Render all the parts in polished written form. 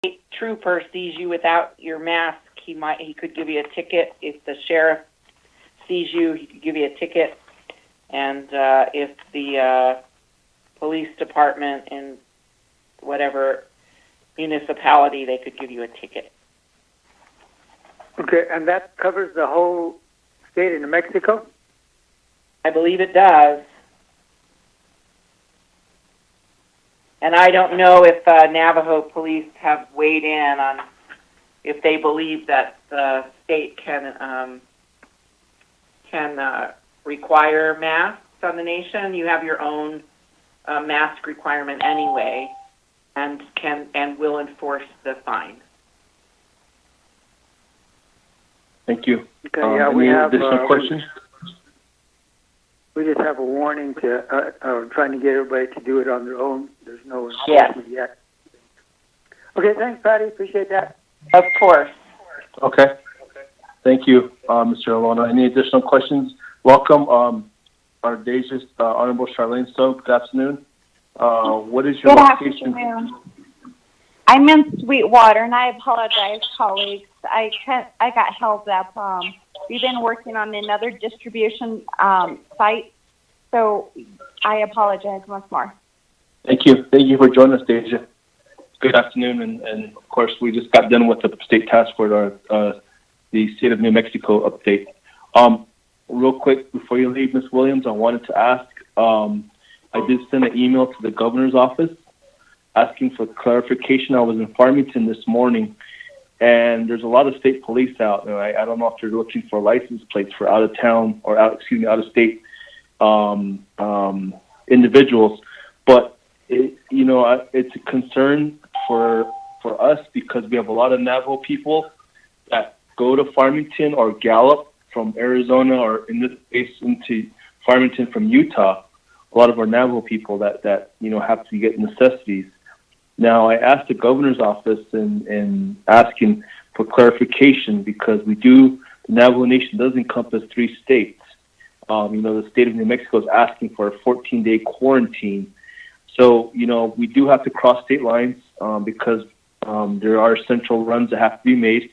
state trooper sees you without your mask, he could give you a ticket. If the sheriff sees you, he could give you a ticket. And if the police department in whatever municipality, they could give you a ticket. Okay, and that covers the whole state of New Mexico? I believe it does. And I don't know if Navajo police have weighed in on if they believe that the state can require masks on the nation. You have your own mask requirement anyway, and will enforce the fine. Thank you. Okay, yeah, we have additional questions. We just have a warning to trying to get everybody to do it on their own. There's no enforcement yet. Okay, thanks, Patty. Appreciate that. Of course. Okay. Thank you, Mr. Alona. Any additional questions? Welcome, our Deja's Honorable Charlene Soap. Good afternoon. What is your location? Good afternoon. I'm in Sweetwater, and I apologize, colleagues. I got held up. We've been working on another distribution site, so I apologize once more. Thank you. Thank you for joining us, Deja. Good afternoon, and of course, we just got done with the state task force, the state of New Mexico update. Real quick, before you leave, Ms. Williams, I wanted to ask, I did send an email to the governor's office asking for clarification. I was in Farmington this morning, and there's a lot of state police out there. I don't know if they're looking for license plates for out of town or out of state individuals, but it's a concern for us because we have a lot of Navajo people that go to Farmington or Gallup from Arizona, or in this case into Farmington from Utah. A lot of our Navajo people that have to get necessities. Now, I asked the governor's office and asking for clarification because the Navajo Nation does encompass 3 states. The state of New Mexico is asking for a 14-day quarantine. So, we do have to cross state lines because there are essential runs that have to be made.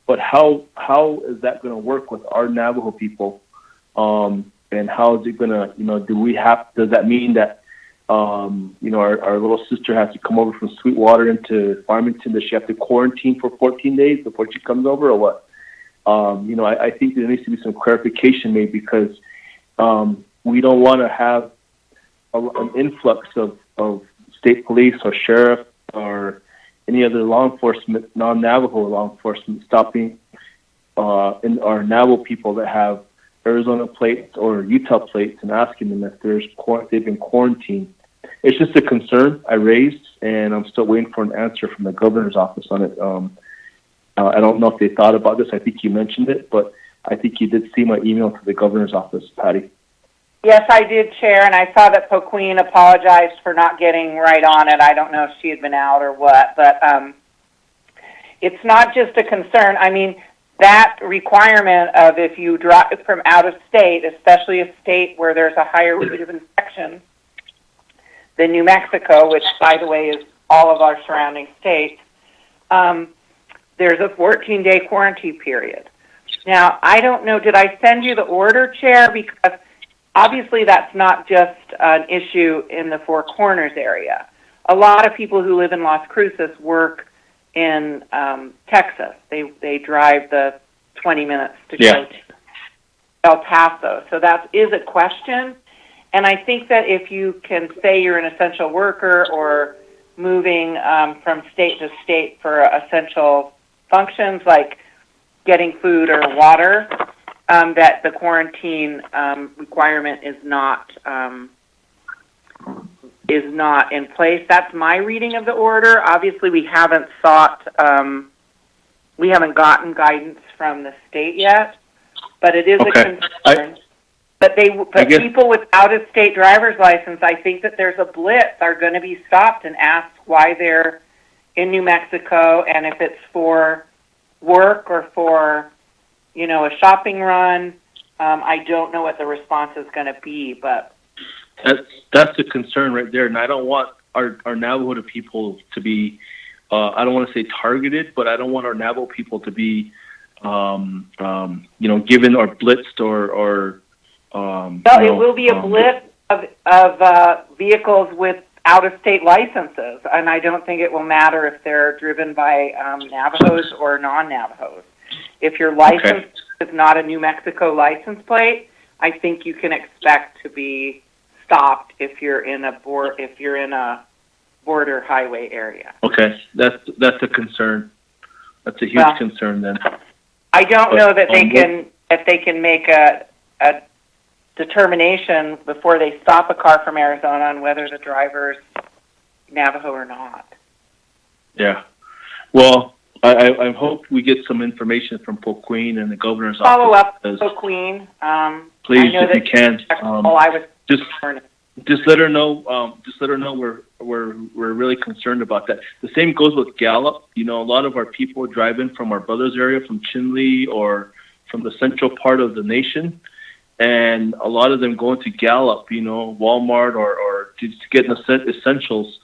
But how is that going to work with our Navajo people? And how is it going to, does that mean that, our little sister has to come over from Sweetwater into Farmington? Does she have to quarantine for 14 days before she comes over, or what? I think there needs to be some clarification made because we don't want to have an influx of state police or sheriff or any other law enforcement, non-Navajo law enforcement, stopping in our Navajo people that have Arizona plates or Utah plates and asking them if they've been quarantined. It's just a concern I raised, and I'm still waiting for an answer from the governor's office on it. I don't know if they thought about this. I think you mentioned it, but I think you did see my email to the governor's office, Patty. Yes, I did, Chair, and I saw that Poqueen apologized for not getting right on it. I don't know if she had been out or what, but it's not just a concern. I mean, that requirement of if you drive from out of state, especially a state where there's a higher rate of infection than New Mexico, which, by the way, is all of our surrounding states, there's a 14-day quarantine period. Now, I don't know, did I send you the order, Chair? Because obviously that's not just an issue in the Four Corners area. A lot of people who live in Las Cruces work in Texas. They drive the 20 minutes to go to El Paso. So that is a question. And I think that if you can say you're an essential worker or moving from state to state for essential functions like getting food or water, that the quarantine requirement is not in place. That's my reading of the order. Obviously, we haven't gotten guidance from the state yet, but it is a concern. But people with out-of-state driver's license, I think that there's a blitz, are going to be stopped and asked why they're in New Mexico, and if it's for work or for, a shopping run. I don't know what the response is going to be, but that's a concern right there, and I don't want our Navajo people to be I don't want to say targeted, but I don't want our Navajo people to be, given or blitzed or it will be a blitz of vehicles with out-of-state licenses, and I don't think it will matter if they're driven by Navajos or non-Navajos. If your license is not a New Mexico license plate, I think you can expect to be stopped if you're in a border highway area. Okay, that's a concern. That's a huge concern then. I don't know that they can make a determination before they stop a car from Arizona on whether the driver's Navajo or not. Yeah. Well, I hope we get some information from Queen and the governor's office. Follow up with Queen. Please, if you can. Just let her know. Just let her know we're really concerned about that. The same goes with Gallup. A lot of our people drive in from our brothers area, from Chinle or from the central part of the nation, and a lot of them go into Gallup. Walmart or to get essentials.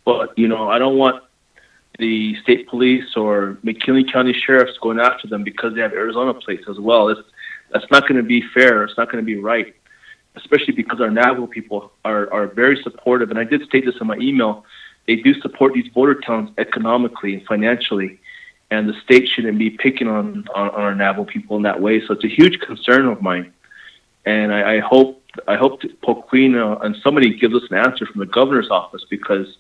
But I don't want the state police or McKinley County sheriffs going after them because they have Arizona plates as well. That's not going to be fair. It's not going to be right, especially because our Navajo people are very supportive. And I did state this in my email. They do support these border towns economically and financially, and the state shouldn't be picking on our Navajo people in that way. So it's a huge concern of mine. And I hope Queen and somebody gives us an answer from the governor's office because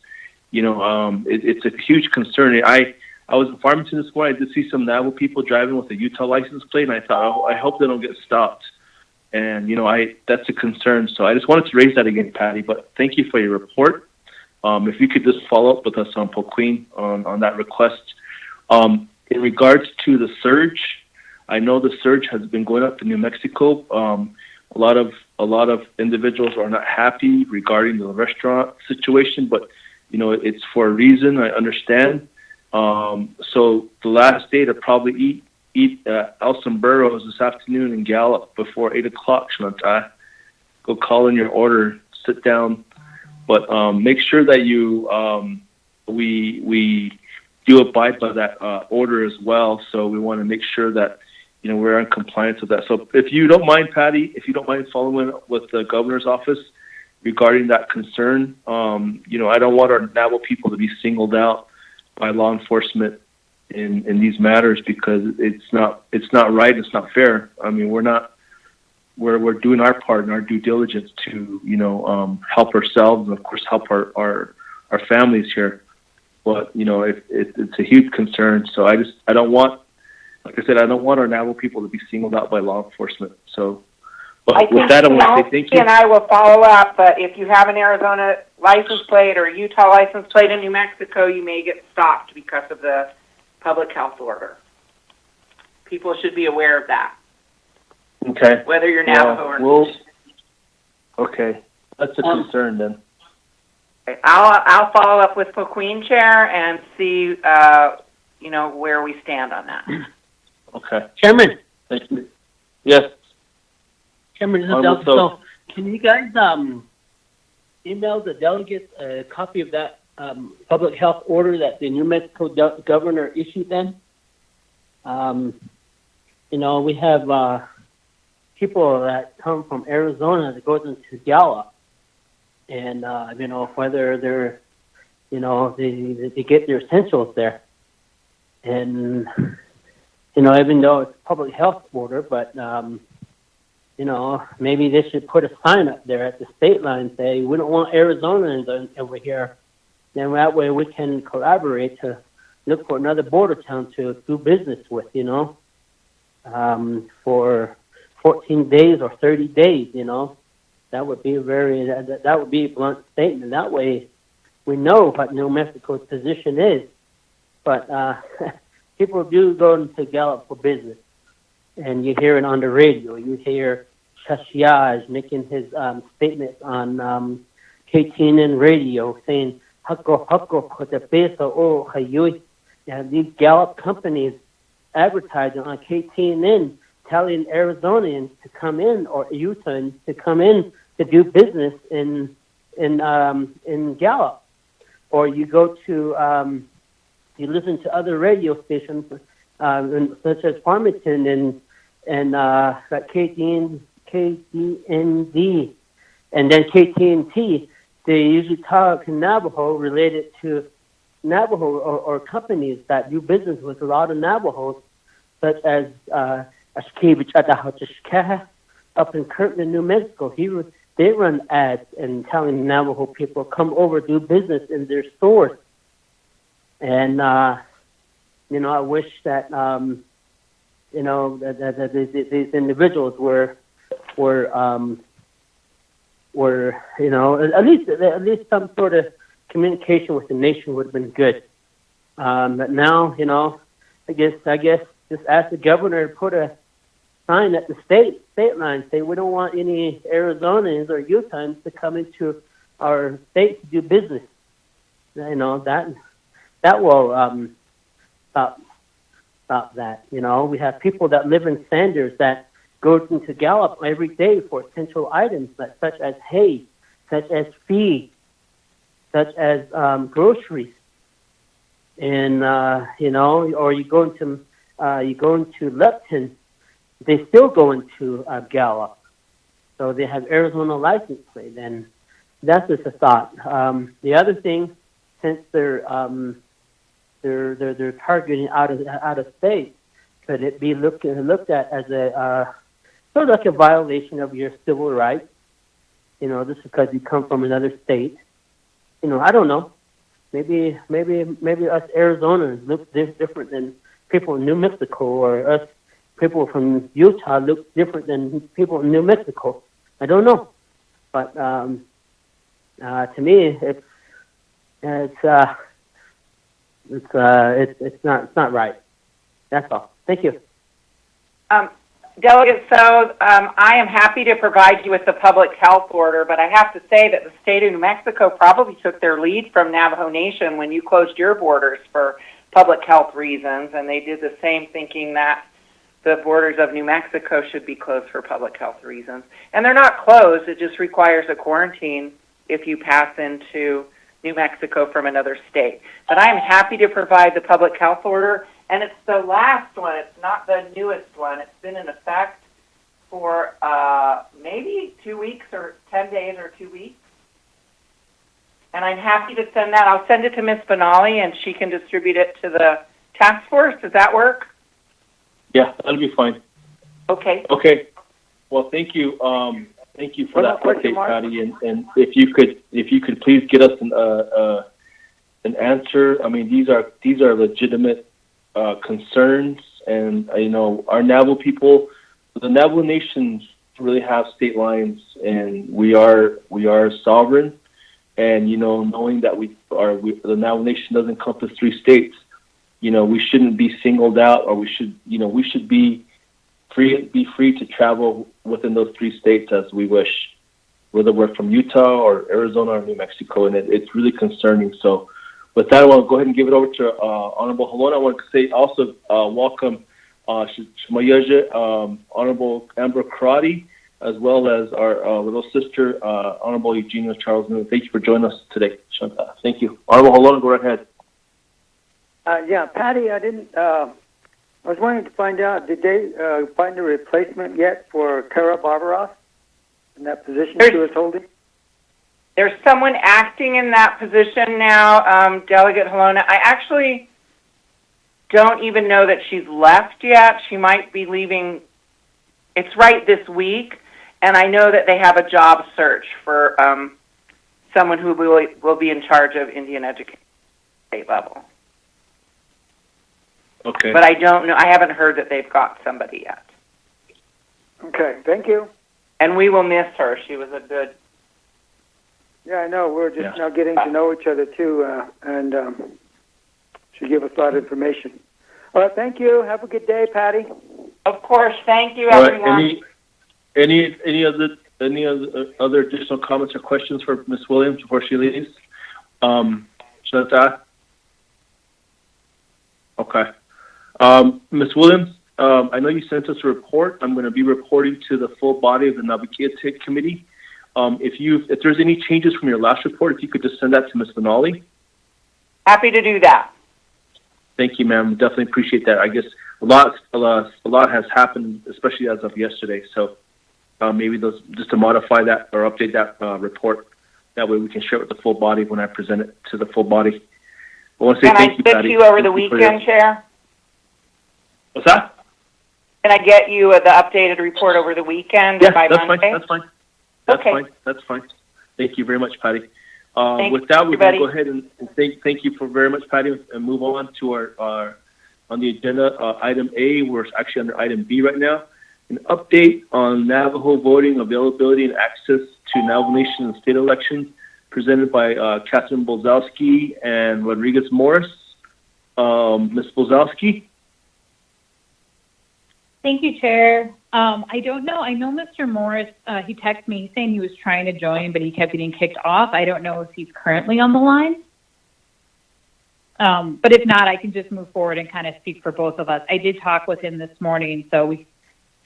it's a huge concern. I was in Farmington this morning. I did see some Navajo people driving with a Utah license plate, and I thought, I hope they don't get stopped. And that's a concern. So I just wanted to raise that again, Patty. But thank you for your report. If you could just follow up with us on Queen on that request. In regards to the surge, I know the surge has been going up in New Mexico. A lot of individuals are not happy regarding the restaurant situation, but it's for a reason. I understand. So the last day to probably eat El Sombrero this afternoon in Gallup before 8 o'clock, Shantai. Go call in your order, sit down, but make sure that we do abide by that order as well. So we want to make sure that we're in compliance with that. So if you don't mind, Patty, if you don't mind following up with the governor's office regarding that concern, I don't want our Navajo people to be singled out by law enforcement in these matters because it's not right. It's not fair. I mean, we're doing our part and our due diligence to help ourselves and of course help our families here. But it's a huge concern. So I don't want, like I said, I don't want our Navajo people to be singled out by law enforcement. So. But with that, I want to say thank you. And I will follow up, but if you have an Arizona license plate or a Utah license plate in New Mexico, you may get stopped because of the public health order. People should be aware of that. Okay. Whether you're Navajo or not. Okay. That's a concern then. Okay. I'll follow up with Queen Chair and see, where we stand on that. Okay. Chairman. Thank you. Yes. Chairman, so can you guys email the delegates a copy of that public health order that the New Mexico governor issued then? We have people that come from Arizona that goes into Gallup, and whether they're they get their essentials there, and even though it's a public health order, but maybe they should put a sign up there at the state line say, we don't want Arizonans over here. Then that way we can collaborate to look for another border town to do business with, for 14 days or 30 days, That would be that would be a blunt statement. That way we know what New Mexico's position is. But people do go into Gallup for business. And you hear it on the radio. You hear Shashiaj making his statements on KTNN radio saying, Hako the peso o hayui. And these Gallup companies advertising on KTNN telling Arizonans to come in or Utahns to come in to do business in Gallup. Or you go to you listen to other radio stations, such as Farmington and like KDND, and then KTNT, they usually talk in Navajo related to Navajo or companies that do business with a lot of Navajos, such as up in Kirtland, New Mexico. They run ads and telling Navajo people come over, do business in their stores. And I wish that that these individuals were at least some sort of communication with the nation would have been good. But now, I guess just ask the governor to put a sign at the state line, say we don't want any Arizonans or Utahns to come into our state to do business. That will stop that. We have people that live in Sanders that go into Gallup every day for essential items such as hay, such as feed, such as groceries, and or you go into Lupton, they still go into Gallup, so they have Arizona license plate. And that's just a thought. The other thing, since they're targeting out of state, could it be looked at as a sort of like a violation of your civil rights? Just because you come from another state. I don't know. Maybe us Arizonans look different than people in New Mexico, or us people from Utah look different than people in New Mexico. I don't know, but to me, it's not right. That's all. Thank you. Delegate, so I am happy to provide you with the public health order, but I have to say that the state of New Mexico probably took their lead from Navajo Nation when you closed your borders for public health reasons, and they did the same, thinking that the borders of New Mexico should be closed for public health reasons. And they're not closed, it just requires a quarantine if you pass into New Mexico from another state. But I am happy to provide the public health order, and it's the last one. It's not the newest one. It's been in effect for maybe 2 weeks or 10 days or 2 weeks. And I'm happy to send that. I'll send it to Ms. Benally, and she can distribute it to the task force. Does that work? Yeah, that'll be fine. Okay. Okay. Well, thank you. Thank you for that update, Patty. And if you could please get us an answer. I mean, these are legitimate concerns, and our Navajo people, the Navajo nations really have state lines, and we are sovereign. And knowing that the Navajo Nation doesn't encompass 3 states, we shouldn't be singled out, or we should be free to travel within those 3 states as we wish, whether we're from Utah or Arizona or New Mexico, and it's really concerning. So with that, I want to go ahead and give it over to Honorable Halona. I want to say also welcome Shmayaja, Honorable Amber Karate, as well as our little sister, Honorable Eugenia Charles Newman. Thank you for joining us today. Thank you. Honorable Halona, go right ahead. Yeah, Patty, I was wanting to find out, did they find a replacement yet for Kara Barbaros in that position she was holding? There's someone acting in that position now, Delegate Halona. I actually don't even know that she's left yet. She might be leaving. It's right this week, and I know that they have a job search for someone who will be in charge of Indian education at state level. Okay. But I don't know. I haven't heard that they've got somebody yet. Okay, thank you. And we will miss her. She was a good... Yeah, I know. We're just now getting to know each other, too, and she gave us a lot of information. All right, thank you. Have a good day, Patty. Of course. Thank you, All everyone. Right. Any other additional comments or questions for Ms. Williams before she leaves? Shanta? Okay. Ms. Williams, I know you sent us a report. I'm going to be reporting to the full body of the Navigated Committee. If there's any changes from your last report, if you could just send that to Ms. Benally. Happy to do that. Thank you, ma'am. Definitely appreciate that. I guess a lot has happened, especially as of yesterday. So maybe those just to modify that or update that report. That way we can share it with the full body when I present it to the full body. I want to say thank you, Patty. Can I get you over the weekend, Chair? What's that? Can I get you the updated report over the weekend Yeah, by that's Monday? fine. That's fine. That's Okay. fine. That's fine. Thank you very much, Patty. Thanks, With that, we're going to go everybody. ahead and thank you for very much, Patty, and move on to our on the agenda, item A. We're actually under item B right now. An update on Navajo voting availability and access to Navajo Nation and state elections, presented by Catherine Bolzowski and Rodriguez Morris. Ms. Bolzowski? Thank you, Chair. I don't know. I know Mr. Morris, he texted me saying he was trying to join, but he kept getting kicked off. I don't know if he's currently on the line. But if not, I can just move forward and kind of speak for both of us. I did talk with him this morning, so we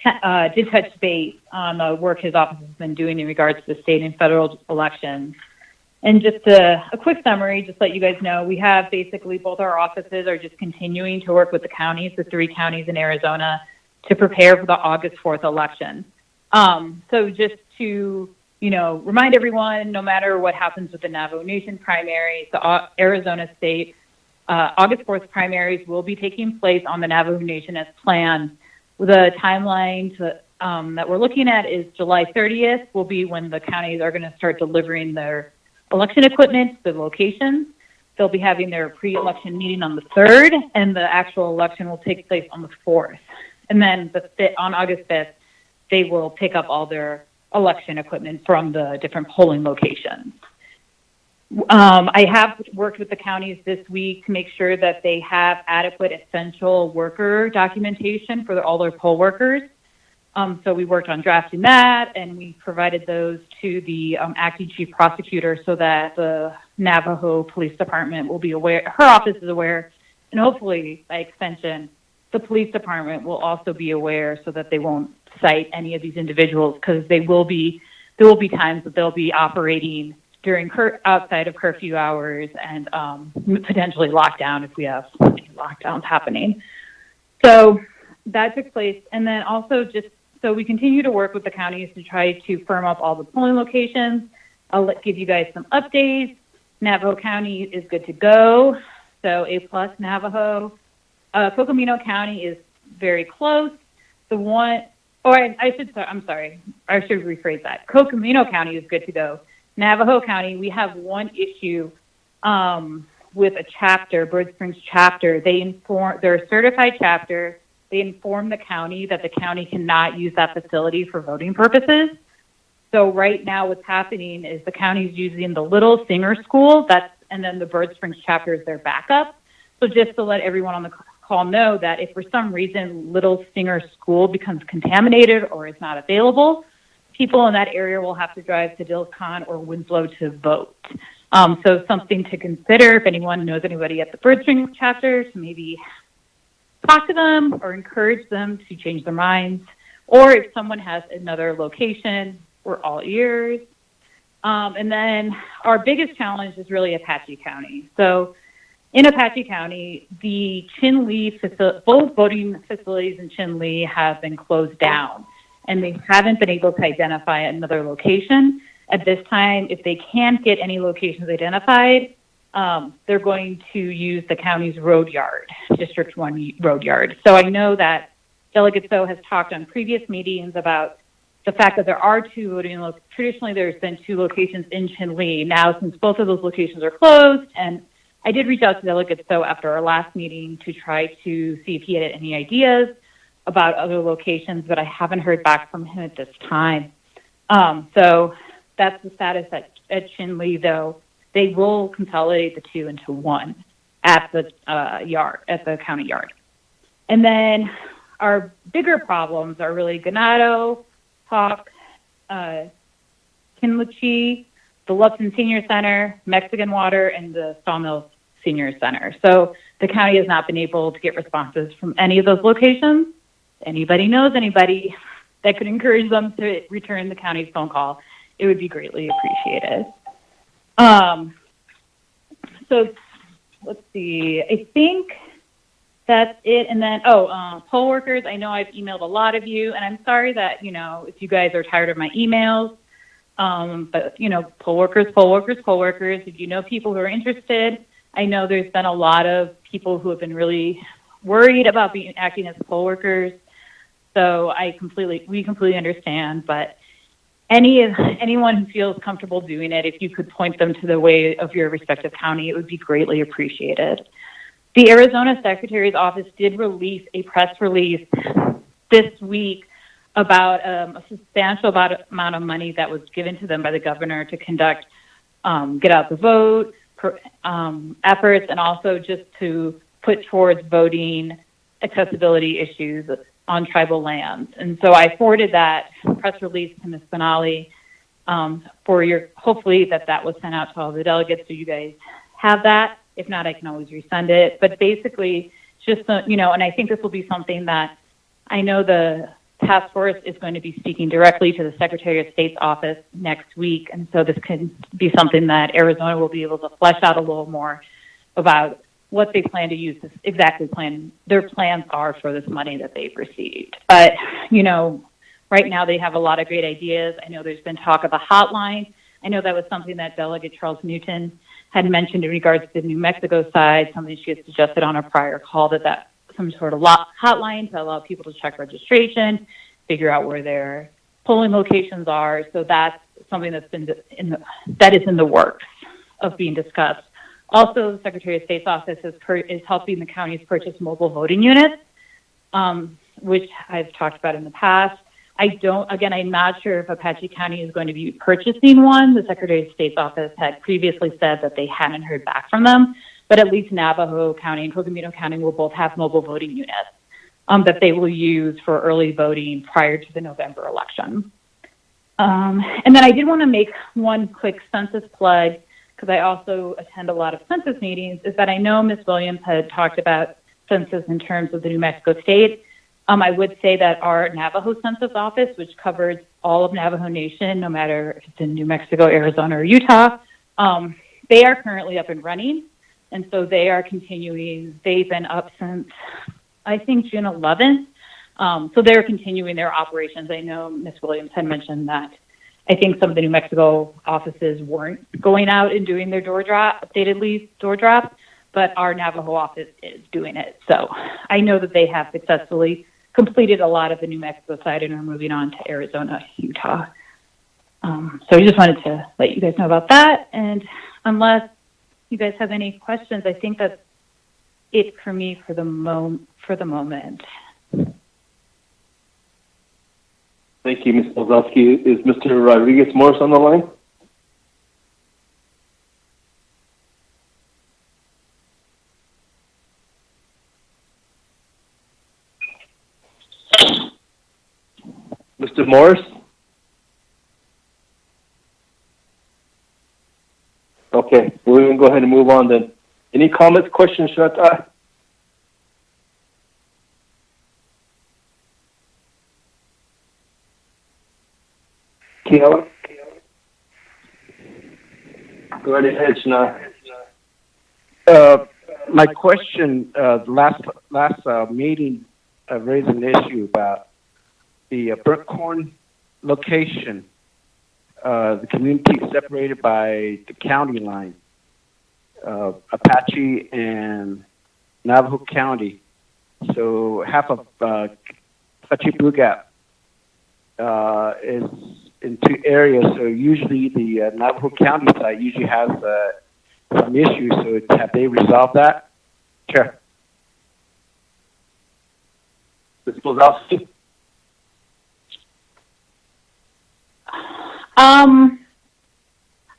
did touch base on the work his office has been doing in regards to the state and federal elections. And just a quick summary, just let you guys know, we have basically both our offices are just continuing to work with the counties, the 3 counties in Arizona, to prepare for the August 4th election. So just to, remind everyone, no matter what happens with the Navajo Nation primaries, the Arizona state August 4th primaries will be taking place on the Navajo Nation as planned. The timeline that we're looking at is July 30th will be when the counties are going to start delivering their election equipment to the locations. They'll be having their pre-election meeting on the 3rd, and the actual election will take place on the 4th. And then on August 5th, they will pick up all their election equipment from the different polling locations. I have worked with the counties this week to make sure that they have adequate essential worker documentation for all their poll workers. So we worked on drafting that, and we provided those to the acting chief prosecutor so that the Navajo Police Department will be aware, her office is aware, and hopefully, by extension, the police department will also be aware so that they won't cite any of these individuals, because there will be times that they'll be operating during outside of curfew hours and potentially lockdown if we have lockdowns happening. So that took place. And then also so we continue to work with the counties to try to firm up all the polling locations. I'll give you guys some updates. Navajo County is good to go. So A+ Navajo. Cocomino County is very close. I should rephrase that. Cocomino County is good to go. Navajo County, we have one issue with a chapter, Bird Springs chapter. They're a certified chapter. They inform the county that the county cannot use that facility for voting purposes. So right now what's happening is the county's using the Little Singer School, and then the Bird Springs chapter is their backup. So just to let everyone on the call know that if for some reason Little Singer School becomes contaminated or is not available, people in that area will have to drive to Dilcon or Winslow to vote. So something to consider if anyone knows anybody at the Bird Springs chapter, to maybe talk to them or encourage them to change their minds. Or if someone has another location, we're all ears. And then our biggest challenge is really Apache County. So in Apache County, the Chinle both voting facilities in Chinle have been closed down, and they haven't been able to identify another location. At this time, if they can't get any locations identified, they're going to use the county's road yard, District 1 road yard. So I know that Delegate So has talked on previous meetings about the fact that there are 2 voting traditionally there's been 2 locations in Chinle. Now, since both of those locations are closed, and I did reach out to Delegate So after our last meeting to try to see if he had any ideas about other locations, but I haven't heard back from him at this time. So that's the status at Chinle, though. They will consolidate the 2 into 1 at the county yard. And then our bigger problems are really Ganado, Hawk, Kinlichi, the Lupton Senior Center, Mexican Water, and the Sawmill Senior Center. So the county has not been able to get responses from any of those locations. Anybody knows anybody that could encourage them to return the county's phone call, it would be greatly appreciated. So let's see. I think That's it. And then, poll workers, I know I've emailed a lot of you, and I'm sorry that, if you guys are tired of my emails. But, poll workers, if you know people who are interested, I know there's been a lot of people who have been really worried about acting as poll workers. So we completely understand, but anyone who feels comfortable doing it, if you could point them to the way of your respective county, it would be greatly appreciated. The Arizona Secretary's Office did release a press release this week about a substantial amount of money that was given to them by the governor to conduct get out the vote efforts, and also just to put towards voting accessibility issues on tribal lands. And so I forwarded that press release to Ms. Benali hopefully that was sent out to all the delegates, so you guys have that. If not, I can always resend it. But basically, just, and I think this will be something that I know the task force is going to be speaking directly to the Secretary of State's office next week. And so this can be something that Arizona will be able to flesh out a little more about what they plan to use, their plans are for this money that they've received. But, right now they have a lot of great ideas. I know there's been talk of a hotline. I know that was something that Delegate Charles Newton had mentioned in regards to the New Mexico side, something she had suggested on a prior call, that some sort of hotline to allow people to check registration, figure out where their polling locations are. So that's something that is in the works of being discussed. Also, the Secretary of State's office is helping the counties purchase mobile voting units, which I've talked about in the past. I'm not sure if Apache County is going to be purchasing one. The Secretary of State's office had previously said that they hadn't heard back from them, but at least Navajo County and Coconino County will both have mobile voting units that they will use for early voting prior to the November election. And then I did want to make one quick census plug, because I also attend a lot of census meetings, is that I know Ms. Williams had talked about census in terms of the New Mexico state. I would say that our Navajo Census Office, which covers all of Navajo Nation, no matter if it's in New Mexico, Arizona, or Utah, they are currently up and running. And so they are continuing. They've been up since, I think, June 11th. So they're continuing their operations. I know Ms. Williams had mentioned that I think some of the New Mexico offices weren't going out and doing their updated lease door drop, but our Navajo office is doing it. So I know that they have successfully completed a lot of the New Mexico side and are moving on to Arizona, Utah. So I just wanted to let you guys know about that. And unless you guys have any questions, I think that's it for me for the moment. Thank you, Ms. Olzowski. Is Mr. Rodriguez Morris on the line? Mr. Morris? Okay, we're going to go ahead and move on then. Any comments, questions, Shanta? Kiela? Go right ahead, Shana. My question, last meeting, raised an issue about the burnt corn location. The community is separated by the county line, Apache and Navajo County. So half of Apache Blue Gap is in two areas. So usually the Navajo County side usually has some issues. So have they resolved that? Sure. Ms. Olzowski?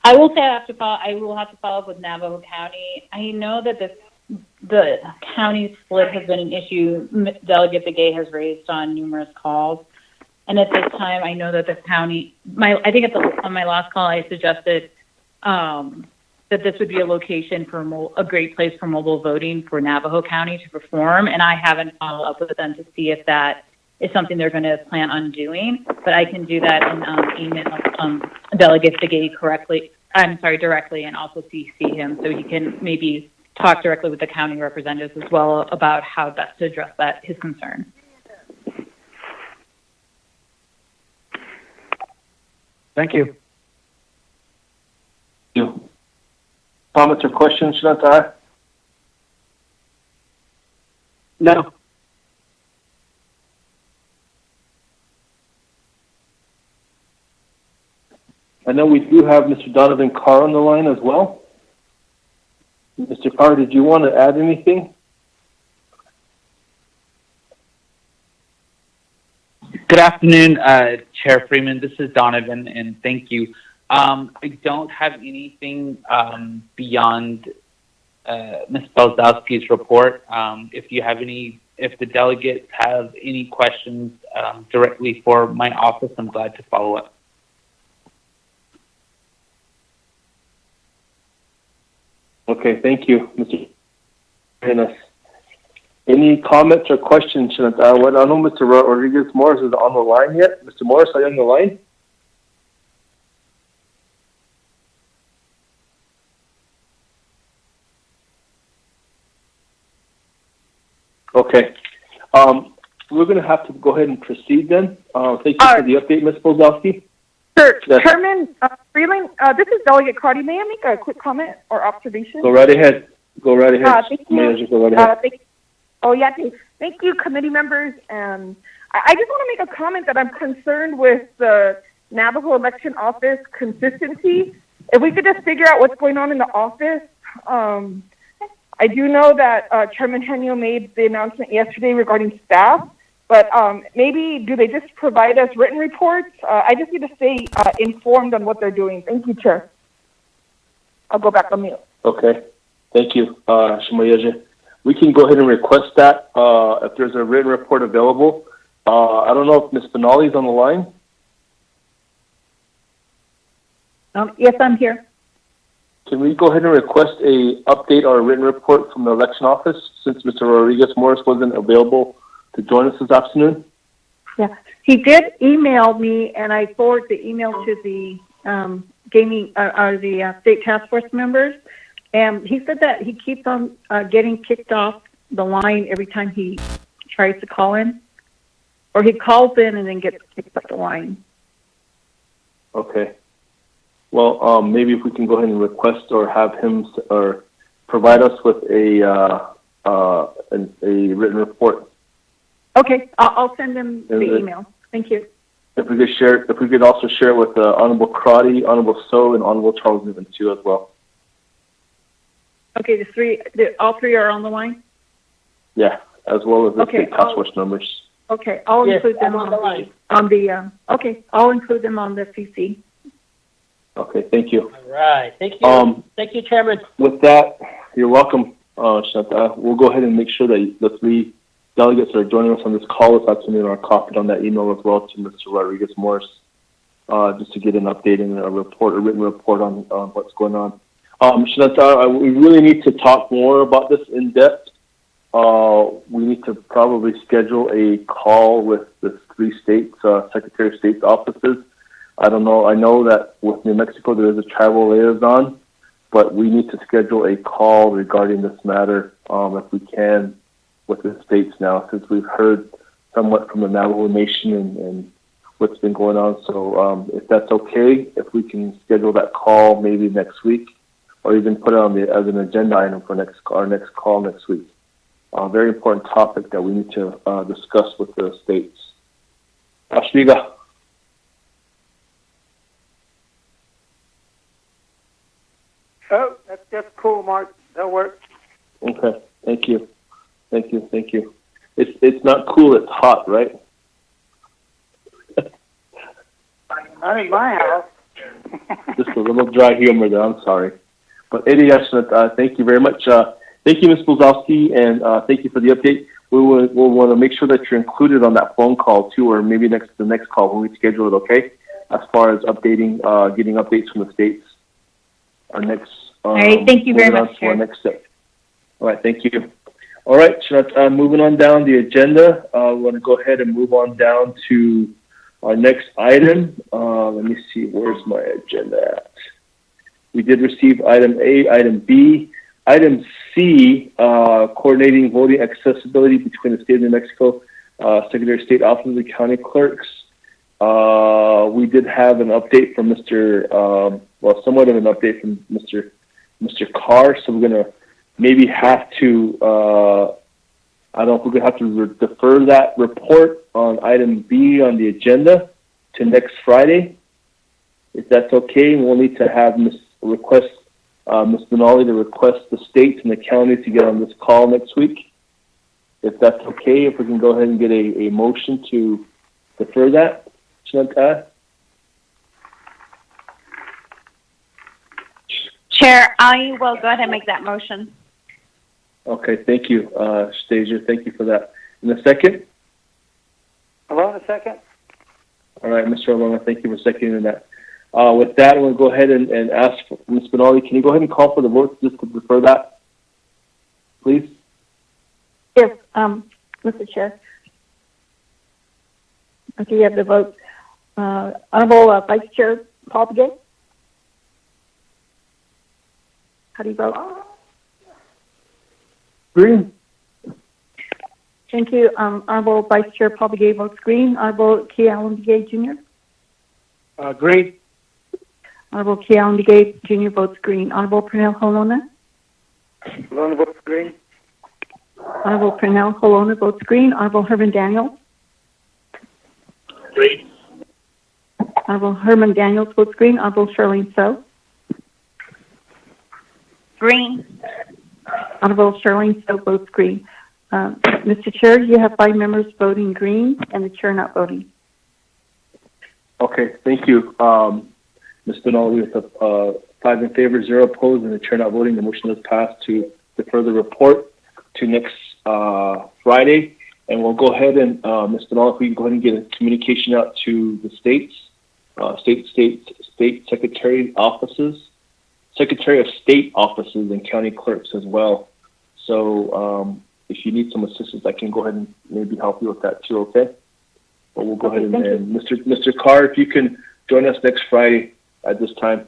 I will say I will have to follow up with Navajo County. I know that the county split has been an issue Delegate Begay has raised on numerous calls. And at this time, I know that the county, I think on my last call, I suggested that this would be a location for a great place for mobile voting for Navajo County to perform. And I haven't followed up with them to see if that is something they're going to plan on doing. But I can do that and email Delegate Begay directly, and also CC him so he can maybe talk directly with the county representatives as well about how best to address his concern. Thank you. Thank you. Comments or questions, Shantai? No. I know we do have Mr. Donovan Carr on the line as well. Mr. Carr, did you want to add anything? Good afternoon, Chair Freeman. This is Donovan, and thank you. I don't have anything beyond Ms. Belzowski's report. If the delegates have any questions directly for my office, I'm glad to follow up. Okay, thank you, Mr. Hernandez. Any comments or questions? I don't know Mr. Rodriguez Morris is on the line yet. Mr. Morris, are you on the line? Okay. We're going to have to go ahead and proceed then. Thank you for the update, Ms. Belzowski. Sure. Yes. Chairman Freeland, this is Delegate Cardi. May I make a quick comment or observation? Go right ahead. Go right ahead. Thank you. Manager, go right ahead. Thank you, committee members. I just want to make a comment that I'm concerned with the Navajo election office consistency. If we could just figure out what's going on in the office. I do know that Chairman Henio made the announcement yesterday regarding staff, but maybe do they just provide us written reports? I just need to stay informed on what they're doing. Thank you, Chair. I'll go back on mute. Okay. Thank you, Shimoyeje. We can go ahead and request that if there's a written report available. I don't know if Ms. Benali is on the line. Yes, I'm here. Can we go ahead and request a update or a written report from the election office since Mr. Rodriguez Morris wasn't available to join us this afternoon? Yeah, he did email me, and I forwarded the email to the state task force members, and he said that he keeps on getting kicked off the line every time he tries to call in, or he calls in and then gets kicked off the line. Okay. Well, maybe if we can go ahead and request or have him or provide us with a written report. Okay, I'll send him the email. Thank you. If we could also share it with Honorable Crotty, Honorable So, and Honorable Charles Newman too as well. Okay, all three are on the line? Yeah, as well as the state task force members. Okay, I'll include them on the line. I'll include them on the CC. Okay, thank you. All right. Thank you. Thank you, Chairman. With that, you're welcome, Shanta. We'll go ahead and make sure that the three delegates that are joining us on this call this afternoon are copied on that email as well to Mr. Rodriguez Morris, just to get an update and a written report on what's going on. Shanta, we really need to talk more about this in depth. We need to probably schedule a call with the three states, Secretary of State's offices. I don't know. I know that with New Mexico there is a tribal liaison, but we need to schedule a call regarding this matter, if we can, with the states now, since we've heard somewhat from the Navajo Nation and what's been going on. So if that's okay, if we can schedule that call maybe next week, or even put it as an agenda item for our next call next week. Very important topic that we need to discuss with the states. Ashriga. Oh, that's cool, Mark. That works. Okay. Thank you. It's not cool. It's hot, right? Not in my house. Just a little dry humor there. I'm sorry, but Eddie, thank you very much. Thank you, Ms. Belzowski, and thank you for the update. We'll want to make sure that you're included on that phone call too, or maybe the next call when we schedule it. Okay, as far as getting updates from the states. Our next. All right. Thank you very much, Chair. Our next step. All right. Thank you. All right. Moving on down the agenda, we want to go ahead and move on down to our next item. Let me see. Where's my agenda at? We did receive item A, item B. Item C, coordinating voting accessibility between the state of New Mexico, Secretary of State Office of the County Clerks. We did have an update from somewhat of an update from Mr. Carr, so we're going to maybe have to, I don't know if we're going to have to defer that report on item B on the agenda to next Friday. If that's okay, we'll need to have Ms. Benally to request the states and the county to get on this call next week. If that's okay, if we can go ahead and get a motion to defer that. Chantal? Chair, I will go ahead and make that motion. Okay, thank you, Stasia. Thank you for that. In a second? Alona, second. All right, Mr. Alona, thank you for seconding that. With that, we'll go ahead and ask Ms. Benally, can you go ahead and call for the vote just to defer that, please? Yes, Mr. Chair. Okay, you have the vote. Honorable Vice Chair Paul Begay? How do you vote? Green. Thank you. Honorable Vice Chair Paul Begay votes green. Honorable Key Allen Begay Jr.? Green. Honorable Key Allen Begay Jr. votes green. Honorable Pernell Holona? Alona votes green. Honorable Pernell Holona votes green. Honorable Herman Daniels? Green. Honorable Herman Daniels votes green. Honorable Charlene So? Green. Honorable Charlene So votes green. Mr. Chair, you have 5 members voting green and the chair not voting. Okay, thank you. Ms. Benally, with 5 in favor, 0 opposed, and the chair not voting, the motion is passed to defer the report to next Friday. And we'll go ahead and, Ms. Benally, if we can go ahead and get a communication out to the states, state secretary offices, Secretary of State offices and county clerks as well. So if you need some assistance, I can go ahead and maybe help you with that too, okay? But we'll go ahead and Mr. Carr, if you can join us next Friday at this time.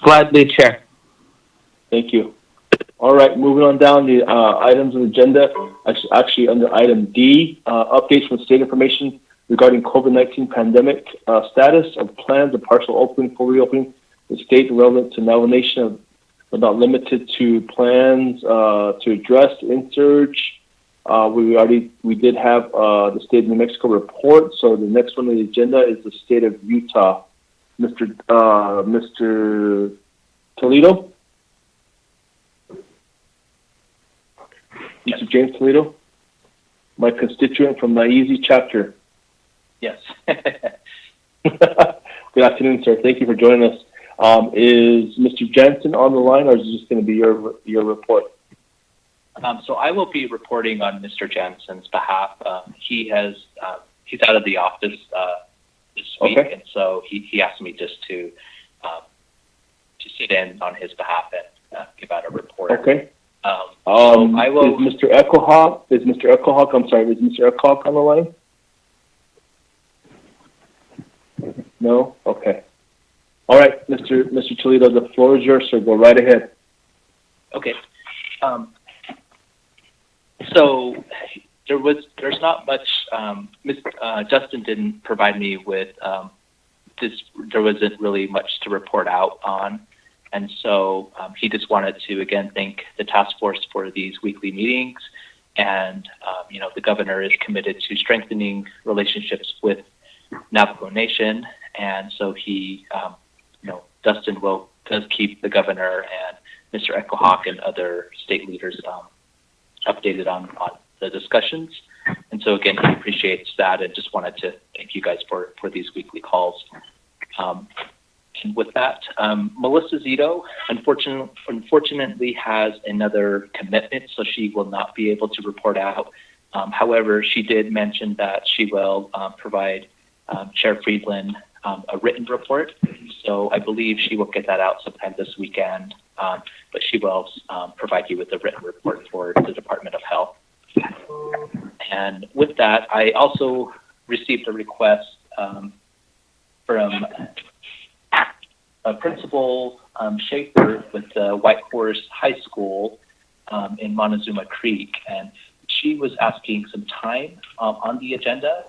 Gladly, Chair. Thank you. All right, moving on down the items on the agenda. Actually, under item D, updates from state information regarding COVID-19 pandemic status of plans of partial opening, full reopening, the state relevant to Navajo Nation, but not limited to plans to address in-surge. We did have the state of New Mexico report. So the next one on the agenda is the state of Utah. Mr. Toledo? Mr. James Toledo? My constituent from Naizi chapter. Yes. Good afternoon, sir. Thank you for joining us. Is Mr. Jensen on the line, or is this just going to be your report? So I will be reporting on Mr. Jensen's behalf. He's out of the office this week, Okay. and so he asked me just to sit in on his behalf and give out a report. Okay. So I will. Is Mr. Echohawk? I'm sorry. Is Mr. Echohawk on the line? No. Okay. All right, Mr. Toledo, the floor is yours, sir. Go right ahead. Okay. So there's not much. Justin didn't provide me with this. There wasn't really much to report out on, and so he just wanted to again thank the task force for these weekly meetings, and the governor is committed to strengthening relationships with Navajo Nation, and so he, Dustin does keep the governor and Mr. Echohawk and other state leaders updated on the discussions. And so again, he appreciates that and just wanted to thank you guys for these weekly calls. And with that, Melissa Zito unfortunately has another commitment, so she will not be able to report out. However, she did mention that she will provide Chair Friedland a written report. So I believe she will get that out sometime this weekend, but she will provide you with a written report for the Department of Health. And with that, I also received a request from Principal Schaefer with White Horse High School in Montezuma Creek, and she was asking some time on the agenda.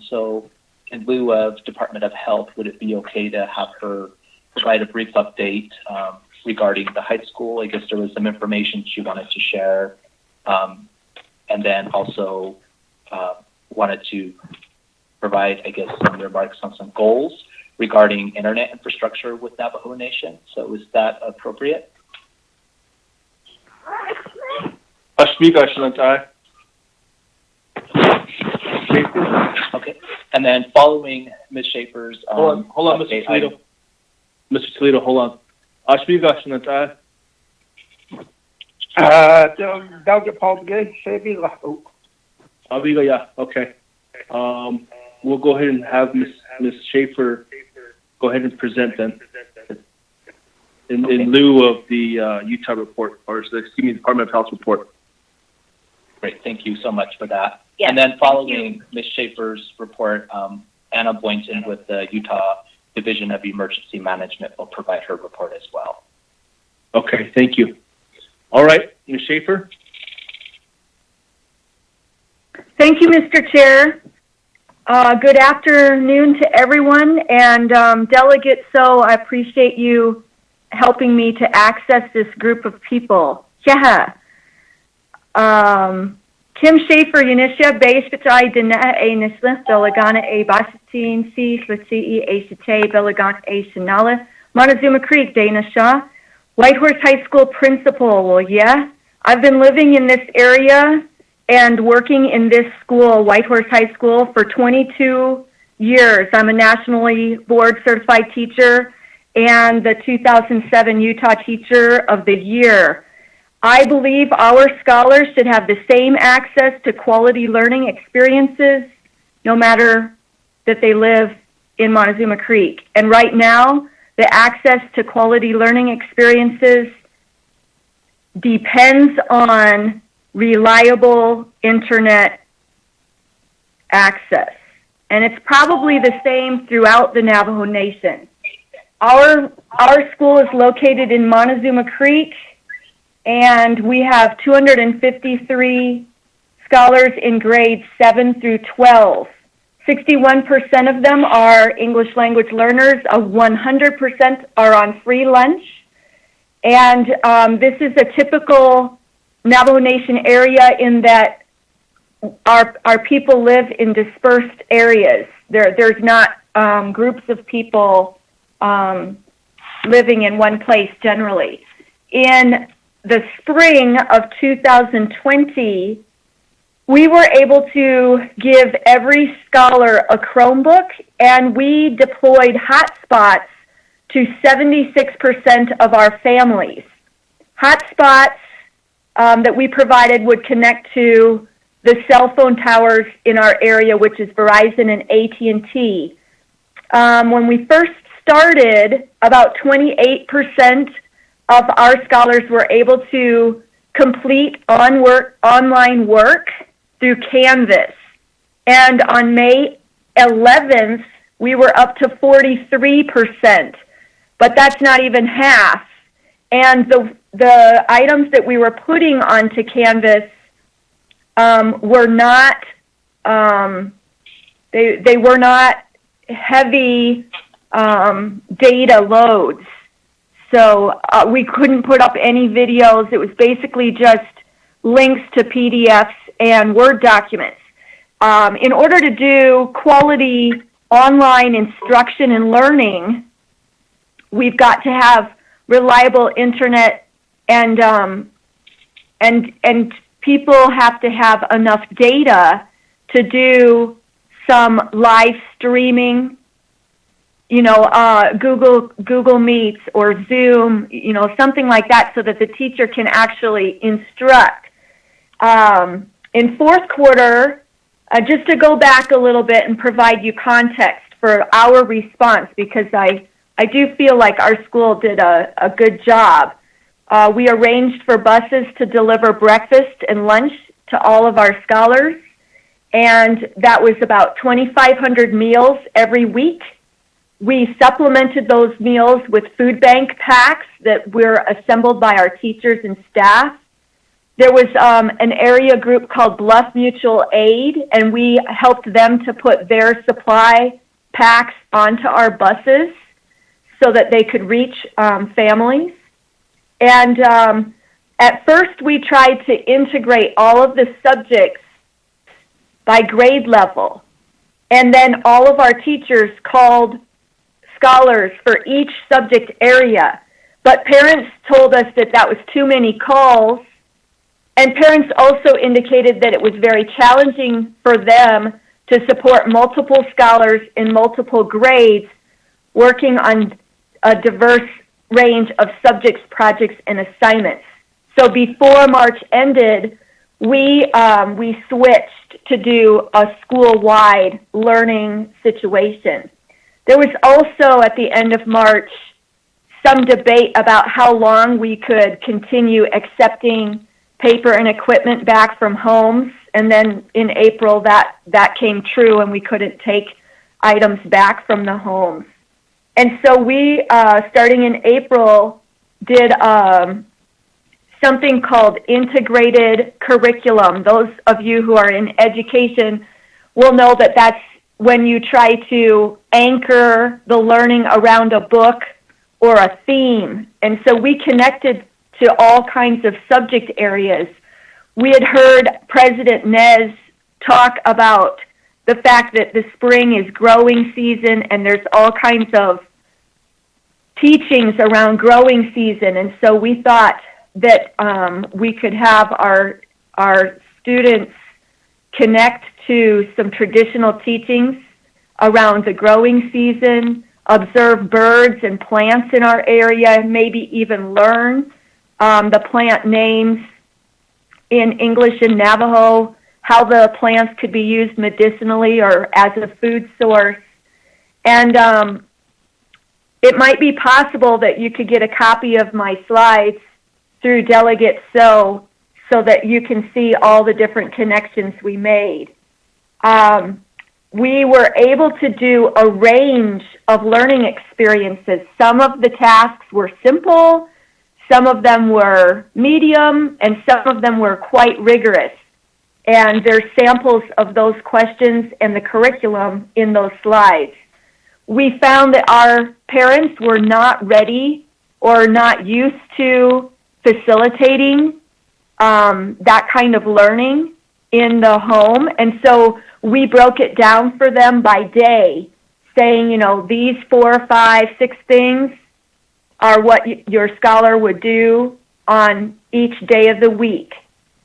So in lieu of Department of Health, would it be okay to have her provide a brief update regarding the high school? I guess there was some information she wanted to share, and then also wanted to provide, I guess, some remarks on some goals regarding internet infrastructure with Navajo Nation. So is that appropriate? Okay. And then following Ms. Schaefer's hold on, Mr. Toledo. Mr. Toledo, hold on. Okay. We'll go ahead and have Ms. Schaefer go ahead and present then. In lieu of the Utah report, or excuse me, Department of Health report. Great, thank you so much for that. Yes, and then following Ms. Schaefer's report, Anna Boynton with the Utah Division of Emergency Management will provide her report as well. Okay, thank you. All right, Ms. Schaefer. Thank you, Mr. Chair. Good afternoon to everyone, and Delegate So, I appreciate you helping me to access this group of people. Yeah. Kim Schaefer, Unisha, Beispitai, Dina, A. Nisla, Delegana, A. Basitin, C. Slati, A. Shite, Belegana, A. Shinala, Montezuma Creek, Dana Shaw, Whitehorse High School principal. Well, yeah, I've been living in this area and working in this school, Whitehorse High School, for 22 years. I'm a nationally board certified teacher and the 2007 Utah Teacher of the Year. I believe our scholars should have the same access to quality learning experiences, no matter that they live in Montezuma Creek. And right now, the access to quality learning experiences depends on reliable internet access. And it's probably the same throughout the Navajo Nation. Our school is located in Montezuma Creek, and we have 253 scholars in grades 7 through 12. 61% of them are English language learners. 100% are on free lunch. And this is a typical Navajo Nation area in that our people live in dispersed areas. There's not groups of people living in one place generally. In the spring of 2020, we were able to give every scholar a Chromebook, and we deployed hotspots to 76% of our families. Hotspots that we provided would connect to the cell phone towers in our area, which is Verizon and AT&T. When we first started, about 28% of our scholars were able to complete online work through Canvas. And on May 11th, we were up to 43%, but that's not even half. And the items that we were putting onto Canvas were not, they were not heavy data loads. So we couldn't put up any videos. It was basically just links to PDFs and Word documents. In order to do quality online instruction and learning, we've got to have reliable internet, and people have to have enough data to do some live streaming, Google Meets or Zoom, something like that, so that the teacher can actually instruct. In fourth quarter, just to go back a little bit and provide you context for our response, because I do feel like our school did a good job. We arranged for buses to deliver breakfast and lunch to all of our scholars, and that was about 2,500 meals every week. we supplemented those meals with food bank packs that were assembled by our teachers and staff. There was an area group called Bluff Mutual Aid, and we helped them to put their supply packs onto our buses so that they could reach families. And at first, we tried to integrate all of the subjects by grade level. And then all of our teachers called scholars for each subject area. But parents told us that that was too many calls. And parents also indicated that it was very challenging for them to support multiple scholars in multiple grades working on a diverse range of subjects, projects, and assignments. So before March ended, we switched to do a school-wide learning situation. There was also, at the end of March, some debate about how long we could continue accepting paper and equipment back from homes, and then in April that came true and we couldn't take items back from the homes. And so we, starting in April, did something called integrated curriculum. Those of you who are in education will know that that's when you try to anchor the learning around a book or a theme. And so we connected to all kinds of subject areas. We had heard President Nez talk about the fact that the spring is growing season and there's all kinds of teachings around growing season. And so we thought that we could have our students connect to some traditional teachings around the growing season, observe birds and plants in our area, maybe even learn the plant names in English and Navajo, how the plants could be used medicinally or as a food source. And it might be possible that you could get a copy of my slides through Delegate so that you can see all the different connections we made. We were able to do a range of learning experiences. Some of the tasks were simple, some of them were medium, and some of them were quite rigorous. And there's samples of those questions and the curriculum in those slides. We found that our parents were not ready or not used to facilitating that kind of learning in the home. And so we broke it down for them by day, saying, you know, these 4, 5, 6 things are what your scholar would do on each day of the week.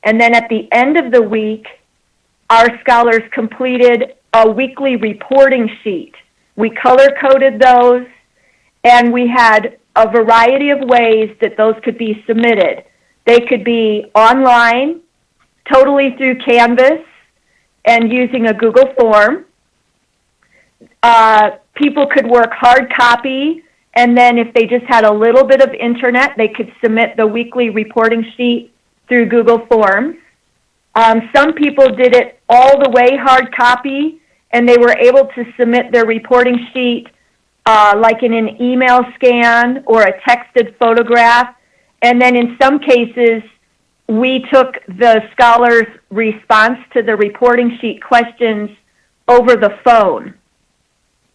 And then at the end of the week, our scholars completed a weekly reporting sheet. We color-coded those, and we had a variety of ways that those could be submitted. They could be online, totally through Canvas, and using a Google form. People could work hard copy, and then if they just had a little bit of internet, they could submit the weekly reporting sheet through Google Forms. Some people did it all the way hard copy, and they were able to submit their reporting sheet like in an email scan or a texted photograph. And then in some cases, we took the scholar's response to the reporting sheet questions over the phone.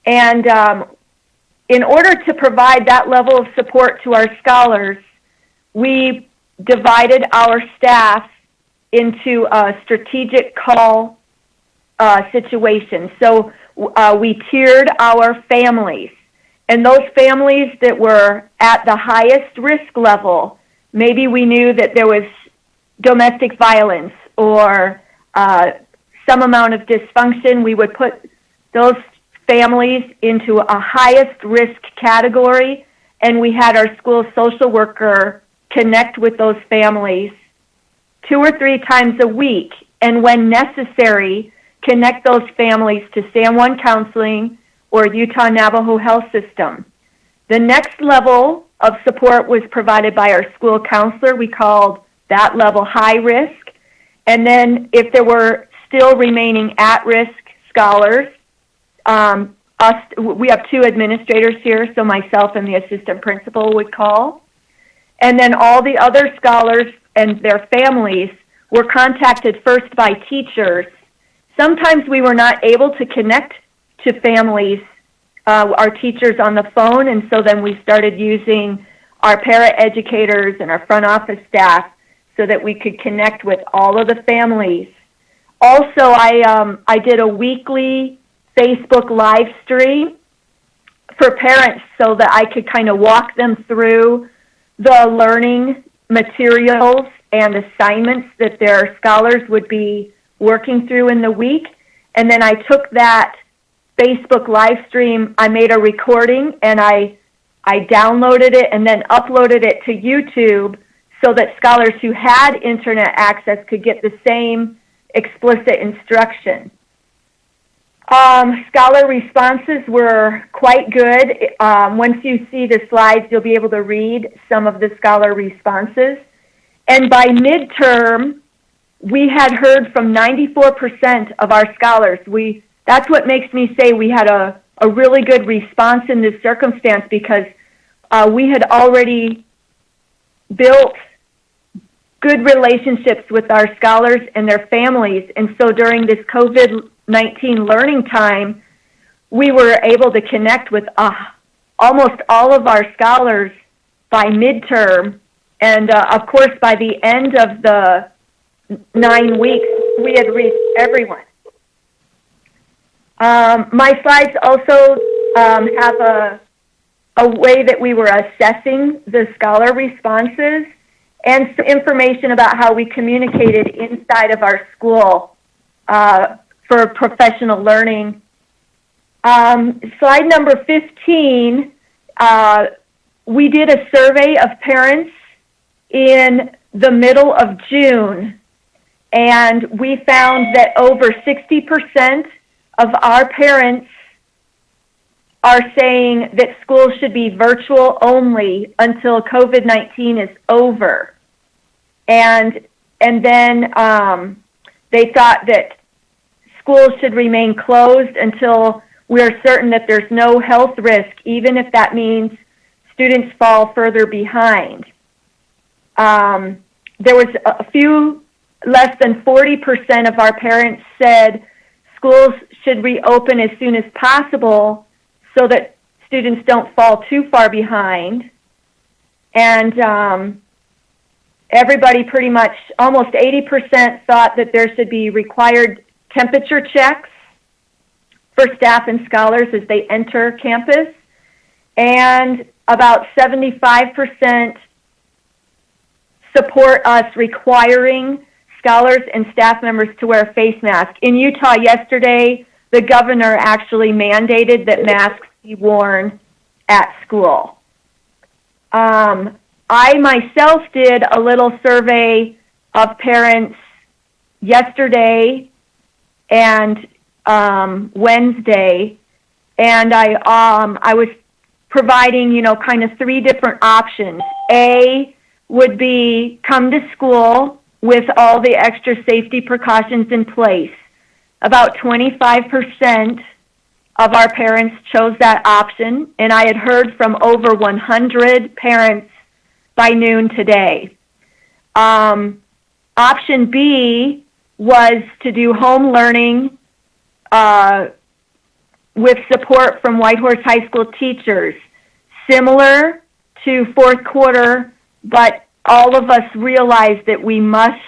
And in order to provide that level of support to our scholars, we divided our staff into a strategic call situation. So we tiered our families. And those families that were at the highest risk level, maybe we knew that there was domestic violence or some amount of dysfunction, we would put those families into a highest risk category, and we had our school social worker connect with those families 2 or 3 times a week, and when necessary, connect those families to San Juan Counseling or Utah Navajo Health System. The next level of support was provided by our school counselor. We called that level high risk. And then if there were still remaining at-risk scholars, we have two administrators here, so myself and the assistant principal would call. And then all the other scholars and their families were contacted first by teachers. Sometimes we were not able to connect to families, our teachers on the phone, and so then we started using our para-educators and our front office staff so that we could connect with all of the families. Also, I did a weekly Facebook live stream for parents so that I could kind of walk them through the learning materials and assignments that their scholars would be working through in the week. And then I took that Facebook live stream, I made a recording, and I downloaded it and then uploaded it to YouTube so that scholars who had internet access could get the same explicit instruction. Scholar responses were quite good. Once you see the slides, you'll be able to read some of the scholar responses. And by midterm, we had heard from 94% of our scholars. That's what makes me say we had a really good response in this circumstance, because we had already built good relationships with our scholars and their families. And so during this COVID-19 learning time, we were able to connect with almost all of our scholars by midterm. And of course, by the end of the 9 weeks, we had reached everyone. My slides also have a way that we were assessing the scholar responses and some information about how we communicated inside of our school for professional learning. Slide number 15, we did a survey of parents in the middle of June, and we found that over 60% of our parents are saying that school should be virtual only until COVID-19 is over. And then they thought that schools should remain closed until we're certain that there's no health risk, even if that means students fall further behind. There was a few, less than 40% of our parents said schools should reopen as soon as possible so that students don't fall too far behind. And everybody pretty much, almost 80% thought that there should be required temperature checks for staff and scholars as they enter campus. And about 75% support us requiring scholars and staff members to wear face masks. In Utah yesterday, the governor actually mandated that masks be worn at school. I myself did a little survey of parents yesterday and Wednesday, and I was providing, kind of three different options. A would be come to school with all the extra safety precautions in place. About 25% of our parents chose that option, and I had heard from over 100 parents by noon today. Option B was to do home learning with support from Whitehorse High School teachers, similar to fourth quarter, but all of us realized that we must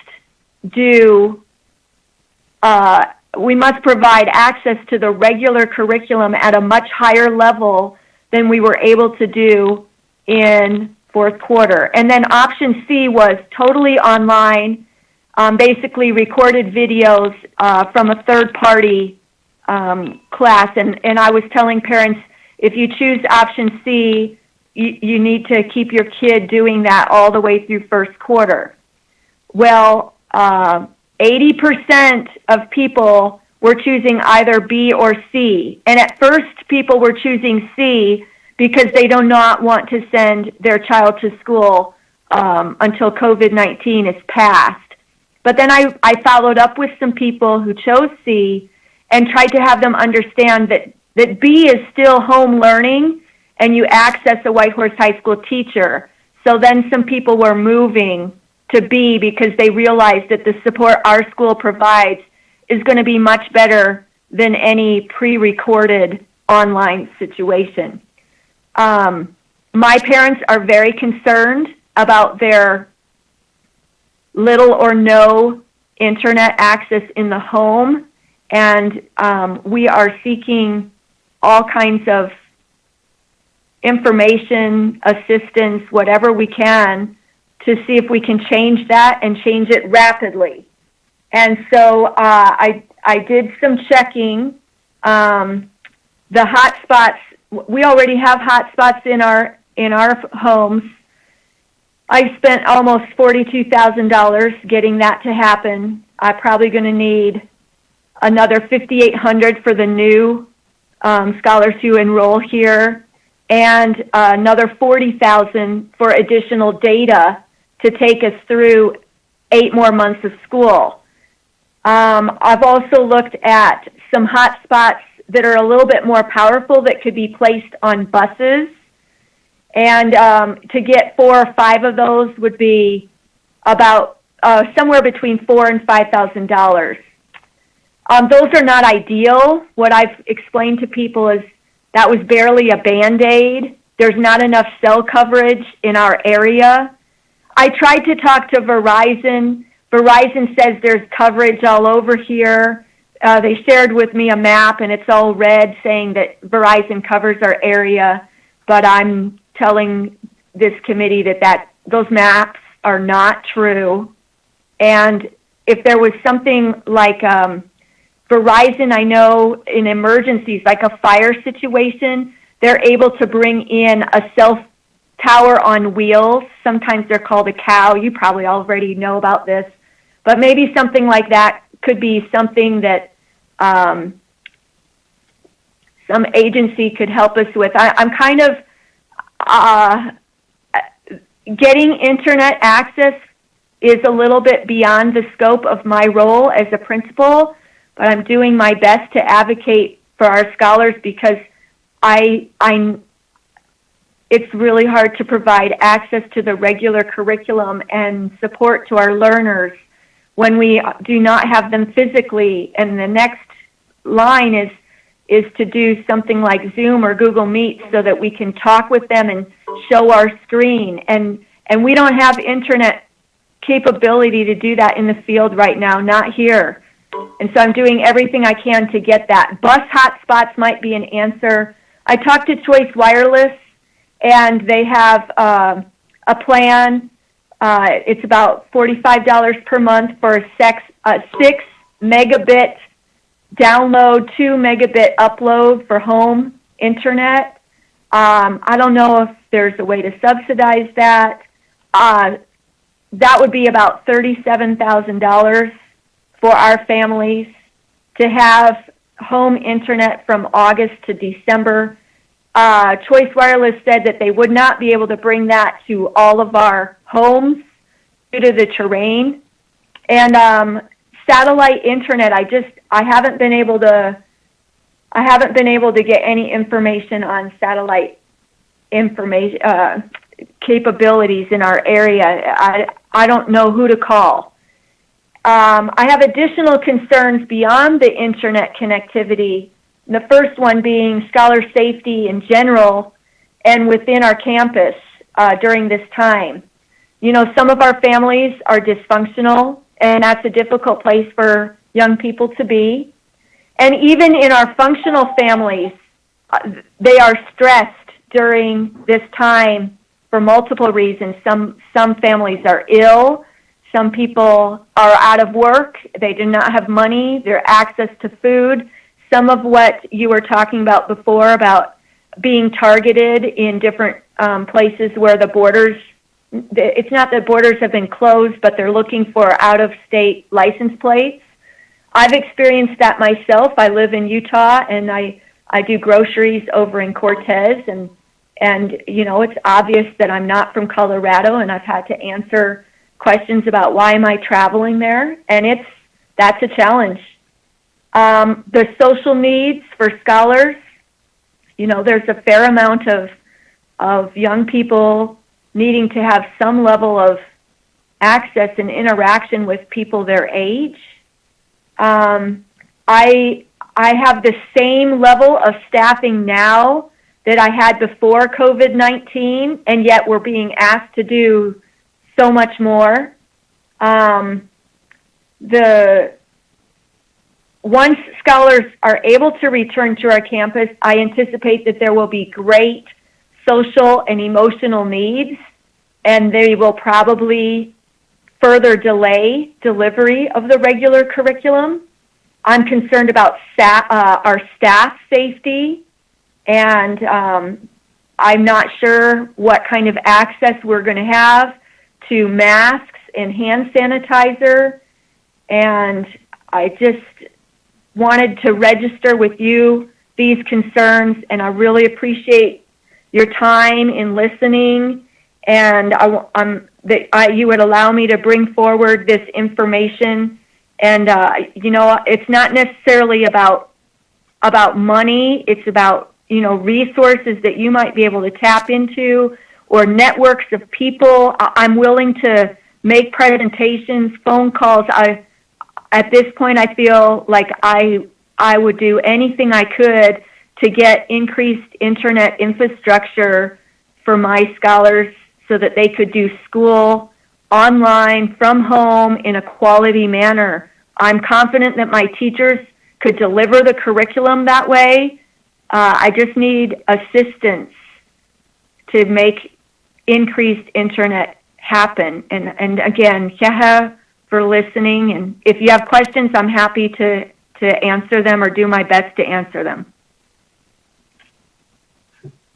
provide access to the regular curriculum at a much higher level than we were able to do in fourth quarter. And then option C was totally online, basically recorded videos from a third-party class. And I was telling parents, if you choose option C, you need to keep your kid doing that all the way through first quarter. Well, 80% of people were choosing either B or C. And at first, people were choosing C because they do not want to send their child to school until COVID-19 is passed. But then I followed up with some people who chose C and tried to have them understand that that B is still home learning and you access a Whitehorse High School teacher. So then some people were moving to B because they realized that the support our school provides is going to be much better than any pre-recorded online situation. My parents are very concerned about their little or no internet access in the home, and we are seeking all kinds of information, assistance, whatever we can, to see if we can change that and change it rapidly. And so I did some checking. The hotspots, we already have hotspots in our homes. I spent almost $42,000 getting that to happen. I'm probably going to need another $5,800 for the new scholars who enroll here, and another $40,000 for additional data to take us through 8 more months of school. I've also looked at some hotspots that are a little bit more powerful that could be placed on buses. And to get 4 or 5 of those would be about somewhere between $4,000 and $5,000. Those are not ideal. What I've explained to people is that was barely a Band-Aid. There's not enough cell coverage in our area. I tried to talk to Verizon. Verizon says there's coverage all over here. They shared with me a map, and it's all red saying that Verizon covers our area. But I'm telling this committee that those maps are not true. And if there was something like Verizon, I know in emergencies, like a fire situation, they're able to bring in a cell tower on wheels. Sometimes they're called a cow. You probably already know about this. But maybe something like that could be something that some agency could help us with. I'm kind of getting internet access is a little bit beyond the scope of my role as a principal, but I'm doing my best to advocate for our scholars because it's really hard to provide access to the regular curriculum and support to our learners when we do not have them physically. And the next line is to do something like Zoom or Google Meet so that we can talk with them and show our screen. And we don't have internet capability to do that in the field right now, not here. And so I'm doing everything I can to get that. Bus hotspots might be an answer. I talked to Choice Wireless, and they have a plan. It's about $45 per month for a 6 megabit download, 2 megabit upload for home internet. I don't know if there's a way to subsidize that. That would be about $37,000 for our families to have home internet from August to December. Choice Wireless said that they would not be able to bring that to all of our homes due to the terrain. And satellite internet, I haven't been able to get any information on satellite information capabilities in our area. I don't know who to call. I have additional concerns beyond the internet connectivity. The first one being scholar safety in general and within our campus during this time. You know, some of our families are dysfunctional, and that's a difficult place for young people to be. And even in our functional families, they are stressed during this time for multiple reasons. Some families are ill. Some people are out of work. They do not have money, their access to food. Some of what you were talking about before about being targeted in different places where the borders, it's not that borders have been closed, but they're looking for out-of-state license plates. I've experienced that myself. I live in Utah, and I do groceries over in Cortez, and you know, it's obvious that I'm not from Colorado, and I've had to answer questions about why am I traveling there, and that's a challenge. The social needs for scholars there's a fair amount of young people needing to have some level of access and interaction with people their age. I have the same level of staffing now that I had before COVID-19, and yet we're being asked to do so much more. Once scholars are able to return to our campus, I anticipate that there will be great social and emotional needs, and they will probably further delay delivery of the regular curriculum. I'm concerned about our staff safety, and I'm not sure what kind of access we're going to have to masks and hand sanitizer, and I just wanted to register with you these concerns, and I really appreciate your time in listening, and you would allow me to bring forward this information. And it's not necessarily about money. It's about resources that you might be able to tap into, or networks of people. I'm willing to make presentations, phone calls. At this point, I feel like I would do anything I could to get increased internet infrastructure for my scholars so that they could do school online from home in a quality manner. I'm confident that my teachers could deliver the curriculum that way. I just need assistance to make increased internet happen. And again, Keha, for listening. And if you have questions, I'm happy to answer them or do my best to answer them.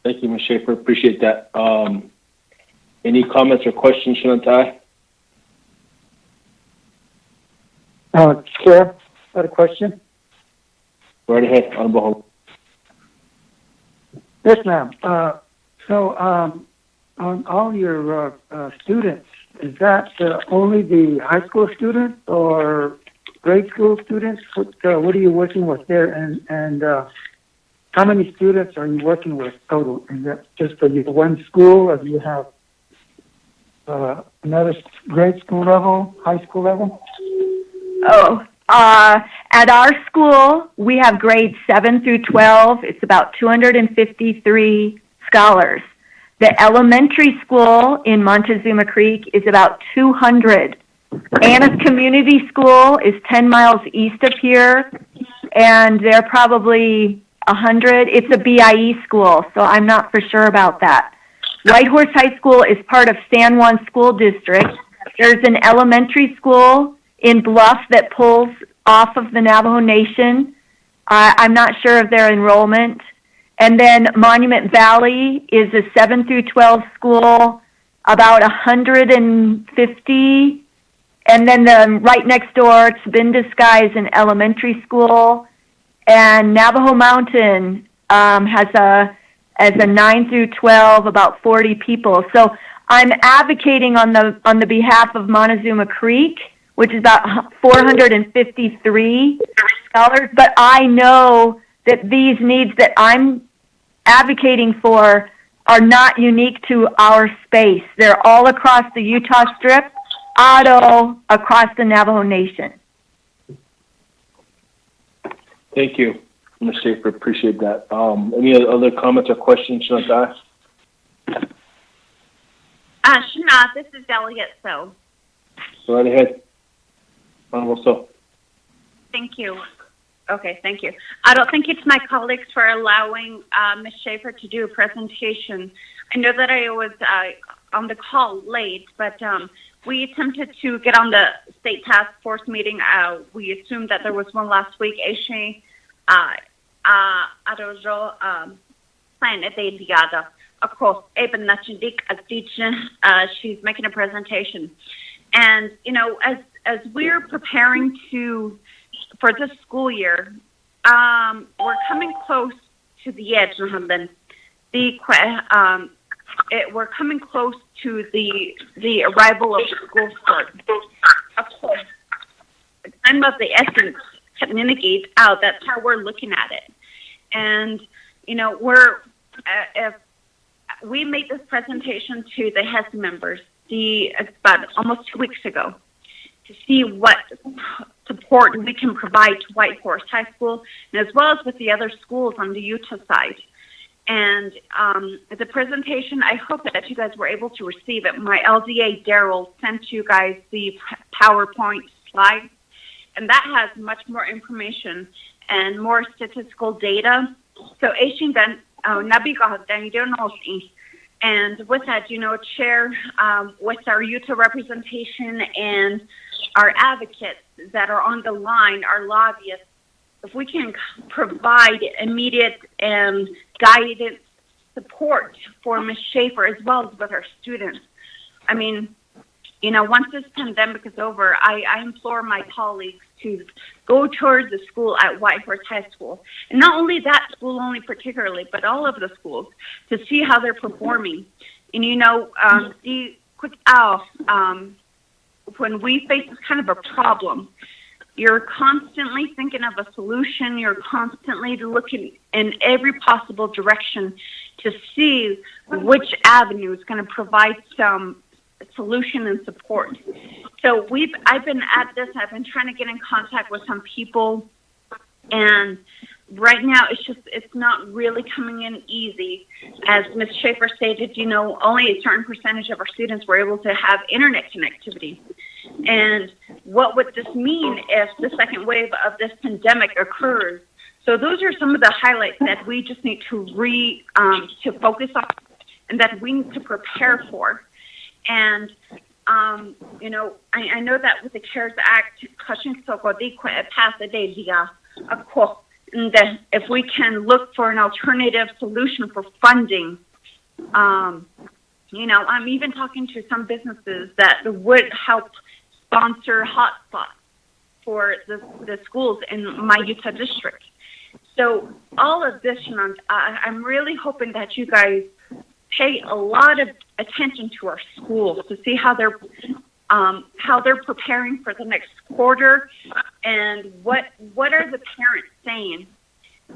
Thank you, Ms. Schaefer. Appreciate that. Any comments or questions, Shantai? Chair, I had a question. Go right ahead, Honorable Hope. Yes, ma'am. So on all your students, is that only the high school students or grade school students? What are you working with there? And how many students are you working with total? Is that just for your one school, or do you have another grade school level, high school level? At our school, we have grades 7 through 12. It's about 253 scholars. The elementary school in Montezuma Creek is about 200. Anna's Community School is 10 miles east of here, and they're probably 100. It's a BIE school, so I'm not for sure about that. Whitehorse High School is part of San Juan School District. There's an elementary school in Bluff that pulls off of the Navajo Nation. I'm not sure of their enrollment. And then Monument Valley is a 7 through 12 school, about 150. And then right next door, Tsubindiskai is an elementary school. And Navajo Mountain has a 9 through 12, about 40 people. So I'm advocating on the behalf of Montezuma Creek, which is about 453 scholars. But I know that these needs that I'm advocating for are not unique to our space. They're all across the Utah Strip, Otto, across the Navajo Nation. Thank you, Ms. Schaefer. Appreciate that. Any other comments or questions, Shantai? Shana, this is Delegate So. Go right ahead. Honorable So. Thank you. Okay, thank you. I don't think it's my colleagues for allowing Ms. Schaefer to do a presentation. I know that I was on the call late, but we attempted to get on the state task force meeting. We assumed that there was one last week. She's making a presentation. And, as we're preparing for this school year, we're coming close to the edge. We're coming close to the arrival of school start. Of course, the time of the essence communicate out. That's how we're looking at it. And if we made this presentation to the HES members about almost 2 weeks ago to see what support we can provide to Whitehorse High School, and as well as with the other schools on the Utah side. And the presentation, I hope that you guys were able to receive it. My LDA, Daryl, sent you guys the PowerPoint slide, and that has much more information and more statistical data. So, and with that, Chair, with our Utah representation and our advocates that are on the line, our lobbyists, if we can provide immediate guidance support for Ms. Schaefer as well as with our students. I mean, once this pandemic is over, I implore my colleagues to go towards the school at Whitehorse High School. And not only that school only particularly, but all of the schools to see how they're performing. And when we face this kind of a problem, you're constantly thinking of a solution. You're constantly looking in every possible direction to see which avenue is going to provide some solution and support. So I've been at this. I've been trying to get in contact with some people, and right now it's not really coming in easy. As Ms. Schaefer stated, only a certain percentage of our students were able to have internet connectivity. And what would this mean if the second wave of this pandemic occurs? So those are some of the highlights that we just need to focus on and that we need to prepare for. And, I know that with the CARES Act, if we can look for an alternative solution for funding, I'm even talking to some businesses that would help sponsor hotspots for the schools in my Utah district. So all of this, I'm really hoping that you guys pay a lot of attention to our schools to see how they're preparing for the next quarter, and what are the parents saying?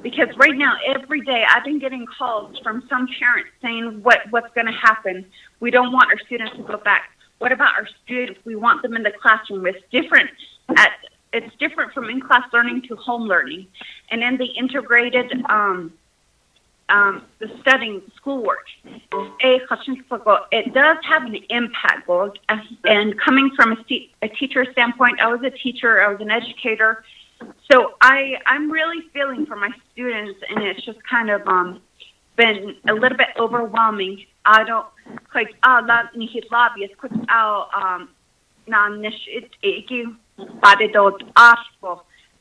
Because right now, every day, I've been getting calls from some parents saying what's going to happen. We don't want our students to go back. What about our students? We want them in the classroom. It's different from in-class learning to home learning, and then the integrated the studying schoolwork. It does have an impact, and coming from a teacher standpoint, I was a teacher, I was an educator, so I'm really feeling for my students, and it's just kind of been a little bit overwhelming. I don't quite lobbyists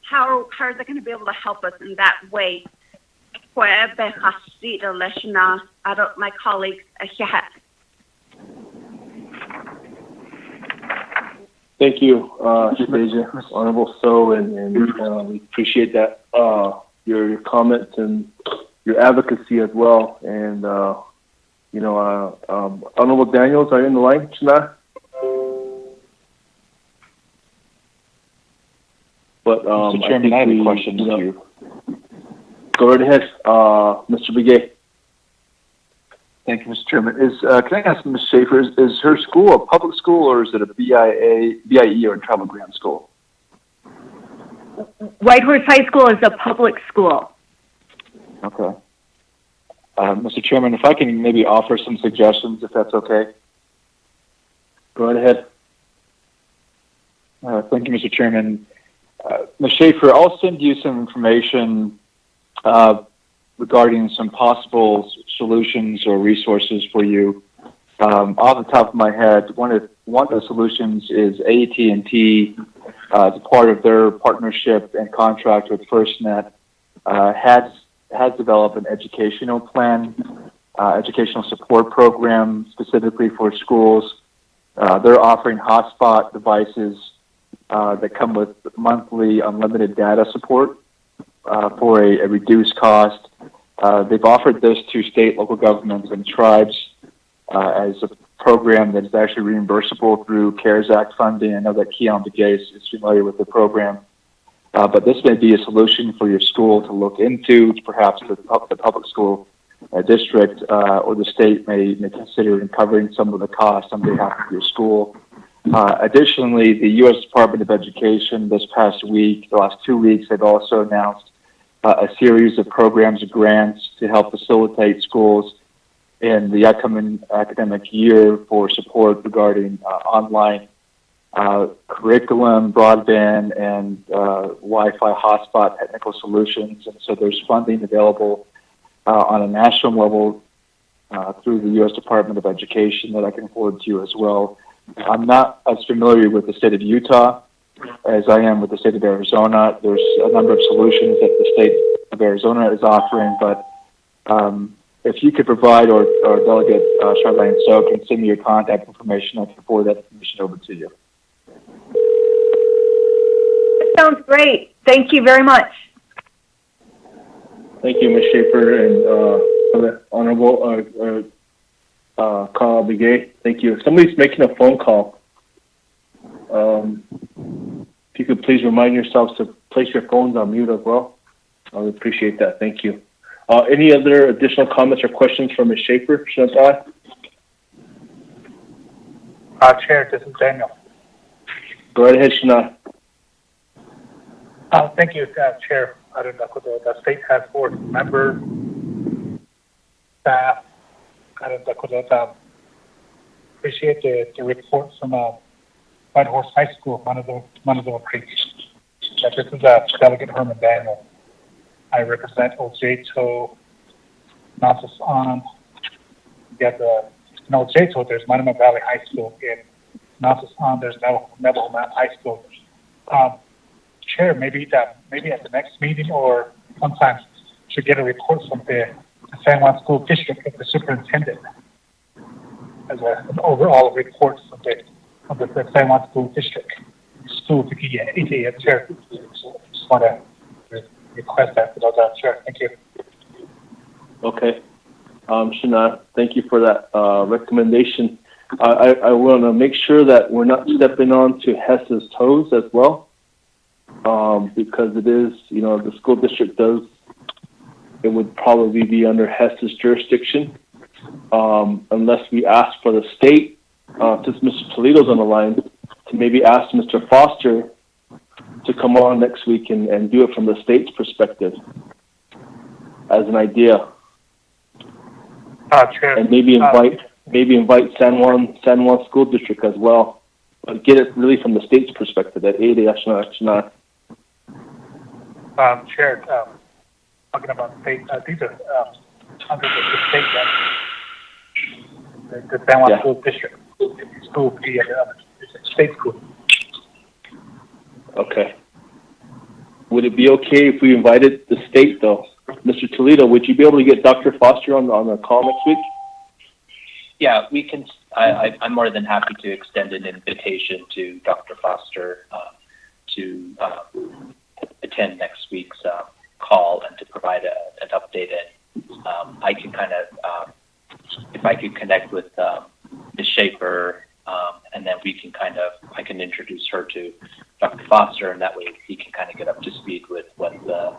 how are they going to be able to help us in that way? My colleagues. Thank you, Deja, Honorable So, and we appreciate that, your comments and your advocacy as well. And, Honorable Daniels, are you in the line, Shana? But, Mr. Chairman, I have a question for you. Go right ahead, Mr. Begay. Thank you, Mr. Chairman. Can I ask Ms. Schaefer, is her school a public school, or is it a BIE or a travel grant school? Whitehorse High School is a public school. Okay. Mr. Chairman, if I can maybe offer some suggestions, if that's okay. Go right ahead. Thank you, Mr. Chairman. Ms. Schaefer, I'll send you some information regarding some possible solutions or resources for you. Off the top of my head, one of the solutions is AT&T, as a part of their partnership and contract with FirstNet, has developed an educational plan, educational support program specifically for schools. They're offering hotspot devices that come with monthly unlimited data support for a reduced cost. They've offered this to state, local governments, and tribes as a program that is actually reimbursable through CARES Act funding. I know that Keon Begay is familiar with the program. But this may be a solution for your school to look into, perhaps the public school district or the state may consider covering some of the costs on behalf of your school. Additionally, the U.S. Department of Education this past week, the last 2 weeks, they've also announced a series of programs and grants to help facilitate schools in the upcoming academic year for support regarding online curriculum, broadband, and Wi-Fi hotspot technical solutions. And so there's funding available on a national level through the U.S. Department of Education that I can forward to you as well. I'm not as familiar with the state of Utah as I am with the state of Arizona. There's a number of solutions that the state of Arizona is offering, but if you could provide, or Delegate Charlene So can send me your contact information, I can forward that information over to you. That sounds great. Thank you very much. Thank you, Ms. Schaefer, and for the Honorable Carl Begay. Thank you. If somebody's making a phone call, if you could please remind yourselves to place your phones on mute as well. I would appreciate that. Thank you. Any other additional comments or questions from Ms. Schaefer? Chantal? Chair, this is Daniel. Go right ahead, Shana. Thank you, Chair. The state has 4 members, staff. Appreciate the report from White Horse High School, Montezuma Creek. This is Delegate Herman Daniel. I represent Ojeto, Nazas on. In Ojeto, there's Monument Valley High School. In Nazas on, there's Navajo Mountain High School. Chair, maybe at the next meeting or sometime should get a report from the San Juan School District of the superintendent as an overall report from the San Juan School District. School to get Chair. Just want to request that without that, Chair. Thank you. Okay. Shana, thank you for that recommendation. I want to make sure that we're not stepping on to Hess's toes as well, because it is, the school district it would probably be under Hess's jurisdiction, unless we ask for the state, since Mr. Toledo's on the line, to maybe ask Mr. Foster to come on next week and do it from the state's perspective as an idea. Chair. And maybe invite San Juan School District as well, but get it really from the state's perspective. That Chair, talking about state, these are under the state, the San Juan School District, school, state school. Okay. Would it be okay if we invited the state, though? Mr. Toledo, would you be able to get Dr. Foster on the call next week? Yeah, we can. I'm more than happy to extend an invitation to Dr. Foster to attend next week's call and to provide an update. And I can kind of, if I could connect with Ms. Schaefer, and then I can introduce her to Dr. Foster, and that way he can kind of get up to speed with what the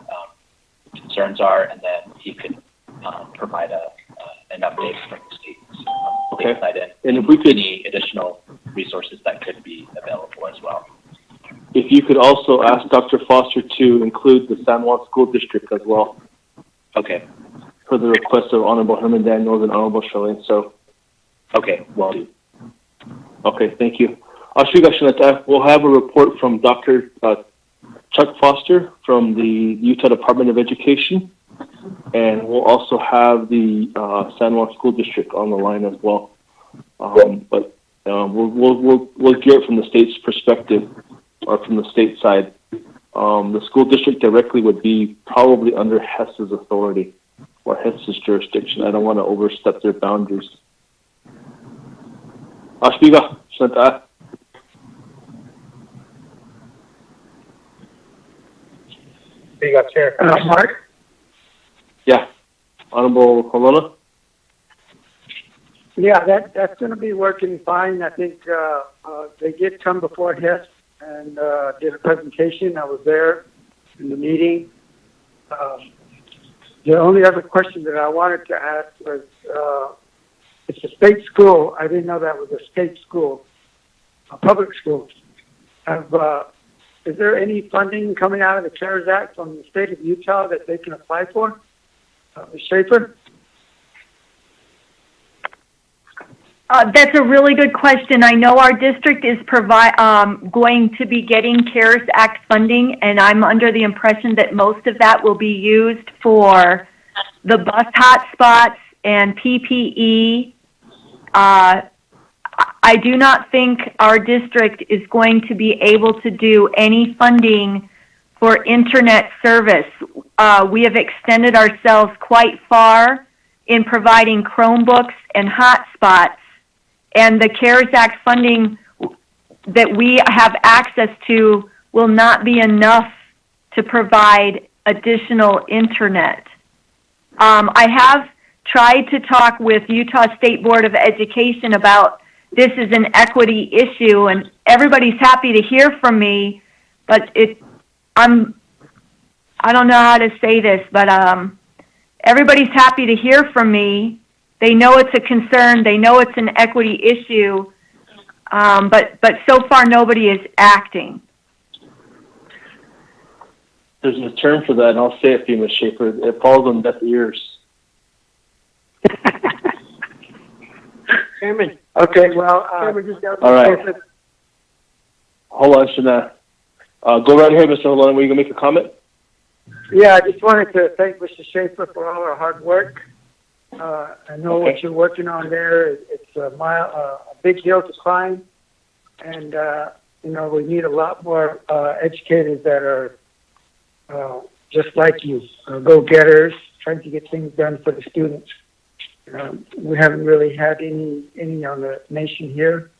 concerns are, and then he can provide an update from the state side and if we could, any additional resources that could be available as well. If you could also ask Dr. Foster to include the San Juan School District as well. Okay. For the request of Honorable Herman Daniels and Honorable Charlene. So. Okay. Well. Okay. Thank you. We'll have a report from Dr. Chuck Foster from the Utah Department of Education, and we'll also have the San Juan School District on the line as well. But we'll get it from the state's perspective, or from the state side. The school district directly would be probably under Hess's authority or Hess's jurisdiction. I don't want to overstep their boundaries. Ashbiga, Shanta. Chair. Mark? Yeah. Honorable Colonna? Yeah, that's going to be working fine. I think they did come before Hess and did a presentation. I was there. in the meeting. The only other question that I wanted to ask was, it's a state school. I didn't know that was a state school, a public school. Is there any funding coming out of the CARES Act from the state of Utah that they can apply for? Ms. Schaefer? That's a really good question. I know our district is going to be getting CARES Act funding, and I'm under the impression that most of that will be used for the bus hotspots and PPE. I do not think our district is going to be able to do any funding for internet service. We have extended ourselves quite far in providing Chromebooks and hotspots, and the CARES Act funding that we have access to will not be enough to provide additional internet. I have tried to talk with Utah State Board of Education about this is an equity issue, and everybody's happy to hear from me, but I don't know how to say this, but everybody's happy to hear from me. They know it's a concern. They know it's an equity issue, but so far nobody is acting. There's a term for that, and I'll say it to you, Ms. Schaefer. It falls on deaf ears. Chairman. Okay, well, all right. Hold on, Shana. Go right ahead, Mr. Holon. Were you going to make a comment? Yeah, I just wanted to thank Mr. Schaefer for all her hard work. I know what you're working on there. It's a big hill to climb, and we need a lot more educators that are just like you, go-getters, trying to get things done for the students. We haven't really had any on the nation here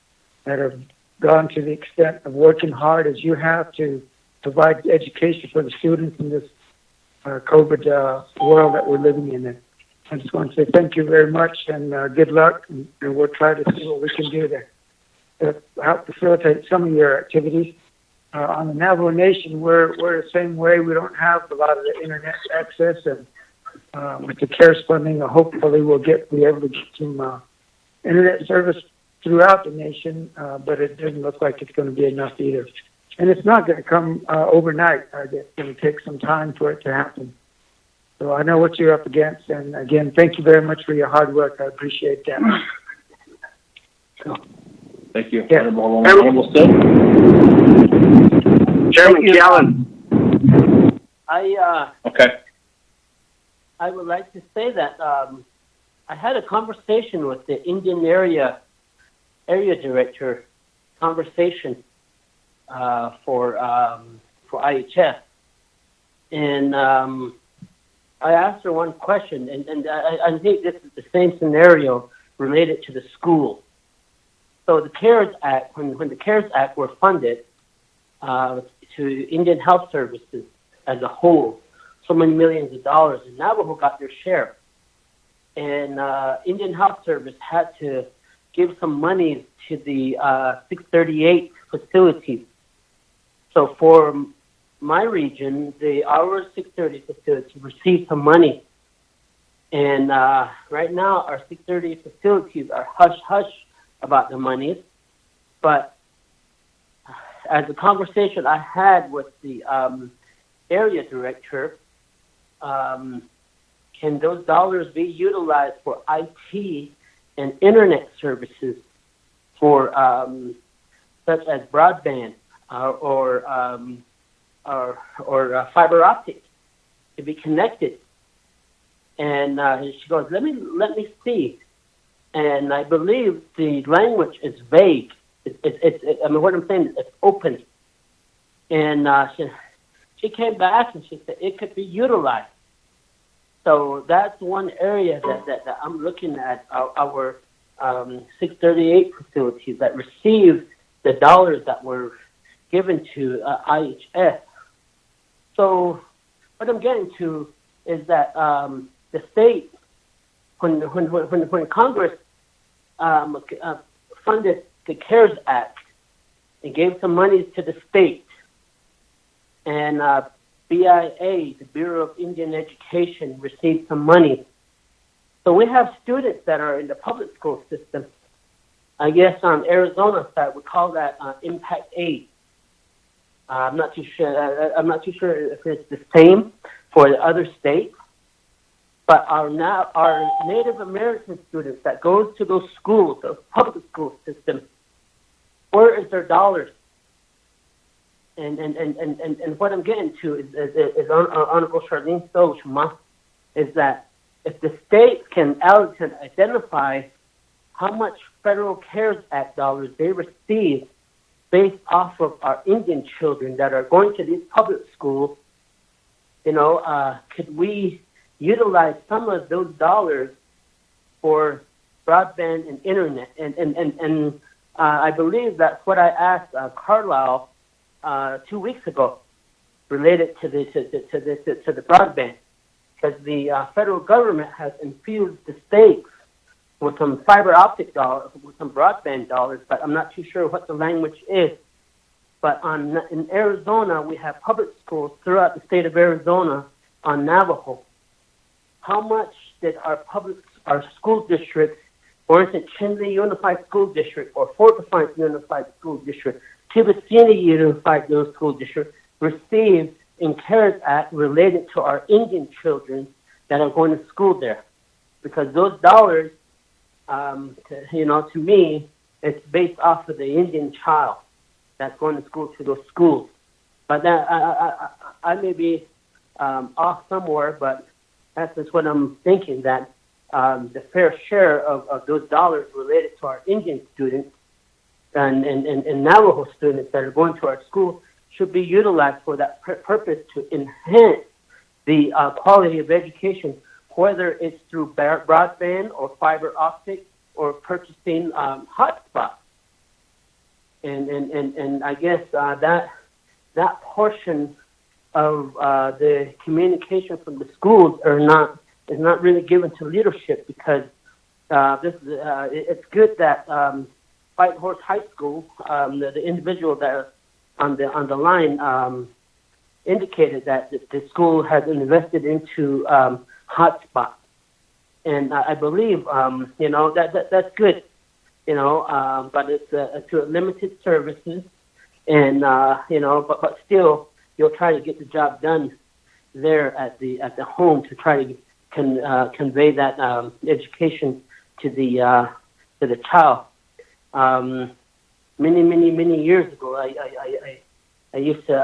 that have gone to the extent of working hard as you have to provide education for the students in this COVID world that we're living in. I just want to say thank you very much and good luck, and we'll try to see what we can do to help facilitate some of your activities. On the Navajo Nation, we're the same way. We don't have a lot of the internet access, and with the CARES funding, hopefully we'll be able to get some internet service throughout the nation, but it doesn't look like it's going to be enough either. And it's not going to come overnight. It's going to take some time for it to happen. So I know what you're up against, and again, thank you very much for your hard work. I appreciate that. Thank you. Yeah. Honorable Still. Chairman Gallen. Okay. I would like to say that I had a conversation with the Indian area director for IHS, and I asked her one question, and I think this is the same scenario related to the school. So the CARES Act, when the CARES Act were funded to Indian Health Services as a whole, so many millions of dollars, and Navajo got their share. And Indian Health Service had to give some money to the 638 facilities. So for my region, our 630 facility received some money. And right now, our 630 facilities are hush-hush about the monies. But as a conversation I had with the area director, can those dollars be utilized for IT and internet services for such as broadband or fiber optic to be connected? And she goes, let me see. And I believe the language is vague. I mean, what I'm saying is it's open. And she came back and she said it could be utilized. So that's one area that I'm looking at, our 638 facilities that received the dollars that were given to IHS. So what I'm getting to is that the state, when Congress funded the CARES Act and gave some money to the state, and BIA, the Bureau of Indian Education, received some money. So we have students that are in the public school system. I guess on Arizona side, we call that impact aid. I'm not too sure. I'm not too sure if it's the same for the other states. But our Native American students that goes to those schools, the public school system, where is their dollars? And what I'm getting to is Honorable Charlene Stoshma, is that if the state can identify how much federal CARES Act dollars they receive based off of our Indian children that are going to these public schools, could we utilize some of those dollars for broadband and internet? And I believe that's what I asked Carlisle 2 weeks ago, related to the broadband, because the federal government has infused the states with some fiber optic dollars, with some broadband dollars, but I'm not too sure what the language is. But in Arizona, we have public schools throughout the state of Arizona on Navajo. How much did our school districts, for instance, Chinle Unified School District or Fort Defiance Unified School District, Tibicini Unified School District, receive in CARES Act related to our Indian children that are going to school there? Because those dollars, to me, it's based off of the Indian child that's going to school to those schools. But that, I may be off somewhere, but that's just what I'm thinking, that the fair share of those dollars related to our Indian students and Navajo students that are going to our school should be utilized for that purpose, to enhance the quality of education, whether it's through broadband or fiber optic or purchasing hotspots. And I guess that portion of the communication from the schools is not really given to leadership, because it's good that White Horse High School, the individual that on the line indicated that the school has invested into hotspots, and I believe that's good, but it's to limited services, and but still you'll try to get the job done there at the home to try to convey that education to the child. Many years ago, I used to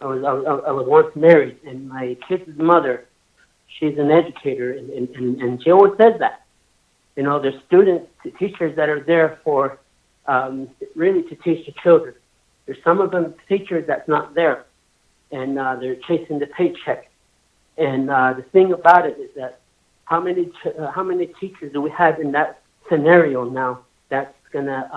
I was once married, and my kid's mother, she's an educator, and she always says that there's students, teachers that are there for really to teach the children. There's some of them teachers that's not there, and they're chasing the paycheck. And the thing about it is that how many teachers do we have in that scenario now that's gonna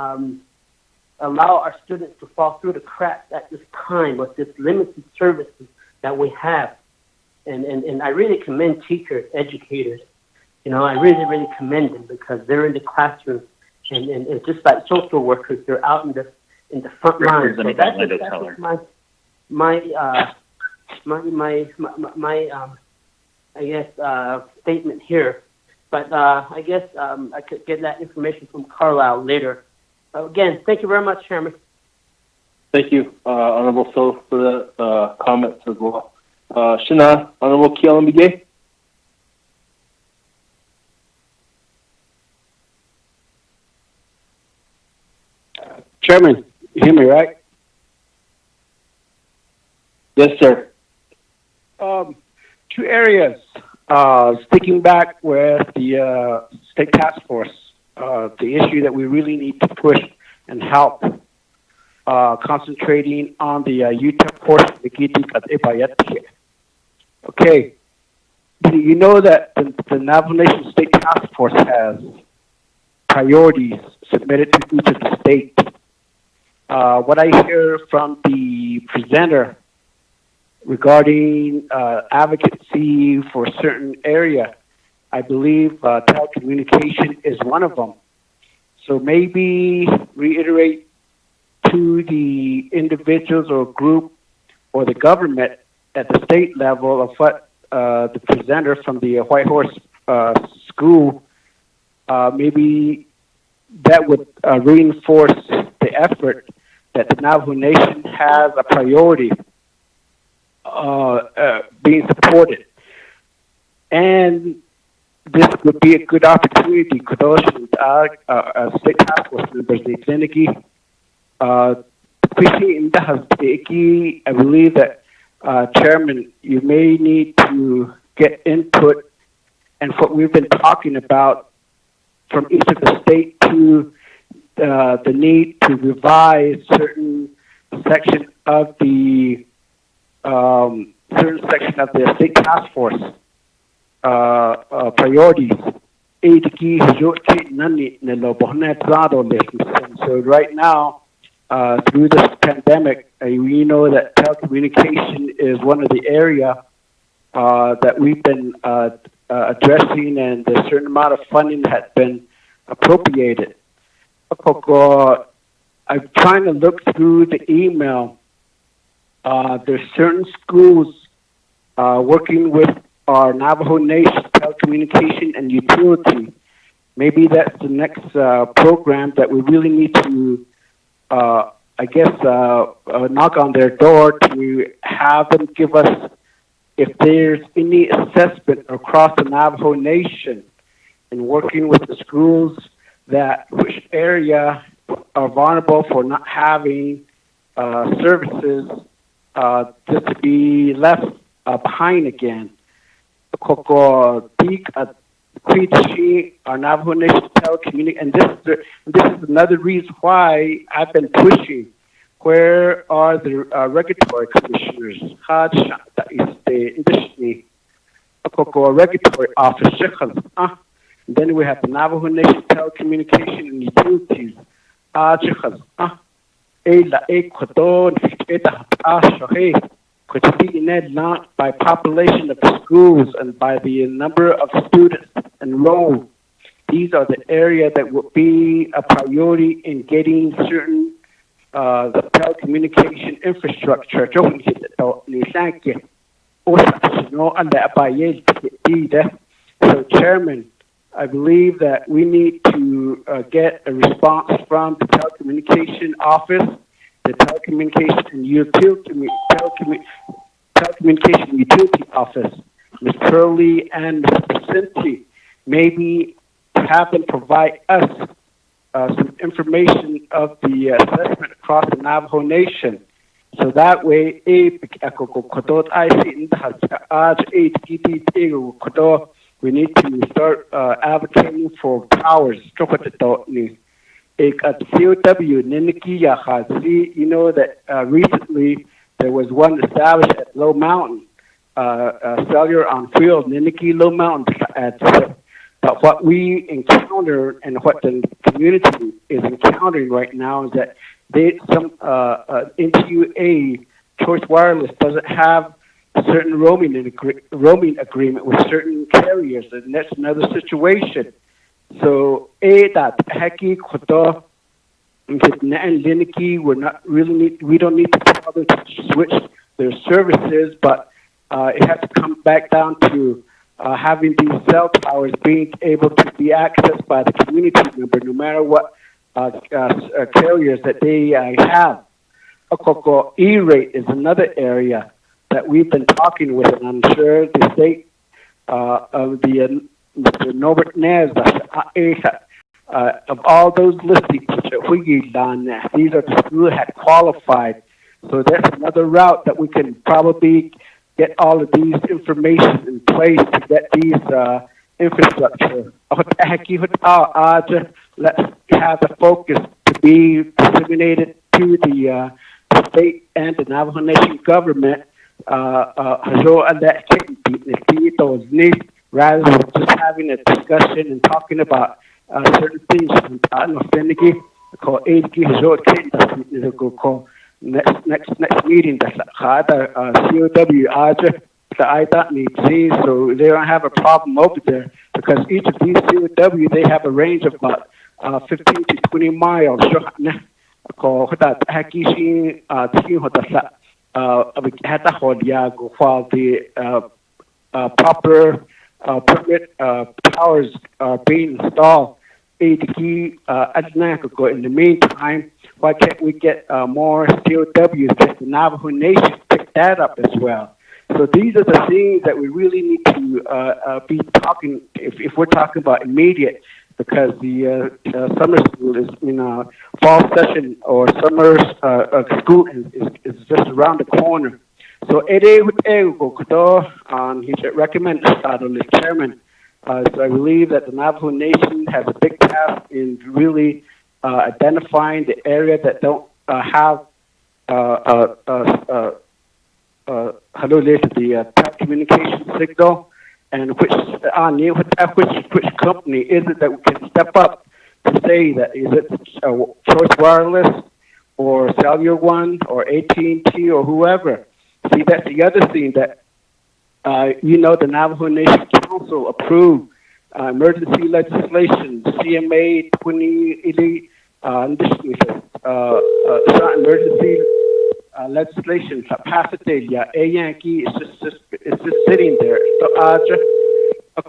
allow our students to fall through the cracks at this time with this limited services that we have? And I really commend teachers, educators. I really commend them, because they're in the classroom, and it's just like social workers, they're out in the front line. So that's my I guess statement here. But I guess I could get that information from Carlisle later. Again, thank you very much, Chairman. Thank you, Honorable So, for the comments as well. Shana, Honorable Kialamige. Chairman, you hear me, right? Yes, sir. Two areas. Sticking back with the state task force, the issue that we really need to push and help, concentrating on the Utah portion of the Gitik at Ipayet. Okay. You know that the Navajo Nation State Task Force has priorities submitted to each of the states. What I hear from the presenter regarding advocacy for a certain area, I believe telecommunication is one of them. So maybe reiterate to the individuals or group or the government at the state level of what the presenter from the White Horse School, maybe that would reinforce the effort that the Navajo Nation has a priority being supported. And this would be a good opportunity for those state task force members, the Kliniki. I believe that, Chairman, you may need to get input and what we've been talking about from each of the state to the need to revise certain section of the state task force priorities. So right now, through this pandemic, we know that telecommunication is one of the area that we've been addressing, and a certain amount of funding has been appropriated. I'm trying to look through the email. There's certain schools working with our Navajo Nation telecommunication and utility. Maybe that's the next program that we really need to, knock on their door to have them give us if there's any assessment across the Navajo Nation in working with the schools that which area are vulnerable for not having services just to be left behind again. Our Navajo Nation telecommunication, and this is another reason why I've been pushing. Where are the regulatory commissioners? Regulatory office. Then we have the Navajo Nation telecommunication and utilities. Not by population of schools and by the number of students enrolled. These are the areas that will be a priority in getting certain the telecommunication infrastructure. So, Chairman, I believe that we need to get a response from the telecommunication office, the telecommunication and telecommunication utility office, Ms. Curley and Ms. Vicente, maybe have them provide us some information of the assessment across the Navajo Nation. So that way, we need to start advocating for towers. You know that recently there was one established at Low Mountain, cellular on field, Niniki Low Mountain. But what we encounter and what the community is encountering right now is that NTUA Choice Wireless doesn't have a certain roaming agreement with certain carriers, and that's another situation. So, we don't need to tell them to switch their services, but it has to come back down to having these cell towers being able to be accessed by the community member, no matter what carriers that they have. E-rate is another area that we've been talking with, and I'm sure the state of the Mr. Norbert Nez, of all those listed, these are the schools that had qualified. So that's another route that we can probably get all of these information in place to get these infrastructure. Let's have the focus to be disseminated to the state and the Navajo Nation government. Rather than just having a discussion and talking about certain things. Next meeting, that's COW so they don't have a problem over there, because each of these COW, they have a range of about 15 to 20 miles. hata hodia go while the proper permit towers are being installed. In the meantime, why can't we get more COWs that the Navajo Nation pick that up as well? So these are the things that we really need to be talking, if we're talking about immediate, because the summer school is, fall session or summer school is just around the corner. So he should recommend the chairman. So I believe that the Navajo Nation has a big task in really identifying the area that don't have the telecommunication signal, and which company is it that we can step up to say that is it Choice Wireless or Cellular One or AT&T or whoever. See, that's the other thing that the Navajo Nation Council approved emergency legislation, CMA 2080, emergency legislation. Yankee is just sitting there.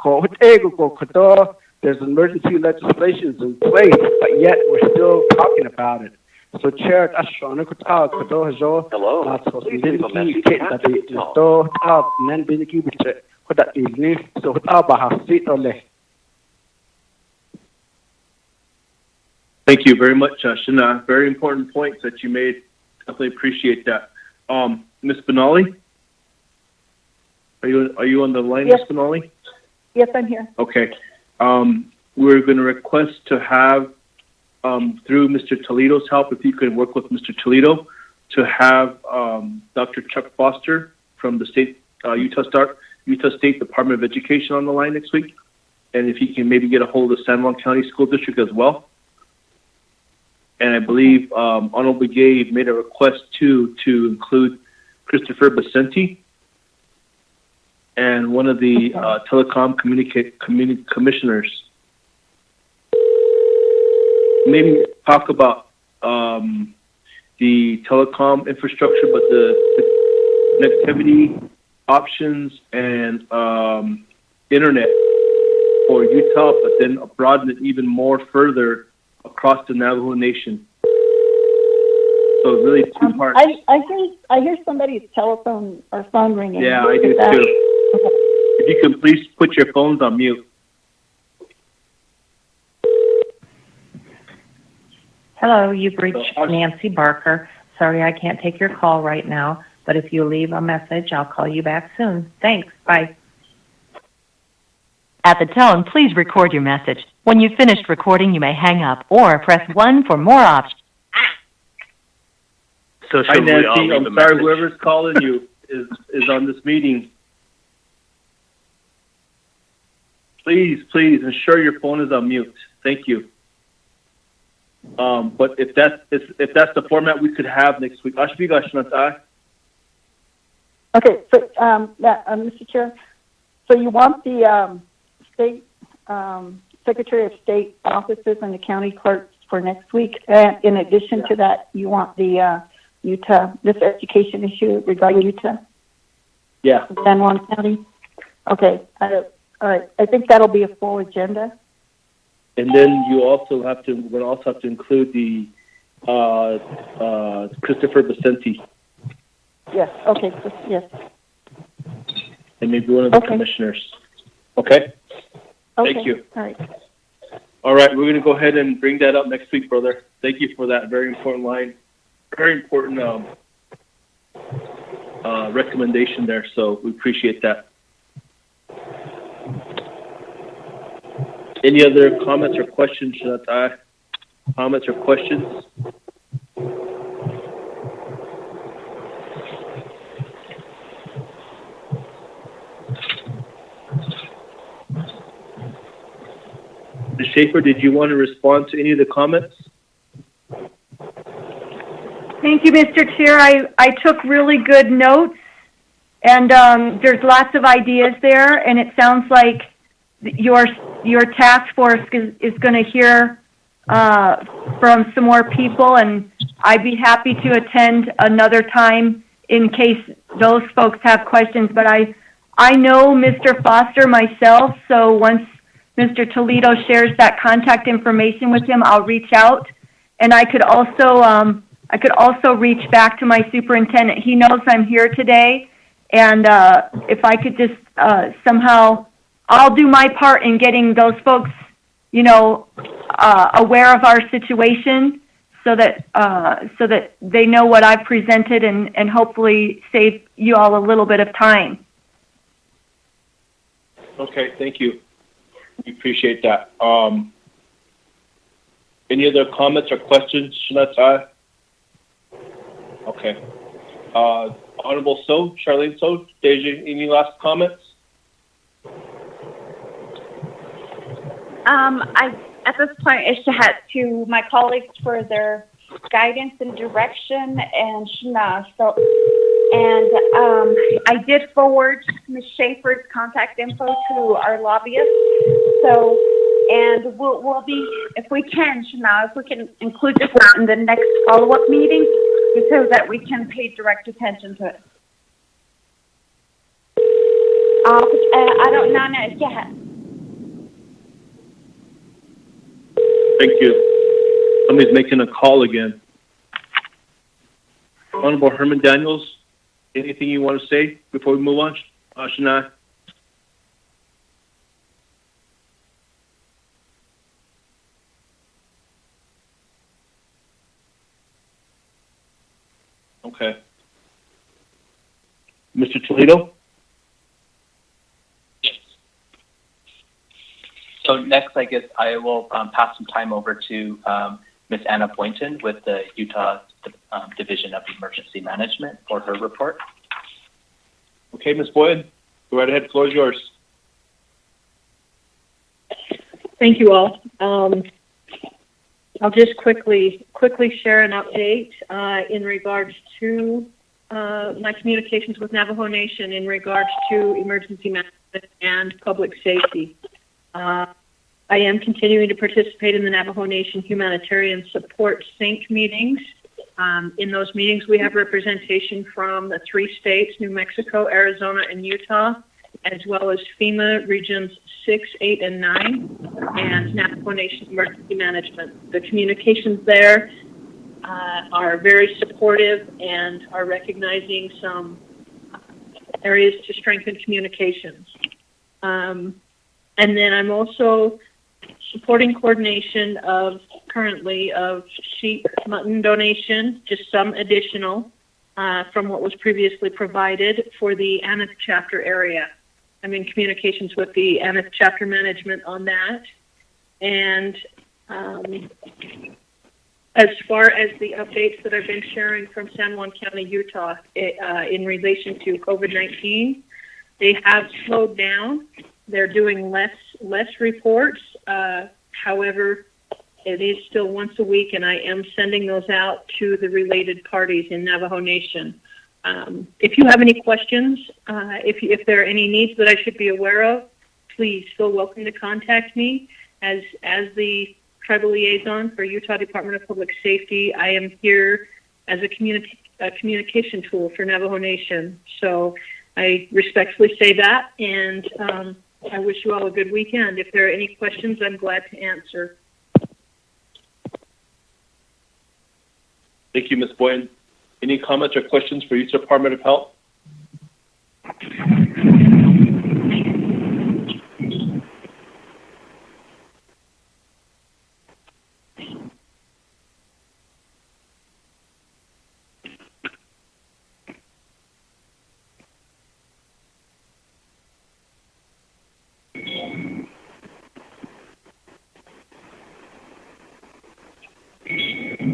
So there's emergency legislations in place, but yet we're still talking about it. So, Chair, hello. Thank you very much, Shana. Very important points that you made. Definitely appreciate that. Ms. Benali, are you on the line, Yes. Ms. Benali? Yes, I'm here. Okay. We're going to request to have, through Mr. Toledo's help, if you could work with Mr. Toledo, to have Dr. Chuck Foster from the state Utah State Department of Education on the line next week, and if he can maybe get a hold of San Juan County School District as well. And I believe Honorable Gabe made a request to include Christopher Basenti and one of the telecom commissioners. Maybe talk about the telecom infrastructure, but the connectivity options and internet for Utah, but then broaden it even more further across the Navajo Nation. So really two parts. I hear somebody's telephone or phone ringing. Yeah, I do too. Okay. If you could please put your phones on mute. Hello, you've reached Nancy Barker. Sorry I can't take your call right now, but if you leave a message, I'll call you back soon. Thanks. Bye. At the tone, please record your message. When you've finished recording, you may hang up or press 1 for more options. So hi, Nancy. I'm sorry, whoever's calling you is on this meeting. Please ensure your phone is on mute. Thank you. But if that's the format we could have next week. Okay, so Mr. Chair, so you want the state Secretary of State offices and the county clerks for next week. In addition to that, you want the Utah, this education issue regarding Utah? Yeah. San Juan County? Okay. All right. I think that'll be a full agenda. And then we'll also have to include the Christopher Basenti. Yes. Okay. Yes. And maybe one of the commissioners. Okay? Thank you. All right. All right, we're going to go ahead and bring that up next week, brother. Thank you for that very important line. Very important recommendation there, so we appreciate that. Any other comments or questions, Shanatai? Comments or questions? Ms. Schaefer, did you want to respond to any of the comments? Thank you, Mr. Chair. I took really good notes, and there's lots of ideas there, and it sounds like your task force is going to hear from some more people, and I'd be happy to attend another time in case those folks have questions. But I know Mr. Foster myself, so once Mr. Toledo shares that contact information with him, I'll reach out. And I could also reach back to my superintendent. He knows I'm here today, and if I could just somehow, I'll do my part in getting those folks, aware of our situation, so that they know what I've presented, and hopefully save you all a little bit of time. Okay, thank you. We appreciate that. Any other comments or questions, Shanatai? Okay. Honorable So, Charlene So, Deja, any last comments? At this point, I should head to my colleagues for their guidance and direction, and I did forward Ms. Schaefer's contact info to our lobbyist. So, and we'll be, if we can include this in the next follow-up meeting, so that we can pay direct attention to it. I don't know yet. Thank you. Somebody's making a call again. Honorable Herman Daniels, anything you want to say before we move on? Shana? Okay. Mr. Toledo? So next, I guess I will pass some time over to Ms. Anna Boynton with the Utah Division of Emergency Management for her report. Okay, Ms. Boyd, go right ahead. The floor is yours. Thank you all. I'll just quickly share an update in regards to my communications with Navajo Nation in regards to emergency management and public safety. I am continuing to participate in the Navajo Nation Humanitarian Support Sync meetings. In those meetings, we have representation from the 3 states, New Mexico, Arizona, and Utah, as well as FEMA Regions 6, 8, and 9, and Navajo Nation Emergency Management. The communications there are very supportive and are recognizing some areas to strengthen communications. And then I'm also supporting coordination currently of sheep mutton donation, just some additional from what was previously provided for the Aneth chapter area. I'm in communications with the Aneth chapter management on that. And as far as the updates that I've been sharing from San Juan County, Utah, in relation to COVID-19, they have slowed down. They're doing less reports. However, it is still once a week, and I am sending those out to the related parties in Navajo Nation. If you have any questions, if there are any needs that I should be aware of, please feel welcome to contact me. As the tribal liaison for Utah Department of Public Safety, I am here as a communication tool for Navajo Nation. So I respectfully say that, and I wish you all a good weekend. If there are any questions, I'm glad to answer. Thank you, Ms. Boyd. Any comments or questions for Utah Department of Health?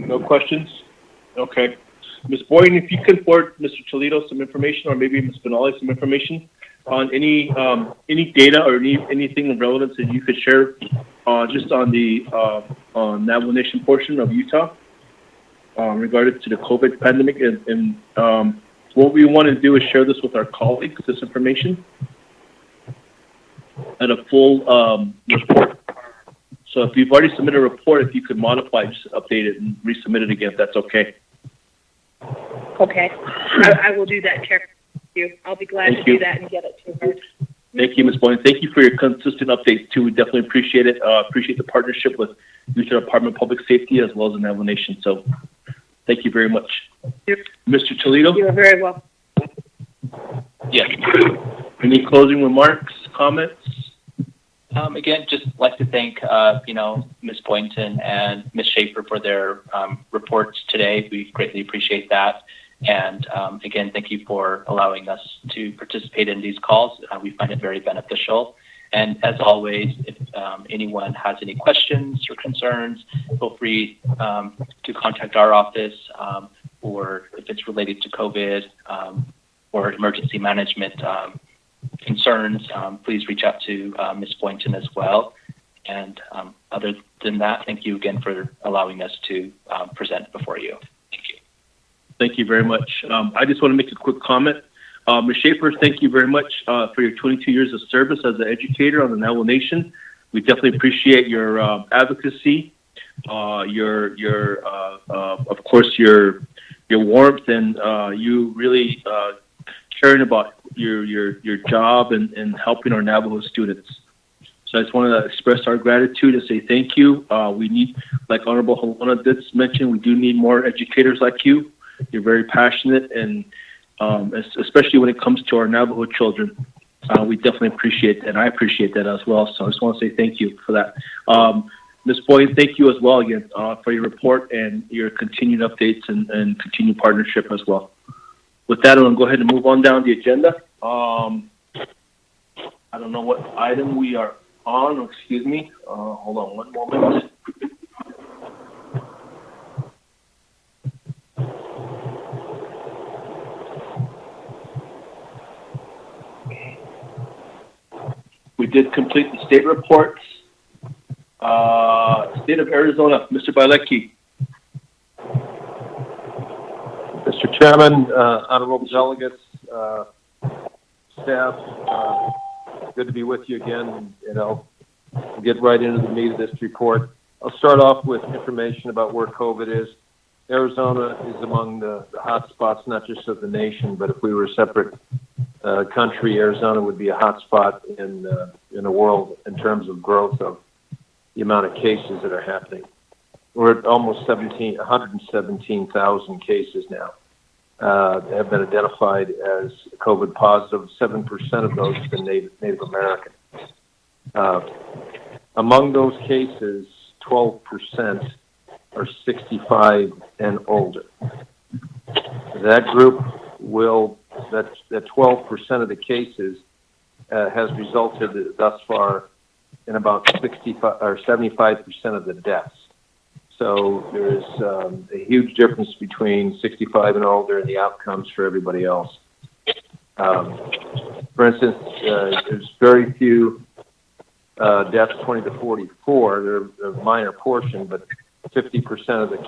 No questions? Okay. Ms. Boyd, if you could forward Mr. Toledo some information, or maybe Ms. Benali some information on any data or anything of relevance that you could share just on the Navajo Nation portion of Utah regarding to the COVID pandemic. And what we want to do is share this with our colleagues, this information, and a full report. So if you've already submitted a report, if you could modify, just update it and resubmit it again, if that's okay. Okay, I will do that, Chair. Thank you. I'll be glad to do that and get it to her. Thank you, Ms. Boyne. Thank you for your consistent updates, too. We definitely appreciate it. Appreciate the partnership with Utah Department of Public Safety as well as the Navajo Nation. So thank you very much. Mr. Toledo? You are very welcome. Yes. Any closing remarks, comments? Again, just like to thank, Ms. Boynton and Ms. Schaefer for their reports today. We greatly appreciate that. And again, thank you for allowing us to participate in these calls. We find it very beneficial. And as always, if anyone has any questions or concerns, feel free to contact our office, or if it's related to COVID or emergency management concerns, please reach out to Ms. Boynton as well. And other than that, thank you again for allowing us to present before you. Thank you. Thank you very much. I just want to make a quick comment. Ms. Schaefer, thank you very much for your 22 years of service as an educator on the Navajo Nation. We definitely appreciate your advocacy, of course, your warmth, and you really caring about your job and helping our Navajo students. So I just want to express our gratitude and say thank you. We need, like Honorable Halona did mention, we do need more educators like you. You're very passionate, and especially when it comes to our Navajo children, we definitely appreciate that, and I appreciate that as well. So I just want to say thank you for that. Ms. Boyd, thank you as well again for your report and your continued updates and continued partnership as well. With that, I'm going to go ahead and move on down the agenda. I don't know what item we are on. Excuse me. Hold on one moment. We did complete the state reports. State of Arizona, Mr. Bielecki. Mr. Chairman, honorable delegates, staff, good to be with you again. Get right into the meat of this report. I'll start off with information about where COVID is. Arizona is among the hot spots, not just of the nation, but if we were a separate country, Arizona would be a hot spot in the world in terms of growth of the amount of cases that are happening. We're at almost 117,000 cases now have been identified as COVID positive. 7% of those have been Native American. Among those cases, 12% are 65 and older. That group that 12% of the cases has resulted thus far in about 65 or 75% of the deaths. So there's a huge difference between 65 and older and the outcomes for everybody else. For instance, there's very few deaths 20 to 44. They're a minor portion, but 50% of the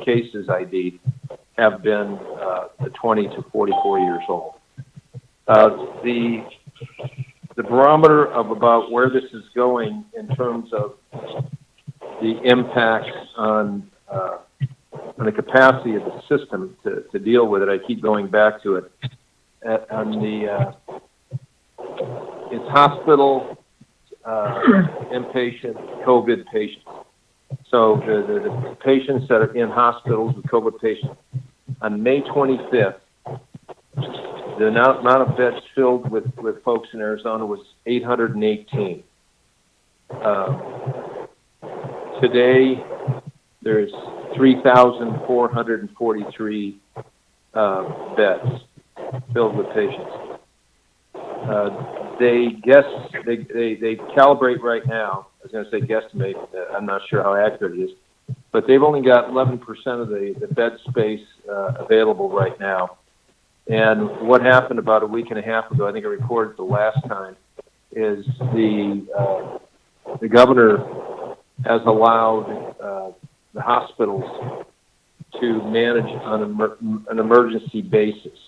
cases ID'd have been 20 to 44 years old. The barometer of about where this is going in terms of the impact on the capacity of the system to deal with it. I keep going back to it. It's hospital, inpatient, COVID patients. So the patients that are in hospitals with COVID patients, on May 25th, the amount of beds filled with folks in Arizona was 818. Today, there's 3,443 beds filled with patients. They calibrate right now. I was going to say guesstimate. I'm not sure how accurate it is, but they've only got 11% of the bed space available right now. And what happened about a week and a half ago, I think I reported the last time, is the governor has allowed the hospitals to manage on an emergency basis.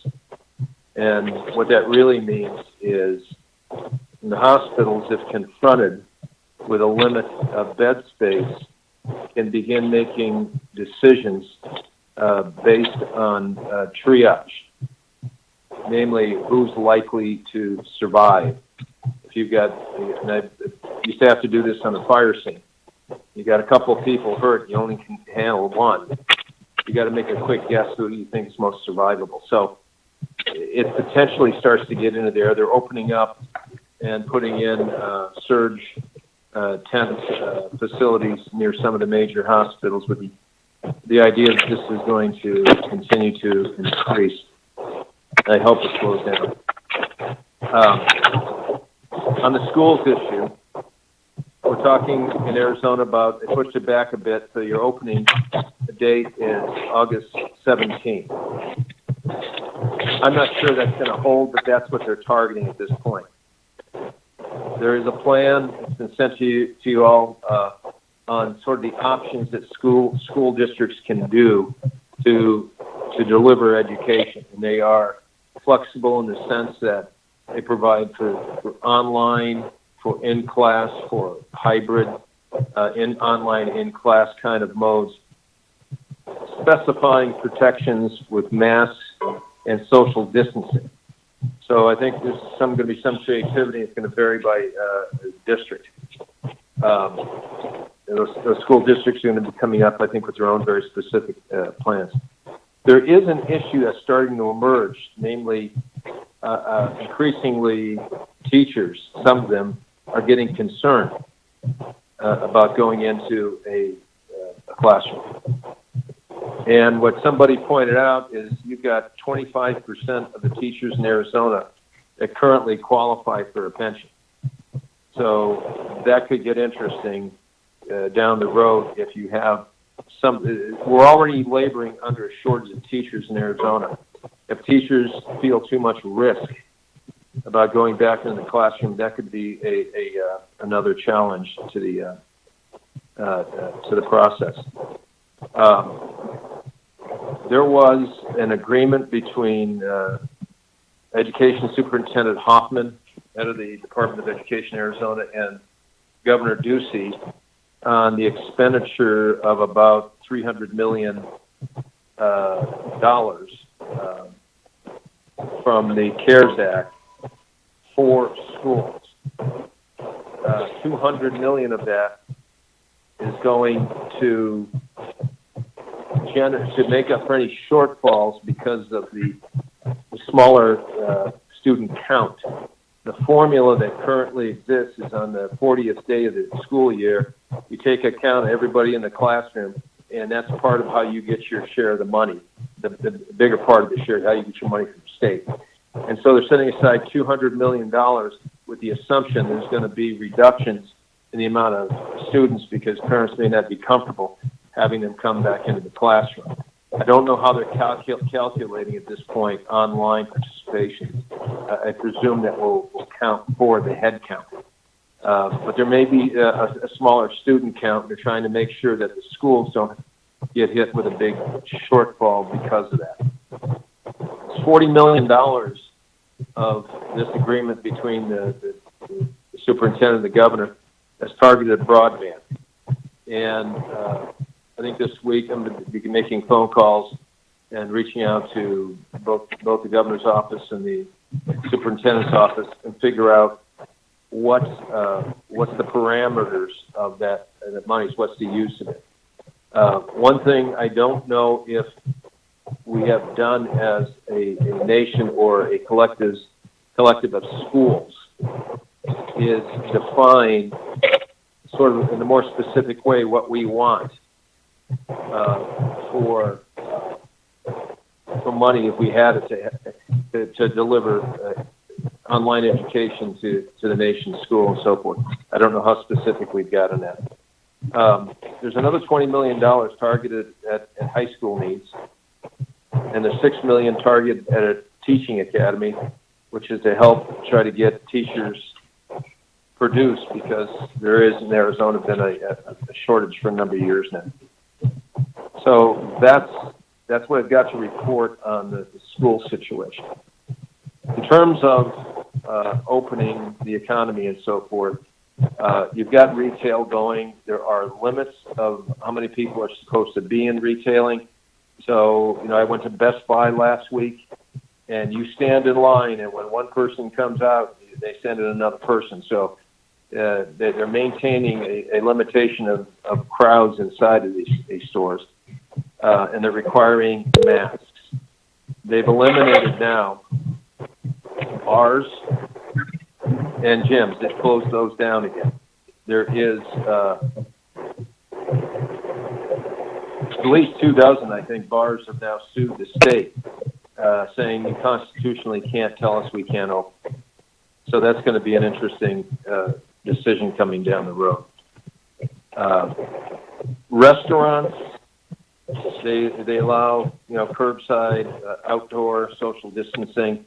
And what that really means is the hospitals, if confronted with a limit of bed space, can begin making decisions based on triage, namely who's likely to survive. If you've got, and I used to have to do this on a fire scene. You got a couple of people hurt, you only can handle one. You got to make a quick guess who you think is most survivable. So it potentially starts to get into there. They're opening up and putting in surge tent facilities near some of the major hospitals with the idea that this is going to continue to increase. I hope it slows down. On the schools issue, we're talking in Arizona about, they pushed it back a bit, so your opening date is August 17th. I'm not sure that's going to hold, but that's what they're targeting at this point. There is a plan that's been sent to you all on sort of the options that school districts can do to deliver education. And they are flexible in the sense that they provide for online, for in-class, for hybrid, online, in-class kind of modes, specifying protections with masks and social distancing. So I think there's going to be some creativity. It's going to vary by district. Those school districts are going to be coming up, I think, with their own very specific plans. There is an issue that's starting to emerge, namely, increasingly teachers, some of them, are getting concerned about going into a classroom. And what somebody pointed out is you've got 25% of the teachers in Arizona that currently qualify for a pension. So that could get interesting down the road if you have some. We're already laboring under a shortage of teachers in Arizona. If teachers feel too much risk about going back into the classroom, that could be another challenge to the process. There was an agreement between Education Superintendent Hoffman, head of the Department of Education Arizona, and Governor Ducey on the expenditure of about $300 million from the CARES Act for schools. $200 million of that is going to make up for any shortfalls because of the smaller student count. The formula that currently exists is on the 40th day of the school year. You take account of everybody in the classroom, and that's part of how you get your share of the money, the bigger part of the share, how you get your money from the state. And so they're setting aside $200 million with the assumption there's going to be reductions in the amount of students because parents may not be comfortable having them come back into the classroom. I don't know how they're calculating at this point online participation. I presume that will count for the head count. But there may be a smaller student count. They're trying to make sure that the schools don't get hit with a big shortfall because of that. It's $40 million of this agreement between the superintendent and the governor that's targeted at broadband. And I think this week I'm going to be making phone calls and reaching out to both the governor's office and the superintendent's office and figure out what's the parameters of that money, what's the use of it. One thing I don't know if we have done as a nation or a collective of schools is define sort of in a more specific way what we want for money if we had it to deliver online education to the nation's school and so forth. I don't know how specific we've got on that. There's another $20 million targeted at high school needs, and there's $6 million targeted at a teaching academy, which is to help try to get teachers produced because there is in Arizona been a shortage for a number of years now. So that's what I've got to report on the school situation. In terms of opening the economy and so forth, you've got retail going. There are limits of how many people are supposed to be in retailing. So, I went to Best Buy last week, and you stand in line, and when one person comes out, they send in another person. So they're maintaining a limitation of crowds inside of these stores, and they're requiring masks. They've eliminated now bars and gyms. They've closed those down again. There is at least 24, I think, bars have now sued the state, saying you constitutionally can't tell us we can't open. So that's going to be an interesting decision coming down the road. Restaurants, they allow curbside, outdoor social distancing,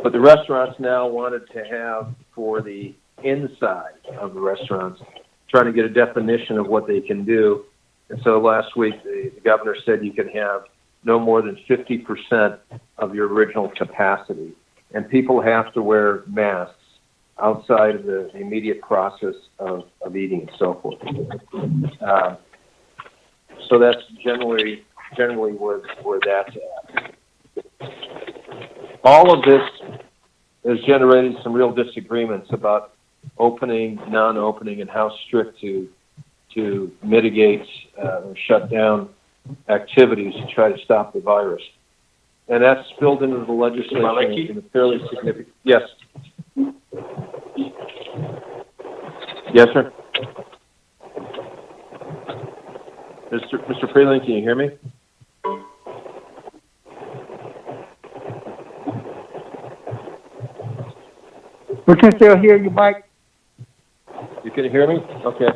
but the restaurants now wanted to have for the inside of the restaurants, trying to get a definition of what they can do. And so last week the governor said you can have no more than 50% of your original capacity, and people have to wear masks outside of the immediate process of eating and so forth. So that's generally where that's at. All of this has generated some real disagreements about opening, non-opening, and how strict to mitigate or shut down activities to try to stop the virus. And that's spilled into the legislation in a fairly significant... Yes. Yes, sir. Mr. Freeland, can you hear me? We can still hear you, Mike. You can hear me? Okay.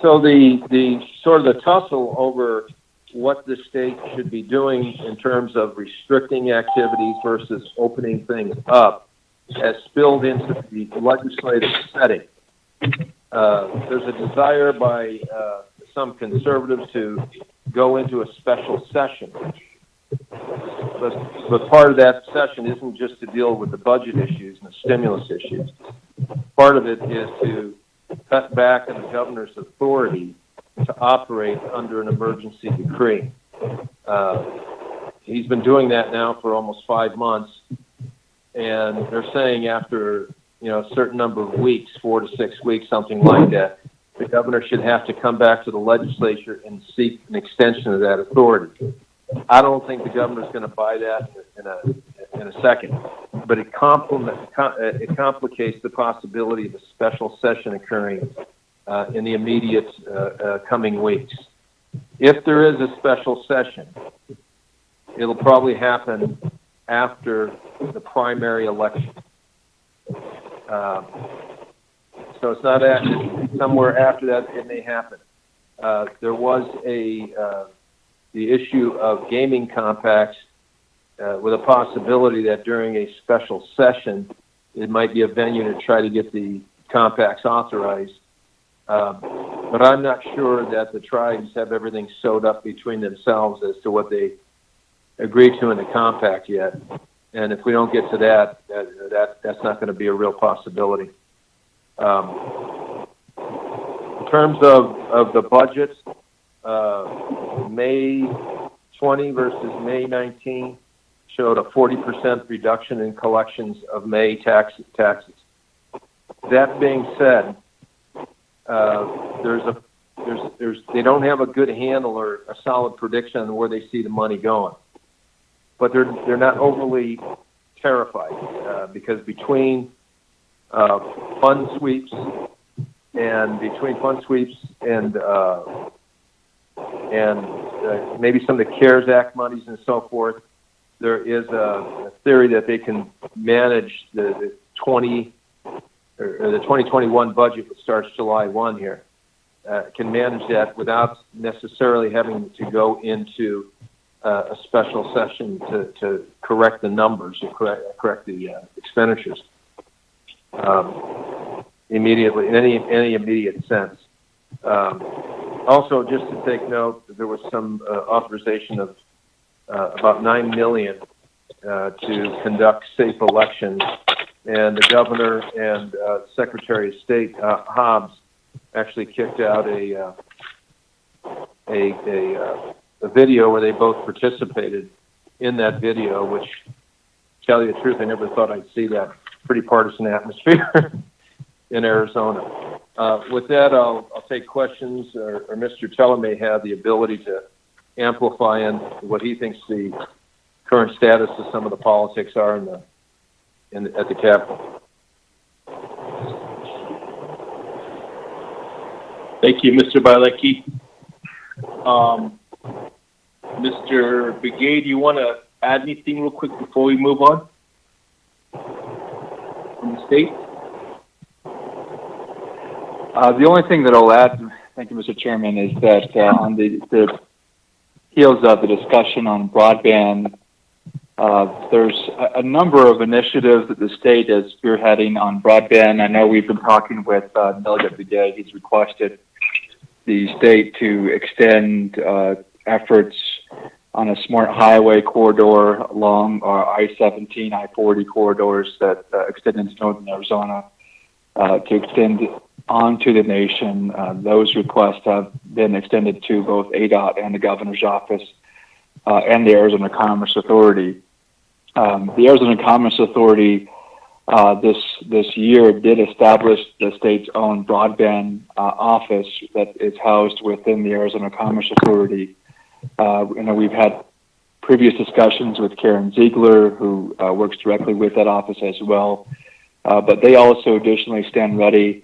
So the sort of the tussle over what the state should be doing in terms of restricting activities versus opening things up has spilled into the legislative setting. There's a desire by some conservatives to go into a special session. But part of that session isn't just to deal with the budget issues and the stimulus issues. Part of it is to cut back on the governor's authority to operate under an emergency decree. He's been doing that now for almost 5 months, and they're saying after a certain number of weeks, 4 to 6 weeks, something like that, the governor should have to come back to the legislature and seek an extension of that authority. I don't think the governor's going to buy that in a second, but it complicates the possibility of a special session occurring in the immediate coming weeks. If there is a special session, it'll probably happen after the primary election. So it's not somewhere after that it may happen. There was the issue of gaming compacts with a possibility that during a special session, it might be a venue to try to get the compacts authorized. But I'm not sure that the tribes have everything sewed up between themselves as to what they agreed to in the compact yet. And if we don't get to that's not going to be a real possibility. In terms of the budget, May 20 versus May 19 showed a 40% reduction in collections of May taxes. That being said, they don't have a good handle or a solid prediction on where they see the money going, but they're not overly terrified because between fund sweeps and maybe some of the CARES Act monies and so forth, there is a theory that they can manage the 2021 budget, which starts July 1 here, can manage that without necessarily having to go into a special session to correct the numbers or correct the expenditures immediately in any immediate sense. Also, just to take note, there was some authorization of about $9 million to conduct safe elections, and the governor and Secretary of State Hobbs actually kicked out a video where they both participated in that video, which, to tell you the truth, I never thought I'd see that pretty partisan atmosphere in Arizona. With that, I'll take questions, or Mr. Teller may have the ability to amplify in what he thinks the current status of some of the politics are at the Capitol. Thank you, Mr. Bialecki. Mr. Begay, do you want to add anything real quick before we move on from the state? The only thing that I'll add, thank you, Mr. Chairman, is that on the heels of the discussion on broadband, there's a number of initiatives that the state is spearheading on broadband. I know we've been talking with Delegate Begay. He's requested the state to extend efforts on a smart highway corridor along our I-17, I-40 corridors that extend into northern Arizona to extend onto the nation. Those requests have been extended to both ADOT and the governor's office and the Arizona Commerce Authority. The Arizona Commerce Authority this year did establish the state's own broadband office that is housed within the Arizona Commerce Authority. We've had previous discussions with Karen Ziegler, who works directly with that office as well. But they also additionally stand ready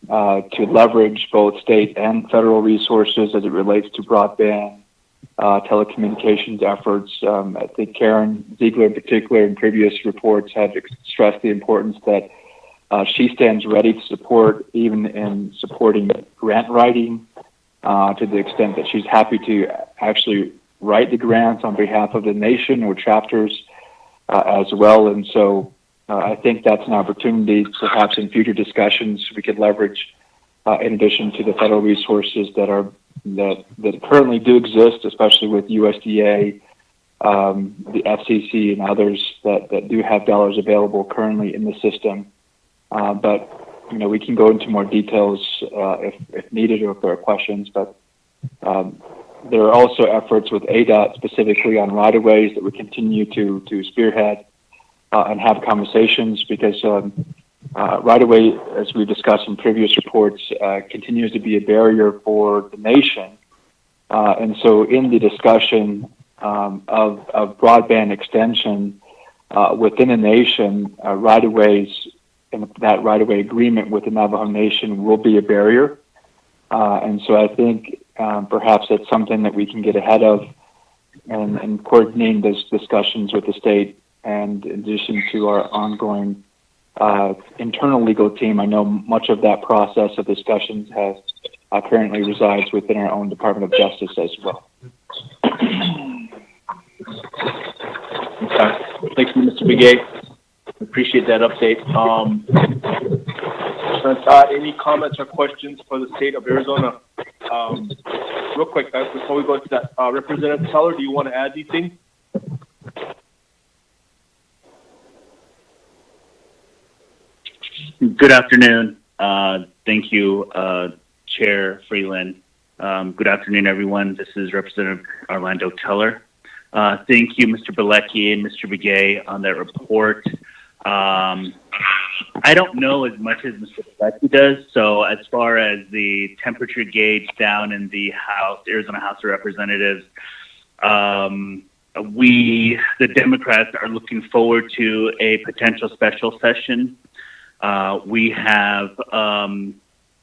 to leverage both state and federal resources as it relates to broadband telecommunications efforts. I think Karen Ziegler in particular in previous reports had stressed the importance that she stands ready to support, even in supporting grant writing, to the extent that she's happy to actually write the grants on behalf of the nation or chapters as well. And so I think that's an opportunity, perhaps in future discussions, we could leverage in addition to the federal resources that currently do exist, especially with USDA, the FCC, and others that do have dollars available currently in the system. But we can go into more details if needed or if there are questions. But there are also efforts with ADOT specifically on right-of-ways that we continue to spearhead and have conversations, because right-of-way, as we discussed in previous reports, continues to be a barrier for the nation. And so in the discussion of broadband extension within a nation, right-of-ways and that right-of-way agreement with the Navajo Nation will be a barrier. And so I think perhaps that's something that we can get ahead of and coordinating those discussions with the state. And in addition to our ongoing internal legal team, I know much of that process of discussions has currently resides within our own Department of Justice as well. Okay. Thank you, Mr. Begay. Appreciate that update. Any comments or questions for the state of Arizona? Real quick, before we go to that, Representative Teller, do you want to add anything? Good afternoon. Thank you, Chair Freeland. Good afternoon, everyone. This is Representative Orlando Teller. Thank you, Mr. Bialecki and Mr. Begay, on that report. I don't know as much as Mr. Bialecki does. So as far as the temperature gauge down in the House, Arizona House of Representatives, the Democrats are looking forward to a potential special session. We have a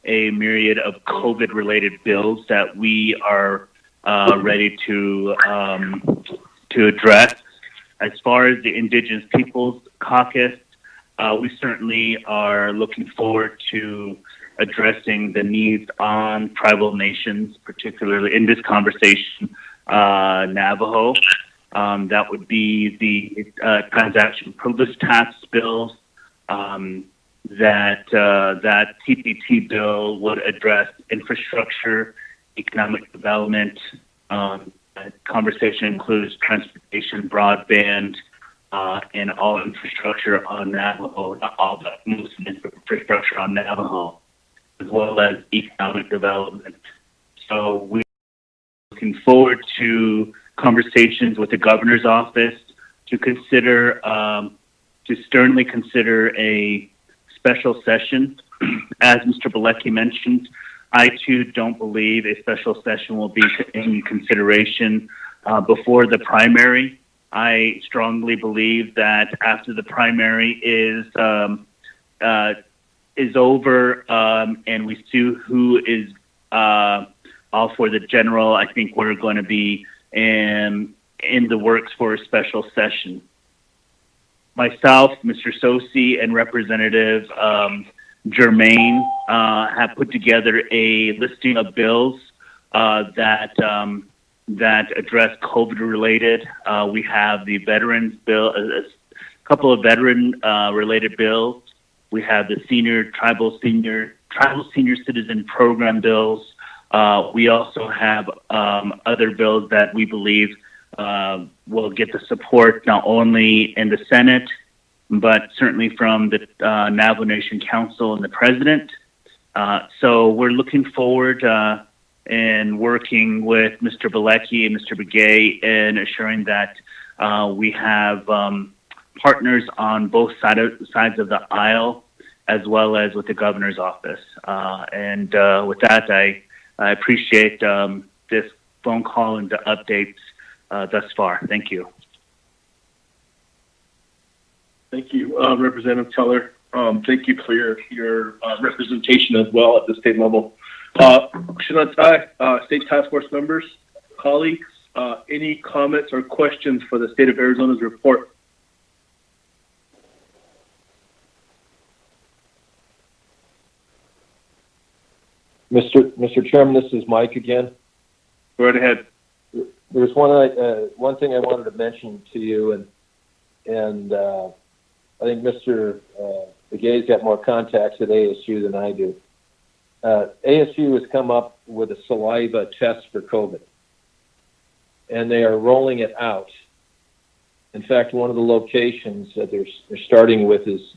myriad of COVID-related bills that we are ready to address. As far as the Indigenous Peoples Caucus, we certainly are looking forward to addressing the needs on tribal nations, particularly in this conversation, Navajo. That would be the transaction privilege tax bills. That TPT bill would address infrastructure, economic development. Conversation includes transportation, broadband, and all infrastructure on Navajo, not all, but most infrastructure on Navajo, as well as economic development. So we looking forward to conversations with the governor's office to consider, to sternly consider a special session. As Mr. Bilecki mentioned, I too don't believe a special session will be in consideration before the primary. I strongly believe that after the primary is over and we see who is all for the general, I think we're going to be in the works for a special session. Myself, Mr. Sosi, and Representative Germain have put together a listing of bills that address COVID-related. We have the veterans bill, a couple of veteran-related bills. We have the tribal senior citizen program bills. We also have other bills that we believe will get the support not only in the Senate, but certainly from the Navajo Nation Council and the President. So we're looking forward in working with Mr. Bilecki and Mr. Begay in assuring that we have partners on both sides of the aisle, as well as with the governor's office. And with that, I appreciate this phone call and the updates thus far. Thank you. Thank you, Representative Teller. Thank you for your representation as well at the state level. Shinatai, State Task Force members, colleagues, any comments or questions for the State of Arizona's report? Mr. Chairman, this is Mike again. Go right ahead. There's one thing I wanted to mention to you, and I think Mr. Begay's got more contacts at ASU than I do. ASU has come up with a saliva test for COVID, and they are rolling it out. In fact, one of the locations that they're starting with is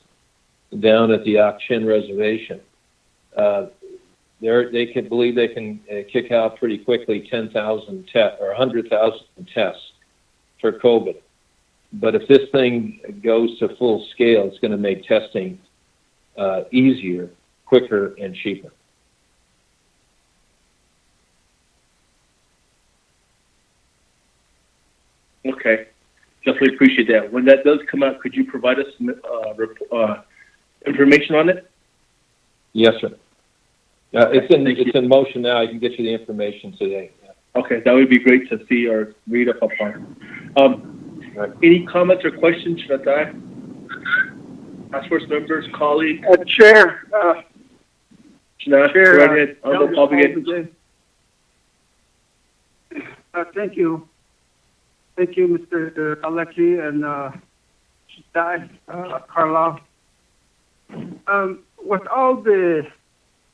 down at the Ak-Chin Reservation. They can believe they can kick out pretty quickly 10,000 or 100,000 tests for COVID. But if this thing goes to full scale, it's going to make testing easier, quicker, and cheaper. Okay, definitely appreciate that. When that does come out, could you provide us some information on it? Yes, sir. It's in motion now. I can get you the information today. Okay, that would be great to see or read up upon. Any comments or questions, Shinatai? Task Force members, colleagues? Chair. Shinatai, Chair, go right ahead. I'll begin. Thank you. Thank you, Mr. Bilecki and Shinatai, Carla. With all the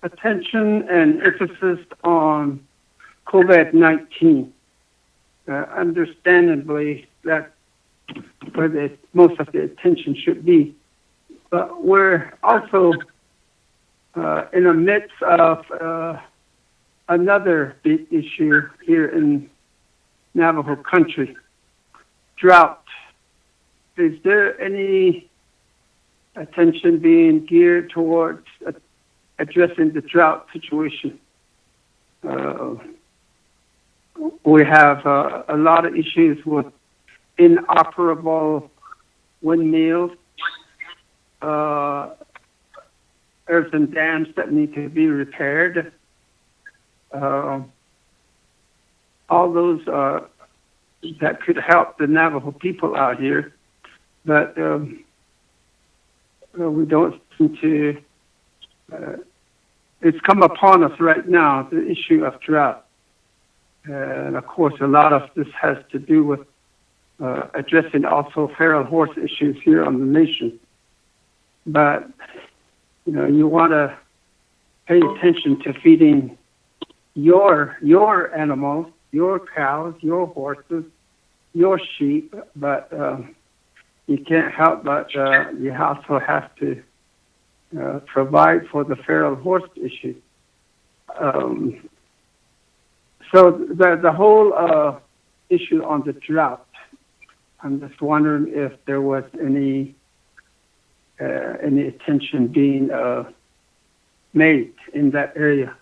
attention and emphasis on COVID-19, understandably, that's where most of the attention should be. But we're also in the midst of another big issue here in Navajo country, drought. Is there any attention being geared towards addressing the drought situation? We have a lot of issues with inoperable windmills, earthen dams that need to be repaired. All those that could help the Navajo people out here, but we don't seem to. It's come upon us right now, the issue of drought. And of course, a lot of this has to do with addressing also feral horse issues here on the nation. But, you want to pay attention to feeding your animals, your cows, your horses, your sheep, but you can't help but you also have to provide for the feral horse issue. So the whole issue on the drought, I'm just wondering if there was any attention being made in that area.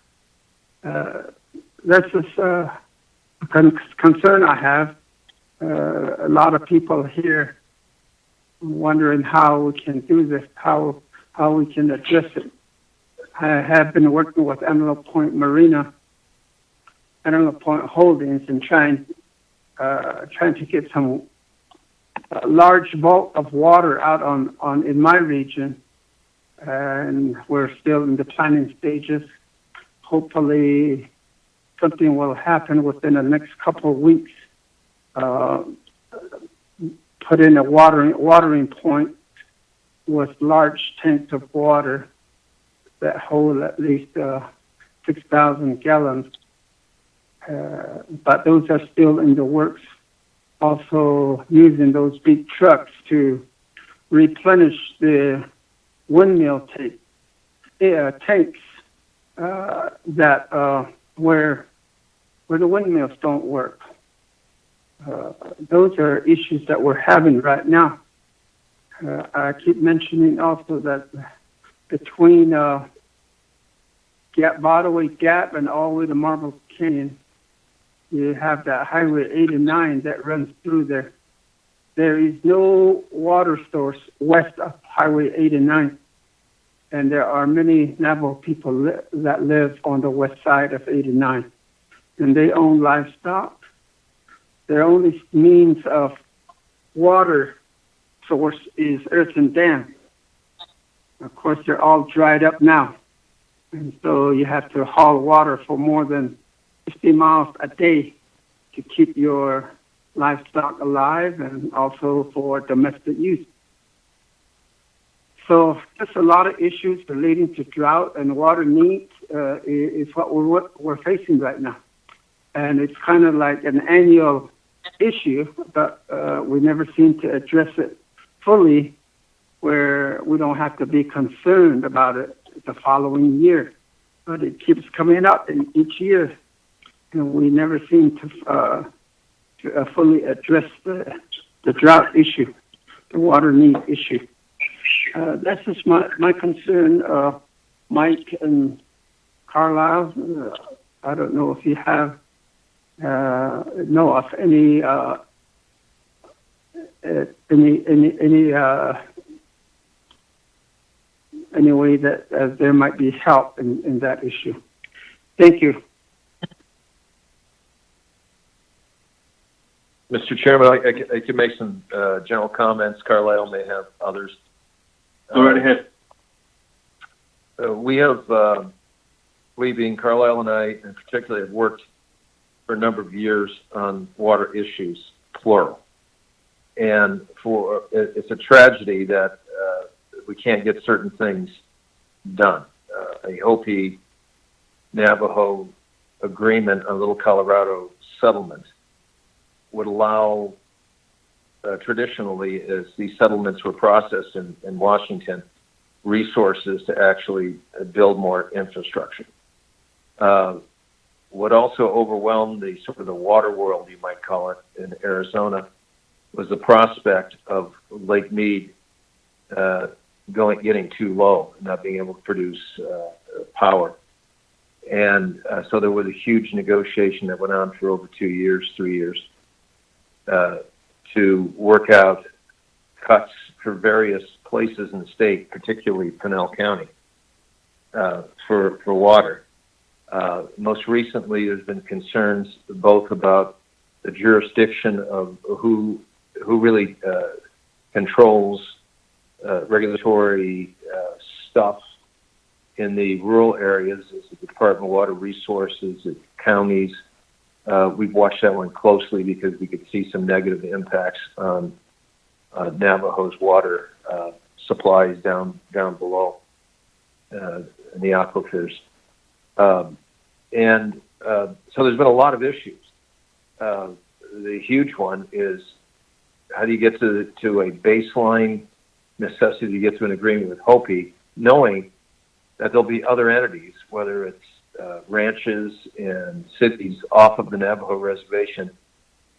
That's just a concern I have. A lot of people here wondering how we can do this, how we can address it. I have been working with Antelope Point Marina, Antelope Point Holdings, and trying to get some large bulk of water out on in my region, and we're still in the planning stages. Hopefully, something will happen within the next couple of weeks. Put in a watering point with large tanks of water that hold at least 6,000 gallons. But those are still in the works. Also using those big trucks to replenish the windmill tanks that where the windmills don't work. Those are issues that we're having right now. I keep mentioning also that between Botaway Gap and all the way to Marble Canyon, you have that Highway 89 that runs through there. There is no water source west of Highway 89, and there are many Navajo people that live on the west side of 89, and they own livestock. Their only means of water source is earthen dam. Of course, they're all dried up now, and so you have to haul water for more than 50 miles a day to keep your livestock alive and also for domestic use. So just a lot of issues relating to drought and water needs is what we're facing right now. And it's kind of like an annual issue, but we never seem to address it fully where we don't have to be concerned about it the following year. But it keeps coming up in each year, and we never seem to fully address the drought issue, the water need issue. That's just my concern, Mike and Carlisle. I don't know if you have know of any way that there might be help in that issue. Thank you. Mr. Chairman, I could make some general comments. Carlisle may have others. Go right ahead. We being Carlisle and I, in particular, have worked for a number of years on water issues, plural. And it's a tragedy that we can't get certain things done. A Hopi Navajo agreement on Little Colorado settlement would allow, traditionally, as these settlements were processed in Washington, resources to actually build more infrastructure. What also overwhelmed the sort of the water world, you might call it, in Arizona, was the prospect of Lake Mead getting too low, not being able to produce power. And so there was a huge negotiation that went on for over 2 years, 3 years, to work out cuts for various places in the state, particularly Pinell County, for water. Most recently, there's been concerns both about the jurisdiction of who really controls regulatory stuff in the rural areas, as the Department of Water Resources, the counties. We've watched that one closely because we could see some negative impacts on Navajo's water supplies down below in the aquifers. And so there's been a lot of issues. The huge one is, how do you get to a baseline necessity to get to an agreement with Hopi, knowing that there'll be other entities, whether it's ranches and cities off of the Navajo reservation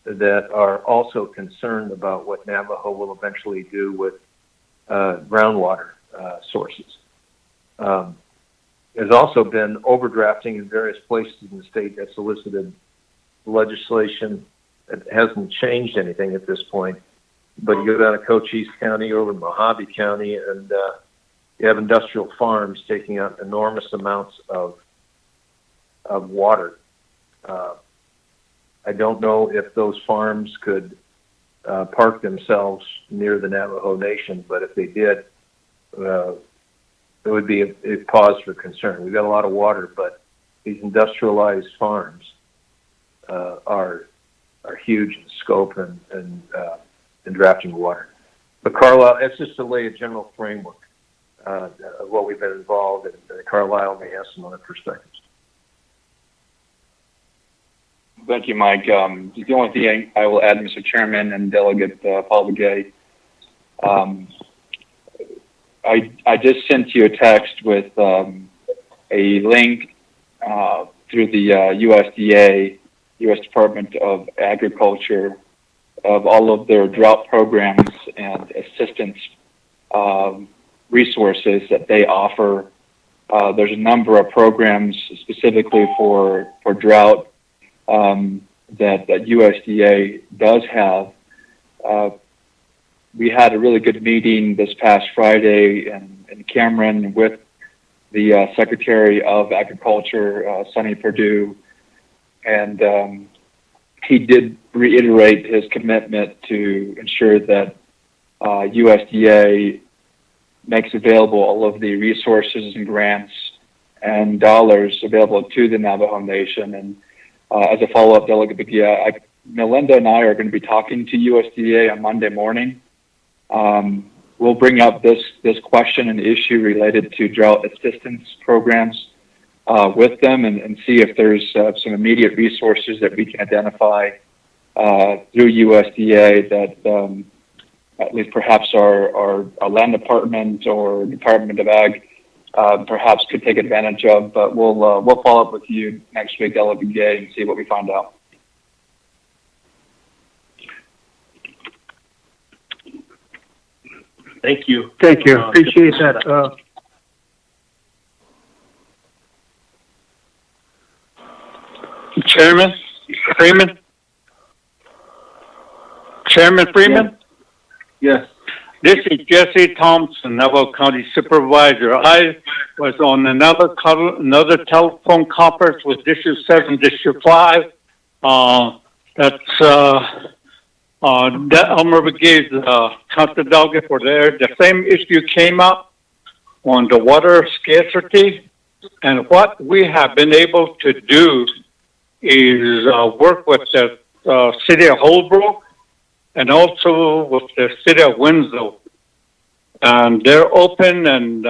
that are also concerned about what Navajo will eventually do with groundwater sources. There's also been overdrafting in various places in the state that solicited legislation that hasn't changed anything at this point. But you go down to Cochise County, over to Mojave County, and you have industrial farms taking out enormous amounts of water. I don't know if those farms could park themselves near the Navajo Nation, but if they did, it would be a cause for concern. We've got a lot of water, but these industrialized farms are huge in scope and drafting water. But Carlisle, it's just to lay a general framework of what we've been involved in. Carlisle may have some other perspectives. Thank you, Mike. The only thing I will add, Mr. Chairman and Delegate Paul Begay, I just sent you a text with a link through the USDA, U.S. Department of Agriculture, of all of their drought programs and assistance resources that they offer. There's a number of programs specifically for drought that USDA does have. We had a really good meeting this past Friday in Cameron with the Secretary of Agriculture, Sonny Perdue, and he did reiterate his commitment to ensure that USDA makes available all of the resources and grants and dollars available to the Navajo Nation. And as a follow-up, Delegate Begia, Melinda and I are going to be talking to USDA on Monday morning. We'll bring up this question and issue related to drought assistance programs with them and see if there's some immediate resources that we can identify through USDA that at least perhaps our land department or Department of Ag perhaps could take advantage of. But we'll follow up with you next week, Delegate Gay, and see what we find out. Thank you. Thank you. Appreciate that. Chairman Freeman? Chairman Freeman? Yes. This is Jesse Thompson, Navajo County Supervisor. I was on another telephone conference with District 7, District 5. That's Elmer Brigade, Council Delegate for there. The same issue came up on the water scarcity. And what we have been able to do is work with the City of Holbrook and also with the City of Winslow. And they're open and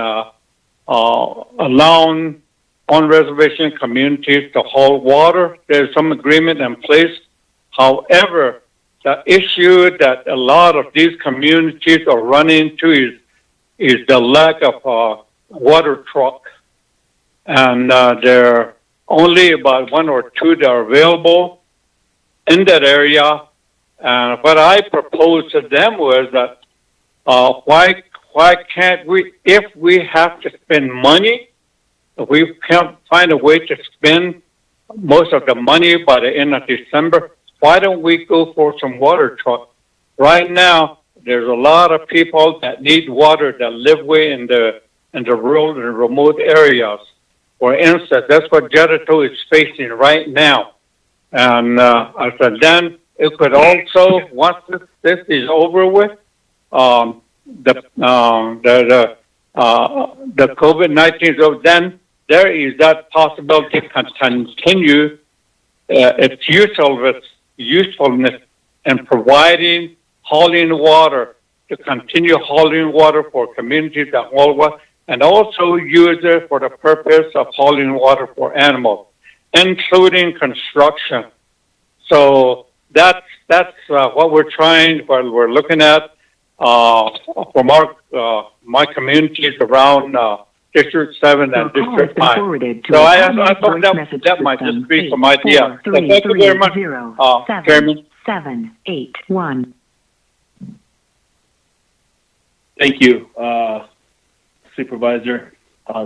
allowing on-reservation communities to haul water. There's some agreement in place. However, the issue that a lot of these communities are running into is the lack of a water truck. And there are only about one or two that are available in that area. And what I proposed to them was that why can't we, if we have to spend money, if we can't find a way to spend most of the money by the end of December, why don't we go for some water truck? Right now, there's a lot of people that need water that live way in the rural and remote areas. For instance, that's what Jericho is facing right now. And I said, then it could also, once this is over with, the COVID-19 is over, then there is that possibility to continue its usefulness in providing hauling water, to continue hauling water for communities that haul water, and also use it for the purpose of hauling water for animals, including construction. So that's what we're trying, what we're looking at from my communities around District 7 and Your call has District been 5. forwarded to So an I automatic thought voice message that might system. just be some idea. So thank you very much, Chairman. 781. Thank you, Supervisor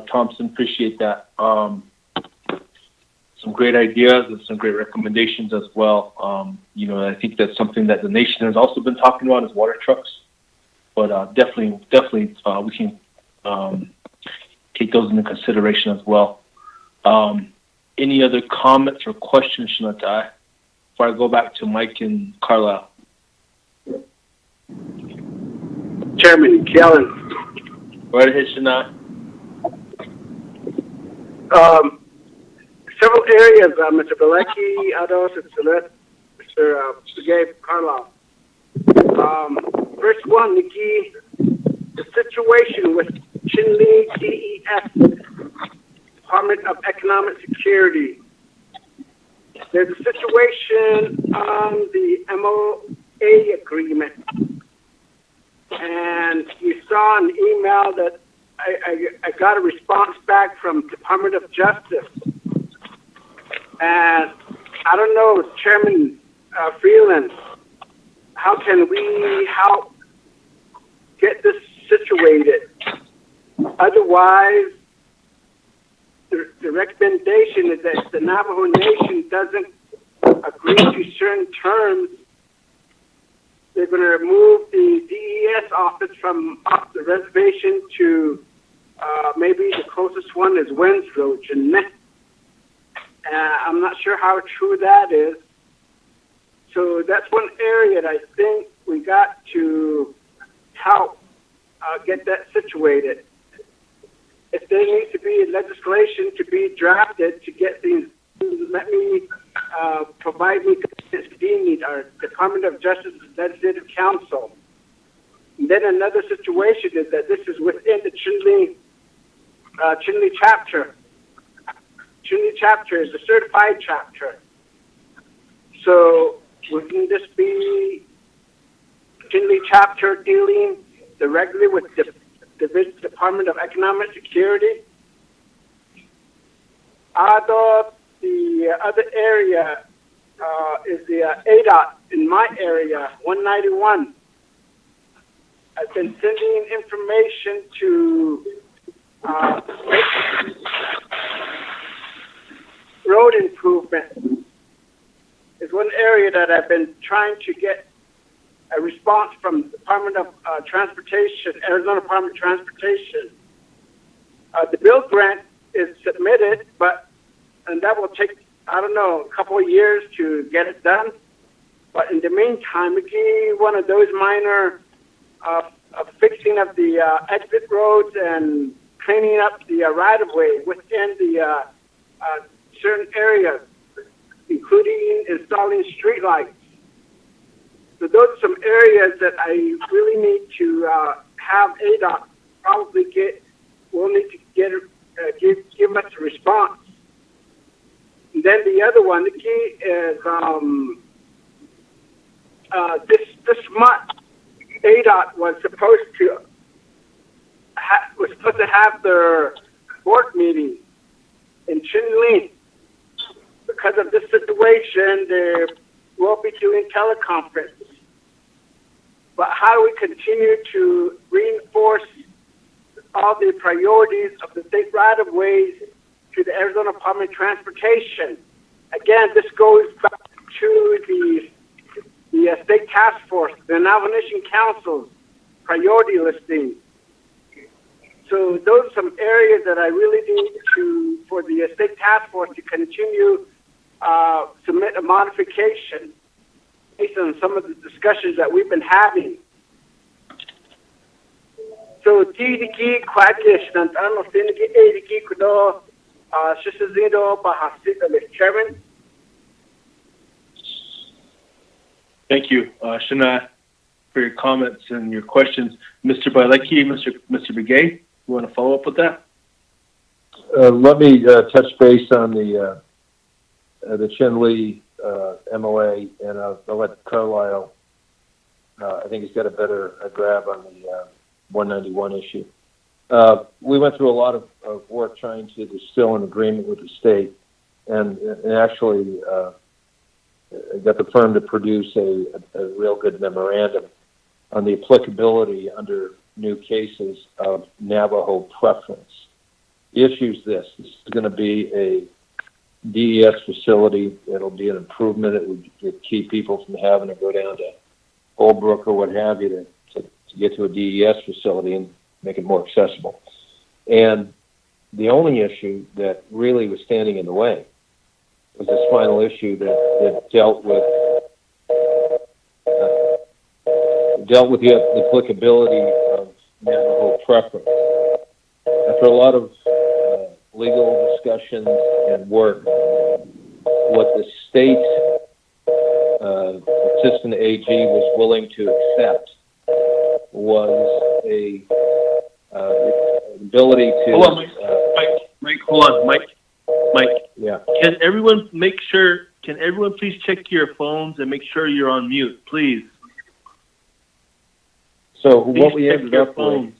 Thompson. Appreciate that. Some great ideas and some great recommendations as well. I think that's something that the nation has also been talking about is water trucks. But definitely, we can take those into consideration as well. Any other comments or questions, Shanatai, before I go back to Mike and Carlisle? Chairman Kellen. Right ahead, Shanatai. Several areas, Mr. Bilecki, Ados, and Celeste, Mr. Gabe, Carlisle. First one, Nikki, the situation with Chinle DES, Department of Economic Security. There's a situation on the MOA agreement. And you saw an email that I got a response back from Department of Justice. And I don't know, Chairman Freeland, how can we help get this situated? Otherwise, the recommendation is that if the Navajo Nation doesn't agree to certain terms, they're going to remove the DES office from off the reservation to maybe the closest one is Winslow, Jeanette. I'm not sure how true that is. So that's one area that I think we got to help get that situated. If there needs to be legislation to be drafted to get things, let me provide me our Department of Justice Legislative Council. And then another situation is that this is within the Chinle chapter. Chinle chapter is a certified chapter. So wouldn't this be Chinle chapter dealing directly with the Department of Economic Security? The other area is the ADOT in my area, 191. I've been sending information to road improvement. Is one area that I've been trying to get a response from the Department of Transportation, Arizona Department of Transportation. The bill grant is submitted, and that will take, I don't know, a couple of years to get it done. But in the meantime, we need one of those minor fixing of the exit roads and cleaning up the right-of-way within the certain areas, including installing streetlights. So those are some areas that I really need to have ADOT probably we'll need to give us a response. And then the other one, the key is this month, ADOT was supposed to have their board meeting in Chinle. Because of this situation, they will be doing teleconference. But how do we continue to reinforce all the priorities of the state right-of-ways to the Arizona Department of Transportation? Again, this goes back to the state task force, the Navajo Nation Council's priority listing. So those are some areas that I really need for the state task force to continue submit a modification based on some of the discussions that we've been having. So TDK Quakish Nantano Finiki ADK Kudo Shisazido Bahasita Chairman. Thank you, Shana, for your comments and your questions. Mr. Bilecki, Mr. Begay, you want to follow up with that? Let me touch base on the Chinle MOA, and I'll let Carlisle. I think he's got a better grab on the 191 issue. we went through a lot of work trying to distill an agreement with the state, and actually got the firm to produce a real good memorandum on the applicability under new cases of Navajo preference. The issue is this is going to be a DES facility. It'll be an improvement. It would keep people from having to go down to Old Brook or what have you to get to a DES facility and make it more accessible. And the only issue that really was standing in the way was this final issue that dealt with the applicability of Navajo preference. After a lot of legal discussions and work, what the state assistant AG was willing to accept was a ability to. Hold on, Mike. Hold on, Mike. Yeah. Can everyone please check your phones and make sure you're on mute, please? So what we ended up with.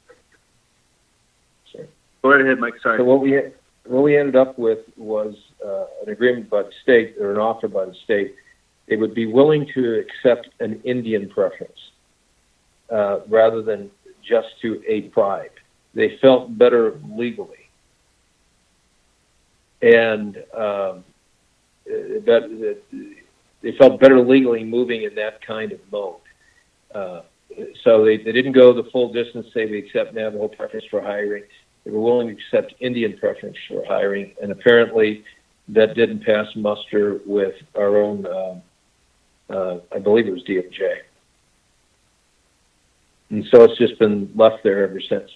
Go right ahead, Mike. Sorry. So what we ended up with was an agreement by the state, or an offer by the state. They would be willing to accept an Indian preference rather than just to a tribe. They felt better legally, and they felt better legally moving in that kind of mode. So they didn't go the full distance, say we accept Navajo preference for hiring. They were willing to accept Indian preference for hiring, and apparently that didn't pass muster with our own, I believe it was DOJ. And so it's just been left there ever since.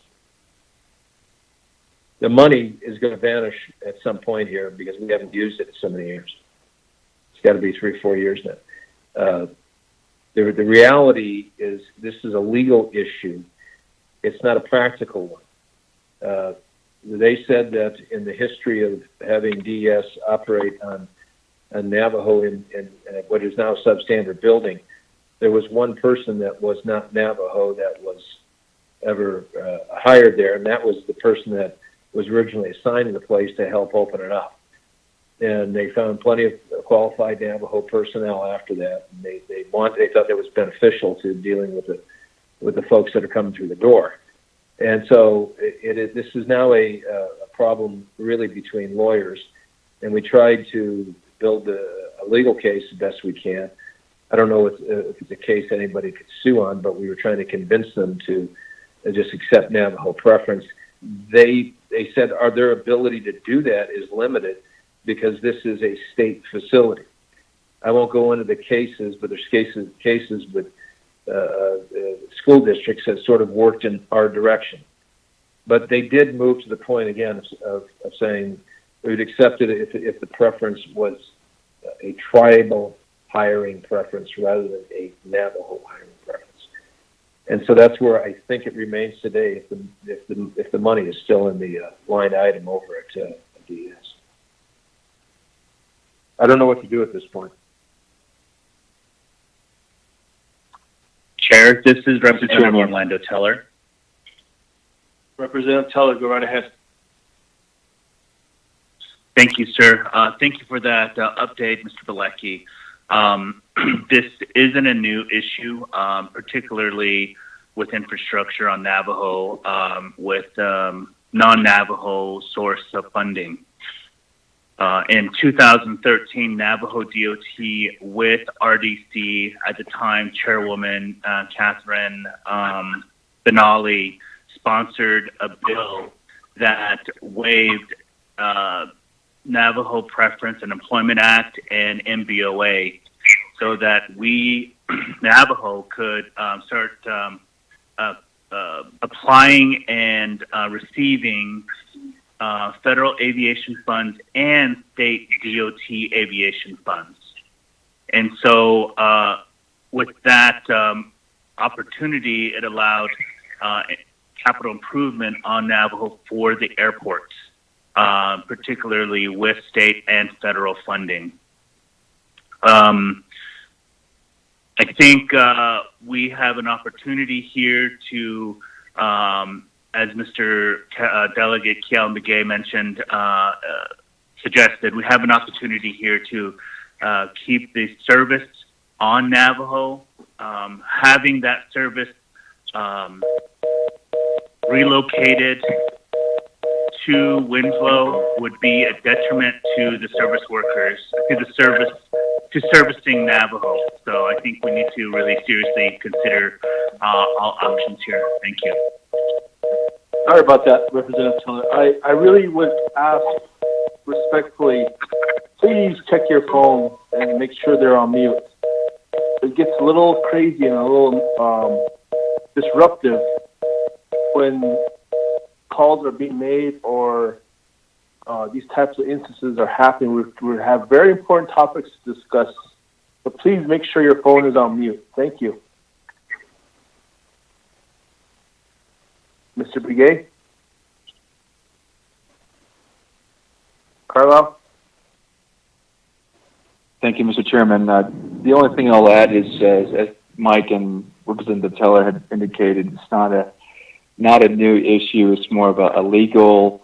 The money is going to vanish at some point here because we haven't used it in so many years. It's got to be 3-4 years now. The reality is this is a legal issue. It's not a practical one. They said that in the history of having DES operate on Navajo in what is now substandard building, there was one person that was not Navajo that was ever hired there, and that was the person that was originally assigned to the place to help open it up. And they found plenty of qualified Navajo personnel after that. And they thought that was beneficial to dealing with the folks that are coming through the door. And so this is now a problem really between lawyers, and we tried to build a legal case the best we can. I don't know if it's a case anybody could sue on, but we were trying to convince them to just accept Navajo preference. They said their ability to do that is limited because this is a state facility. I won't go into the cases, but there's cases with school districts that sort of worked in our direction. But they did move to the point again of saying we would accept it if the preference was a tribal hiring preference rather than a Navajo hiring preference. And so that's where I think it remains today if the money is still in the line item over at DES. I don't know what to do at this point. Chair, this is Representative Orlando Teller. Representative Teller, go right ahead. Thank you, sir. Thank you for that update, Mr. Bilecki. This isn't a new issue, particularly with infrastructure on Navajo, with non-Navajo source of funding. In 2013, Navajo DOT with RDC, at the time, Chairwoman Catherine Benally, sponsored a bill that waived Navajo Preference and Employment Act and MBOA so that we, Navajo, could start applying and receiving federal aviation funds and state DOT aviation funds. And so with that opportunity, it allowed capital improvement on Navajo for the airports, particularly with state and federal funding. I think we have an opportunity here to as Mr. Delegate Kiel Begay mentioned, suggested, we have an opportunity here to keep the service on Navajo. Having that service relocated to Winslow would be a detriment to the service workers, to servicing Navajo. So I think we need to really seriously consider all options here. Thank you. Sorry about that, Representative Tiller. I really would ask respectfully, please check your phone and make sure they're on mute. It gets a little crazy and a little disruptive when calls are being made or these types of instances are happening. We have very important topics to discuss, but please make sure your phone is on mute. Thank you. Mr. Begay? Carlisle? Thank you, Mr. Chairman. The only thing I'll add is, as Mike and Representative Teller had indicated, it's not a new issue. It's more of a legal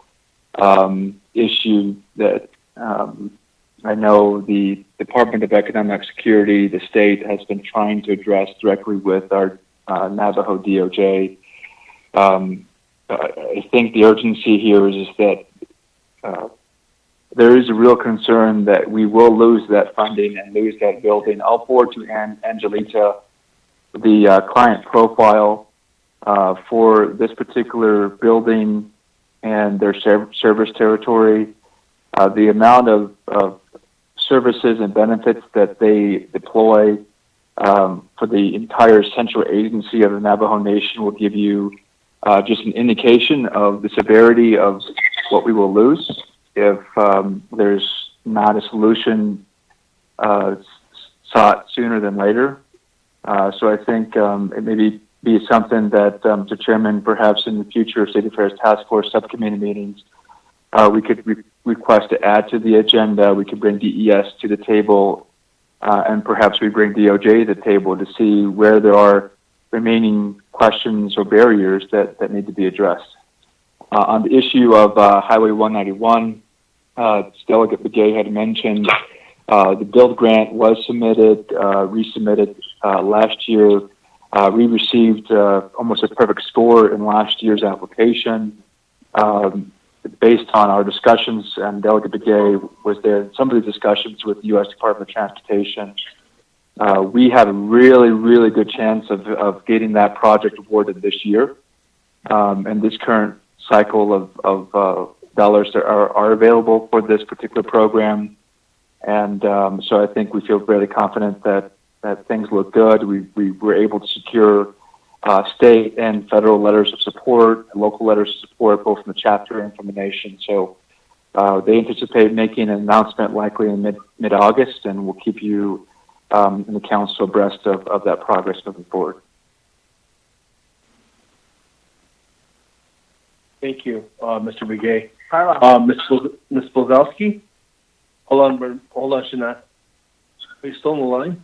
issue that I know the Department of Economic Security, the state, has been trying to address directly with our Navajo DOJ. I think the urgency here is that there is a real concern that we will lose that funding and lose that building. I'll forward to Angelita the client profile for this particular building and their service territory, the amount of services and benefits that they deploy for the entire central agency of the Navajo Nation will give you just an indication of the severity of what we will lose if there's not a solution sought sooner than later. So I think it may be something that, Mr. Chairman, perhaps in the future State Affairs Task Force subcommittee meetings, we could request to add to the agenda. We could bring DES to the table, and perhaps we bring DOJ to the table to see where there are remaining questions or barriers that need to be addressed. On the issue of Highway 191, Delegate Begay had mentioned the build grant was submitted, resubmitted last year. We received almost a perfect score in last year's application. Based on our discussions, and Delegate Begay was there in some of the discussions with the U.S. Department of Transportation. We have a really, really good chance of getting that project awarded this year. And this current cycle of dollars that are available for this particular program. And so I think we feel very confident that things look good. We were able to secure state and federal letters of support, and local letters of support, both from the chapter and from the nation. So they anticipate making an announcement likely in mid-August, and we'll keep you in the council abreast of that progress moving forward. Thank you, Mr. Begay. Ms. Blazowski? Hold on, Shana. Are you still on the line?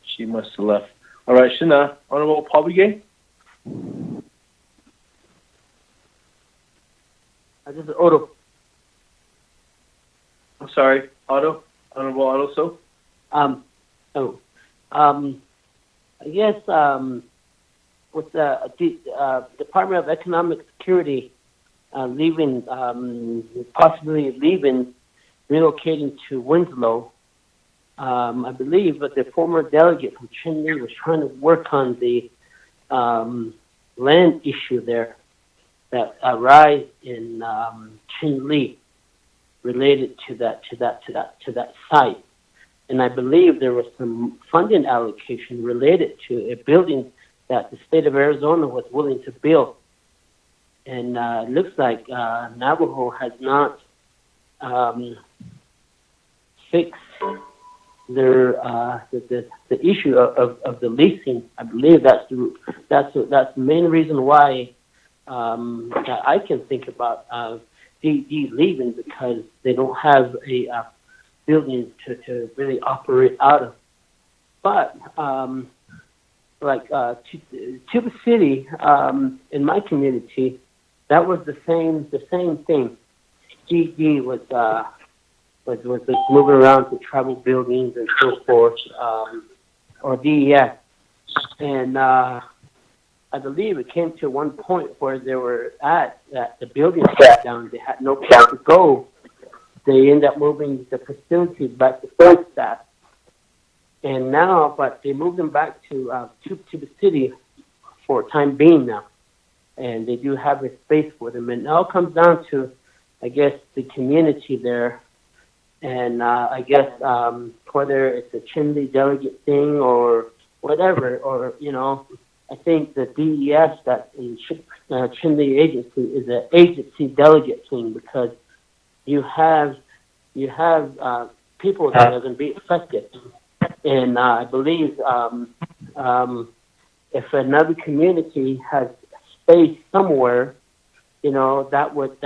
She must have left. All right, Shana, Honorable Paul Begay? This is Otto. I'm sorry, Otto? Honorable Otto, so? I guess with the Department of Economic Security leaving, possibly leaving, relocating to Winslow, I believe that the former delegate from Chinle was trying to work on the land issue there that arise in Chinle related to that site. And I believe there was some funding allocation related to a building that the state of Arizona was willing to build. And it looks like Navajo has not fixed their the issue of the leasing. I believe that's the main reason why that I can think about DD leaving, because they don't have a building to really operate out of. But like Tuba City, in my community, that was the same thing. DD was moving around to tribal buildings and so forth, or DES, and I believe it came to one point where they were at that the building shut down. They had no place to go. They ended up moving the facilities back to Flagstaff. And now, but they moved them back to the city for a time being now. And they do have a space for them. And it all comes down to, I guess, the community there. And I guess whether it's a Chinle delegate thing or whatever, or, you know, I think the DES, that Chinle agency, is an agency delegate thing, because you have people that are going to be affected. And I believe if another community has space somewhere, you know, that would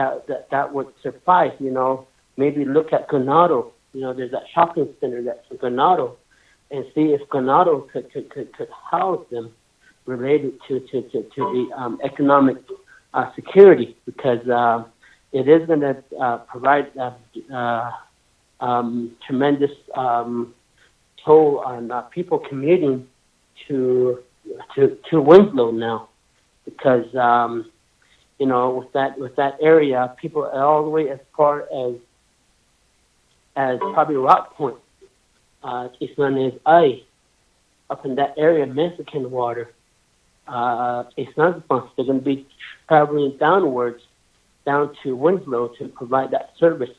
suffice. You know, maybe look at Ganado. You know, there's that shopping center that's in Ganado, and see if Ganado could house them, related to the economic security, because it is going to provide tremendous toll on people commuting to Winslow now, because you know, with that area, people are all the way as far as probably Rock Point, it's known as I, up in that area, Mexican water. It's not fun. They're going to be traveling downwards down to Winslow to provide that service.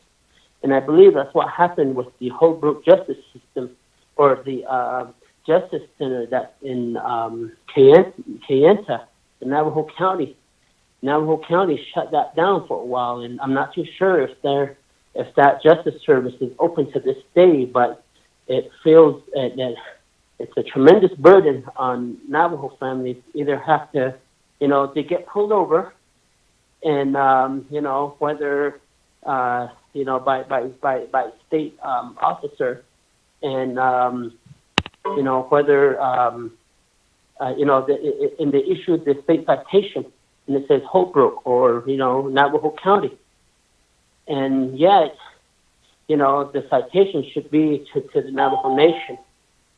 And I believe that's what happened with the Holbrook Justice System, or the Justice Center that's in Kayenta, in Navajo County. Navajo County shut that down for a while, and I'm not too sure if that justice service is open to this day, but it feels that it's a tremendous burden on Navajo families. Either have to, you know, they get pulled over, and you know, whether you know, by state officer, and you know, whether you know, in the issue the state citation, and it says Holbrook or, you know, Navajo County, and yet, you know, the citation should be to the Navajo Nation.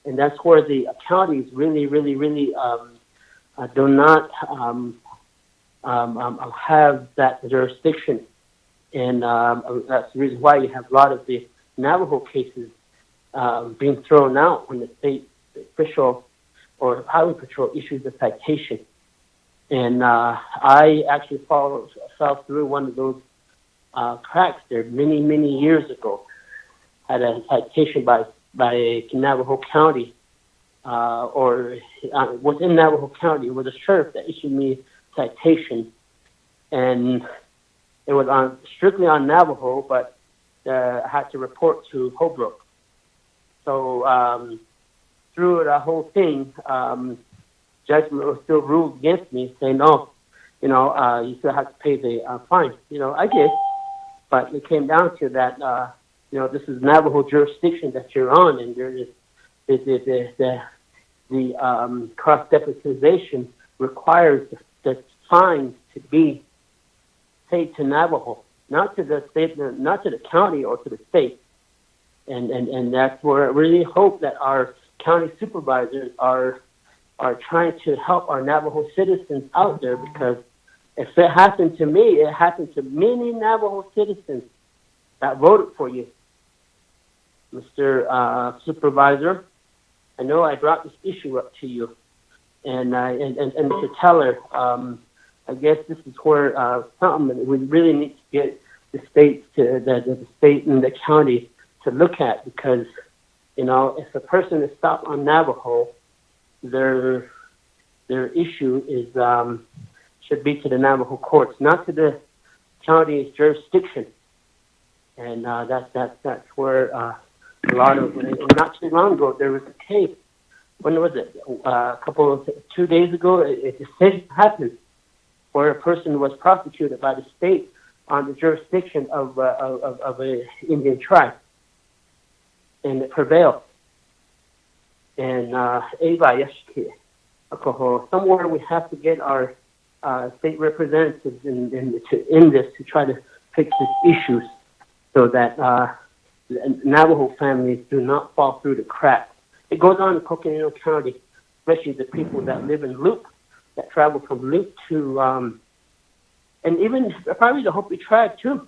And that's where the counties really do not have that jurisdiction. And that's the reason why you have a lot of the Navajo cases being thrown out when the state official or highway patrol issues a citation. And I actually fell through one of those cracks there many years ago. Had a citation by Navajo County, or within Navajo County. It was a sheriff that issued me a citation, and it was strictly on Navajo, but I had to report to Holbrook. So through the whole thing, judgment was still ruled against me, saying, no, you know, you still have to pay the fine. You know, I did, but it came down to that, you know, this is Navajo jurisdiction that you're on, and there is the cross-deputization requires the fines to be paid to Navajo, not to the state, not to the county or to the state. And that's where I really hope that our county supervisors are trying to help our Navajo citizens out there, because if it happened to me, it happened to many Navajo citizens that voted for you, Mr. Supervisor. I know I brought this issue up to you, and Mr. Teller. I guess this is where something we really need to get the states to the state and the county to look at, because, you know, if a person is stopped on Navajo, their issue is should be to the Navajo courts, not to the county's jurisdiction. And that's where a lot of, not too long ago, there was a case. When was it? 2 days ago, a decision happened where a person was prosecuted by the state on the jurisdiction of a Indian tribe, and it prevailed. And Ava Yashki, alcohol. Somewhere we have to get our state representatives in this to try to fix these issues so that Navajo families do not fall through the cracks. It goes on in Coconino County, especially the people that live in Loop, that travel from Loop to, and even probably the Hopi tribe too,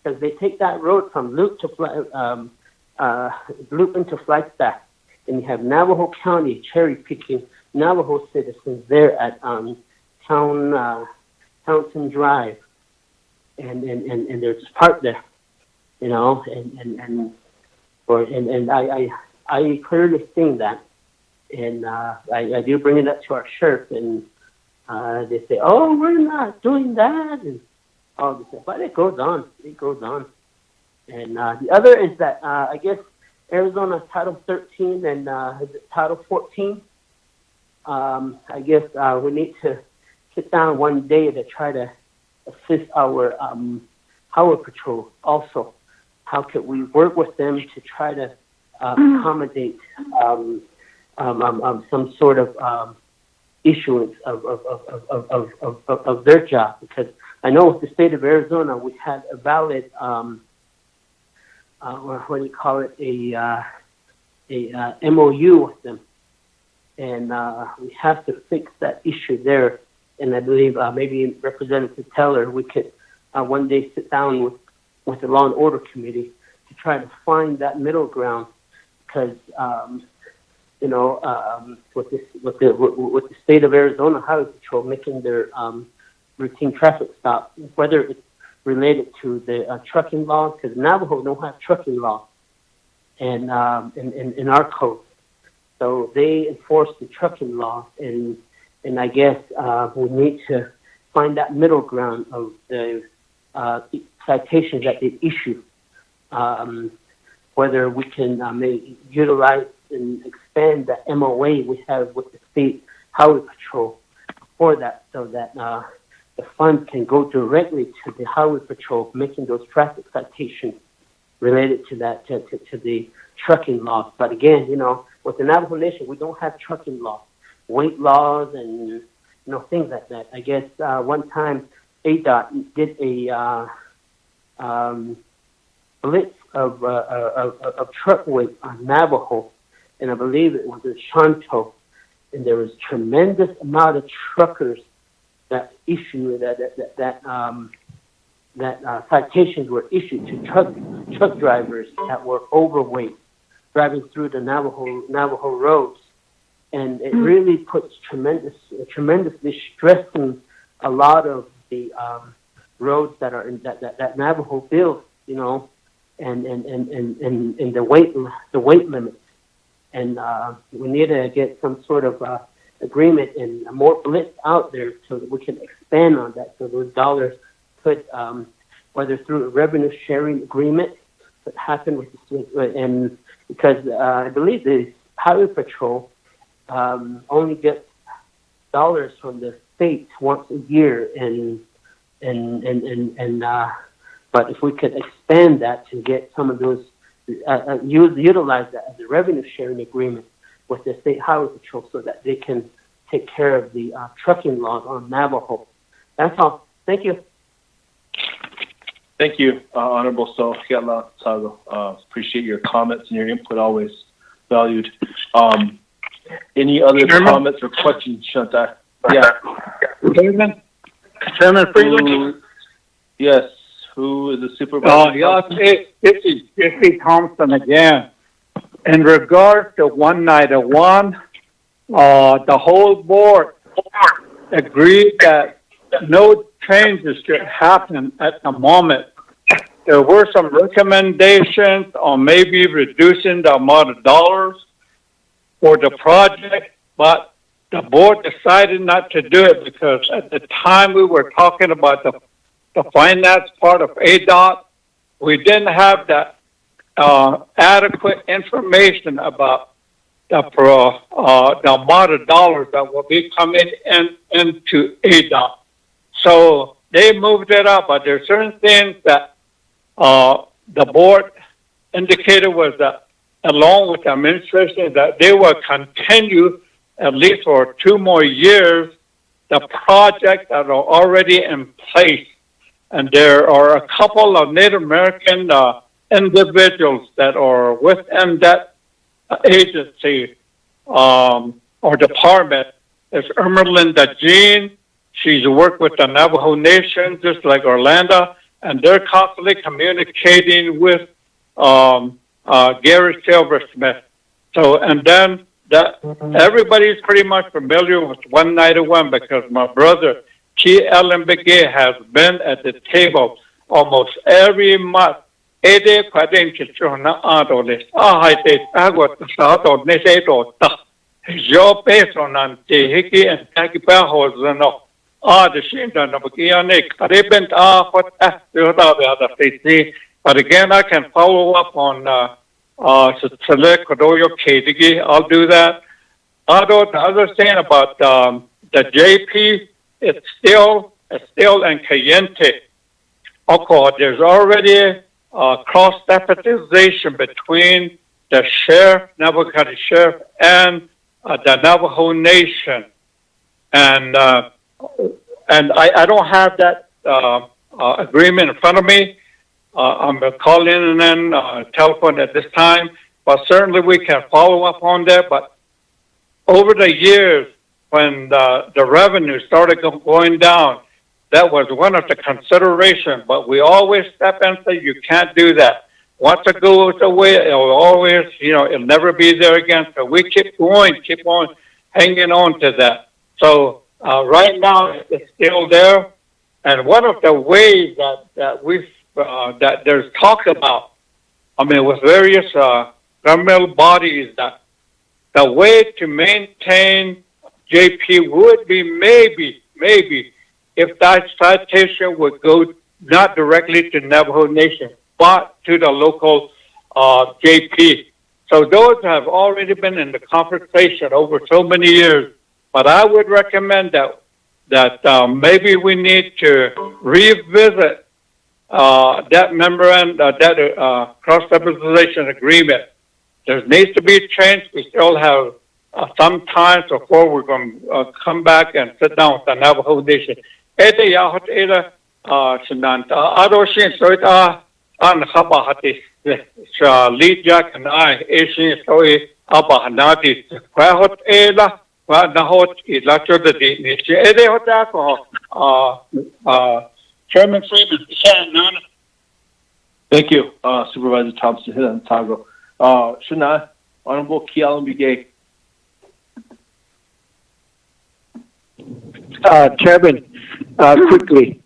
because they take that road from Loop to Loop into Flagstaff, and you have Navajo County cherry picking Navajo citizens there at Townsend Drive, and there's this park there, you know, and I clearly seen that, and I do bring it up to our sheriff, and they say, oh, we're not doing that, and all this stuff, but it goes on, and the other is that I guess Arizona Title 13 and Title 14. I guess we need to sit down one day to try to assist our Highway Patrol also. How could we work with them to try to accommodate some sort of issuance of their job? Because I know with the state of Arizona, we had a valid, what do you call it, a MOU with them. And we have to fix that issue there. And I believe maybe Representative Teller, we could one day sit down with the Law and Order Committee to try to find that middle ground. Because you know, with the state of Arizona Highway Patrol making their routine traffic stop, whether it's related to the trucking laws, because Navajo don't have trucking laws, and in our code. So they enforce the trucking law, and I guess we need to find that middle ground of the citations that they issue, whether we can utilize and expand the MOA we have with the state highway patrol for that, so that the funds can go directly to the highway patrol making those traffic citations related to that, to the trucking laws. But again, you know, with the Navajo Nation, we don't have trucking laws, weight laws, and you know, things like that. I guess one time ADOT did a blitz of truck weight on Navajo, and I believe it was in Shanto, and there was tremendous amount of truckers that issue that citations were issued to truck drivers that were overweight driving through the Navajo roads, and it really puts tremendously stressing a lot of the roads that are in that Navajo builds, you know, and the weight limits, and we need to get some sort of agreement and more blitz out there so that we can expand on that, so those dollars could, whether through a revenue sharing agreement, could happen with the, and because I believe the Highway Patrol only gets dollars from the state once a year, but if we could expand that to get some of those, utilize that as a revenue sharing agreement with the state Highway Patrol, so that they can take care of the trucking laws on Navajo. That's all. Thank you. Thank you, Honorable Sofiala Sago. Appreciate your comments and your input, always valued. Any other comments or questions, Shanta? Yeah. Chairman Freeland? Yes. Who is the supervisor? Yes, it's Jesse Thompson again. In regards to 191, the whole board agreed that no changes should happen at the moment. There were some recommendations on maybe reducing the amount of dollars for the project, but the board decided not to do it because at the time we were talking about the finance part of ADOT, we didn't have that adequate information about the amount of dollars that will be coming into ADOT. So they moved it up, but there are certain things that the board indicated was that, along with the administration, that they will continue at least for 2 more years, the projects that are already in place. And there are a couple of Native American individuals that are within that agency or department. It's Ermelinda Jean. She's worked with the Navajo Nation, just like Orlando, and they're constantly communicating with Gary Silversmith. So, and then that everybody's pretty much familiar with One Night of One because my brother T. Ellen Begay has been at the table almost every month. Ede kwadeng chona adoles. Ahite agot sato neseto. Jo pesonan te hiki and takipa hosano. The shinda no kiane karebent what but again I can follow up on select Kodoyo Kedigi. I'll do that. Although the other thing about the JP, it's still in Cayente. Okay, there's already cross-deputization between the sheriff, Navajo County Sheriff, and the Navajo Nation. And I don't have that agreement in front of me. I'm calling in and telephone at this time, but certainly we can follow up on that. But over the years, when the revenue started going down, that was one of the considerations. But we always step in and say, you can't do that. Once it goes away, it'll always, it'll never be there again. So we keep on hanging on to that. So right now, it's still there. And one of the ways that we've that there's talk about, with various governmental bodies, that the way to maintain JP would be maybe if that citation would go not directly to Navajo Nation, but to the local JP. So those have already been in the conversation over so many years. But I would recommend that maybe we need to revisit that memorandum, that cross-representation agreement. There needs to be a change. We still have some time before we're going to come back and sit down with the Navajo Nation. Lead Jack and I, Asian story, Abahanati, Quahot Nahot, Chairman Freeman, Thank you, Supervisor Thompson, Hidden Tago. Shana, Honorable Kialan Begay. Chairman, quickly.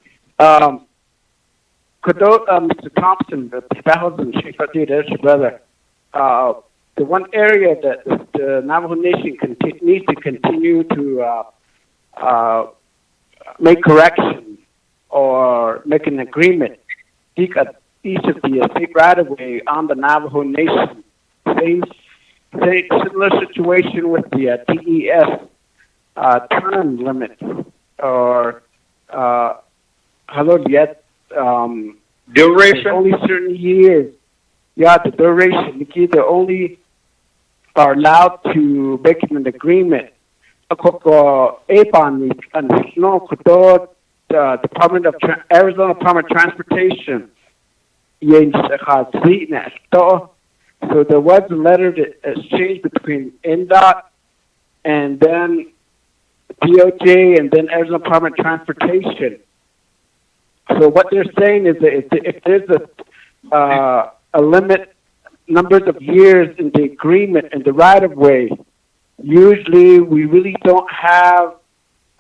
Mr. Thompson, the thousand Chief brother, the one area that the Navajo Nation needs to continue to make corrections or make an agreement, each of the state right-of-way on the Navajo Nation. Similar situation with the TES term limit or duration. Only certain years. Yeah, the duration. They only are allowed to make an agreement. The Department of Arizona Department of Transportation. So there was a letter exchange between NDOT and then DOJ and then Arizona Department of Transportation. So what they're saying is that if there's a limit, numbers of years in the agreement and the right-of-way, usually we really don't have,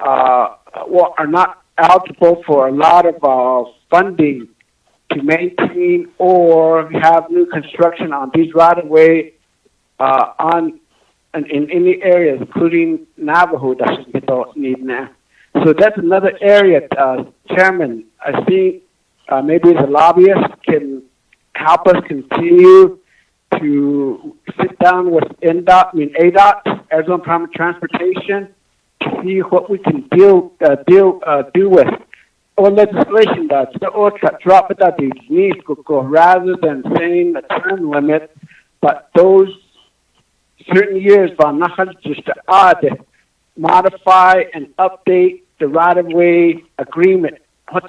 are not eligible for a lot of funding to maintain or have new construction on these right-of-way in any areas, including Navajo, that we don't need now. So that's another area, Chairman. I think maybe the lobbyists can help us continue to sit down with ADOT, Arizona Department of Transportation, to see what we can do with. Or legislation that's drop it at the knees rather than saying the term limit, but those certain years, just to add, modify, and update the right-of-way agreement.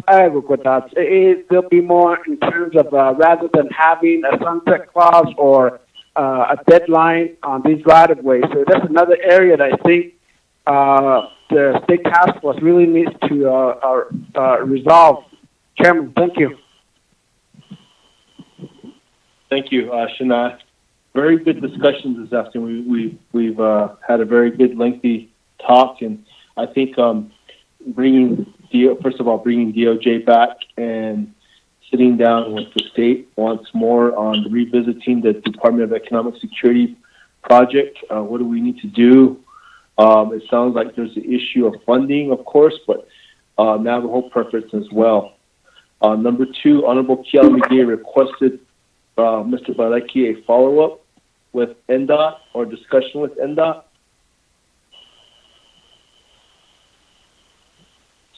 There'll be more in terms of rather than having a sunset clause or a deadline on these right-of-ways. So that's another area that I think the state task force really needs to resolve. Chairman, thank you. Thank you, Shana. Very good discussions this afternoon. We've had a very good, lengthy talk, and I think bringing DOJ back and sitting down with the state once more on revisiting the Department of Economic Security project. What do we need to do? It sounds like there's the issue of funding, of course, but Navajo preference as well. Number 2, Honorable Kiala McGee requested Mr. Balecki a follow-up with NDOT or discussion with NDOT.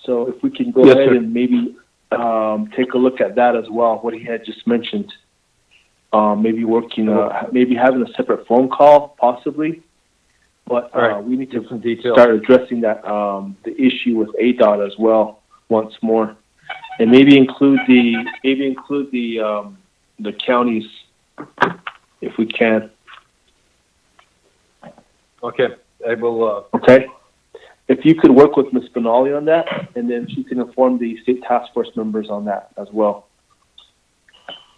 So if we can go ahead and maybe take a look at that as well, what he had just mentioned. Maybe maybe having a separate phone call, possibly. But we need to start addressing that the issue with ADOT as well once more, and maybe include the counties if we can. Okay, I will. Okay. If you could work with Ms. Benali on that, and then she can inform the state task force members on that as well.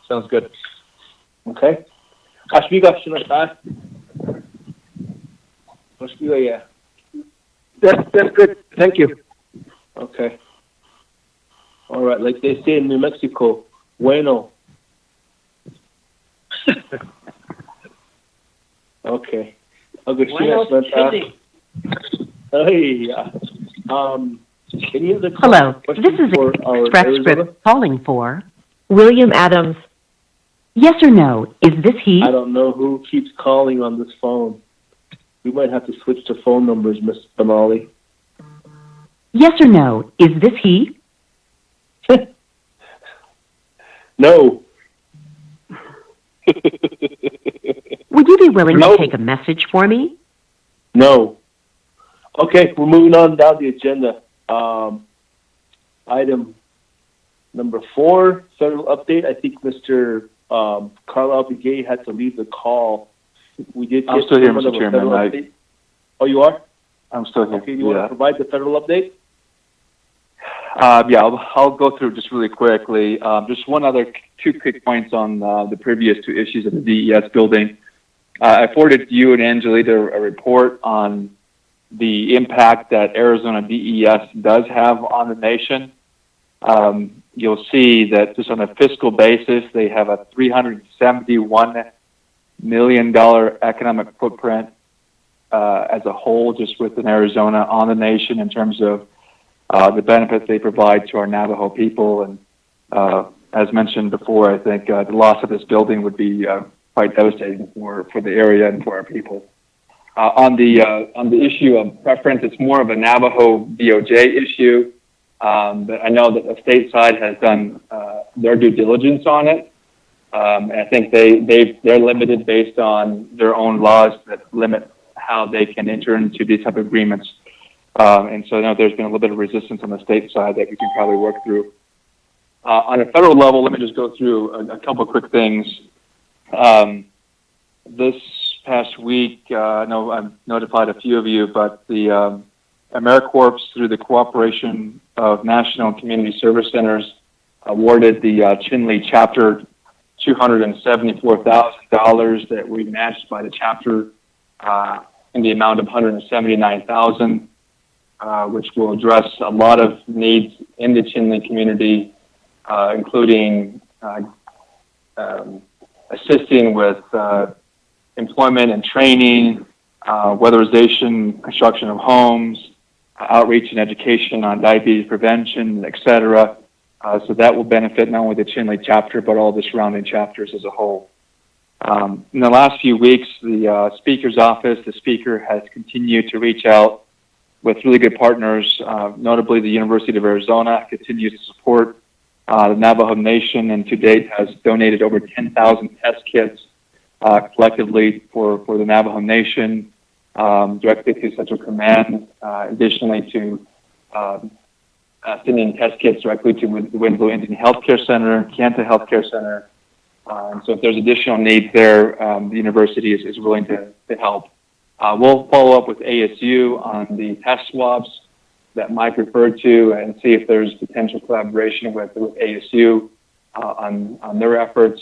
Sounds good. Okay. That's good. Thank you. Okay. All right. Like they say in New Mexico, bueno. Okay. Hey, any other Hello, this is Express Script calling for William Adams. yes or no. Is this he? I don't know who keeps calling on this phone. We might have to switch to phone numbers, Miss Benali. Yes or no. Is this he? No. Would you be willing to take a message for me? No. Okay, we're moving on down the agenda. Item number 4, federal update. I think Mr. Carl Begay had to leave the call. We did. I'm still here, Mr. Chairman. Oh, you are? I'm still here. Okay, you want to provide the federal update? Yeah, I'll go through just really quickly. Just two quick points on the previous 2 issues of the DES building. I forwarded you and Angelita a report on the impact that Arizona DES does have on the nation. You'll see that just on a fiscal basis, they have a $371 million economic footprint as a whole, just within Arizona on the nation in terms of the benefits they provide to our Navajo people. And as mentioned before, I think the loss of this building would be quite devastating for the area and for our people. On the issue of preference, it's more of a Navajo DOJ issue, but I know that the state side has done their due diligence on it. And I think they're limited based on their own laws that limit how they can enter into these type of agreements. And so I know there's been a little bit of resistance on the state side that we can probably work through. On a federal level, let me just go through a couple quick things. This past week, I know I've notified a few of you, but the AmeriCorps, through the cooperation of National and Community Service Centers, awarded the Chinle chapter $274,000 that we matched by the chapter in the amount of $179,000, which will address a lot of needs in the Chinle community, including assisting with employment and training, weatherization, construction of homes, outreach and education on diabetes prevention, etc. So that will benefit not only the Chinle chapter, but all the surrounding chapters as a whole. In the last few weeks, the Speaker's office, the Speaker has continued to reach out with really good partners, notably the University of Arizona continues to support the Navajo Nation, and to date has donated over 10,000 test kits collectively for the Navajo Nation, directly to Central Command, additionally to sending test kits directly to the Winslow Indian Healthcare Center, Kanta Healthcare Center. And so if there's additional needs there, the university is willing to help. We'll follow up with ASU on the test swabs that Mike referred to and see if there's potential collaboration with ASU on their efforts.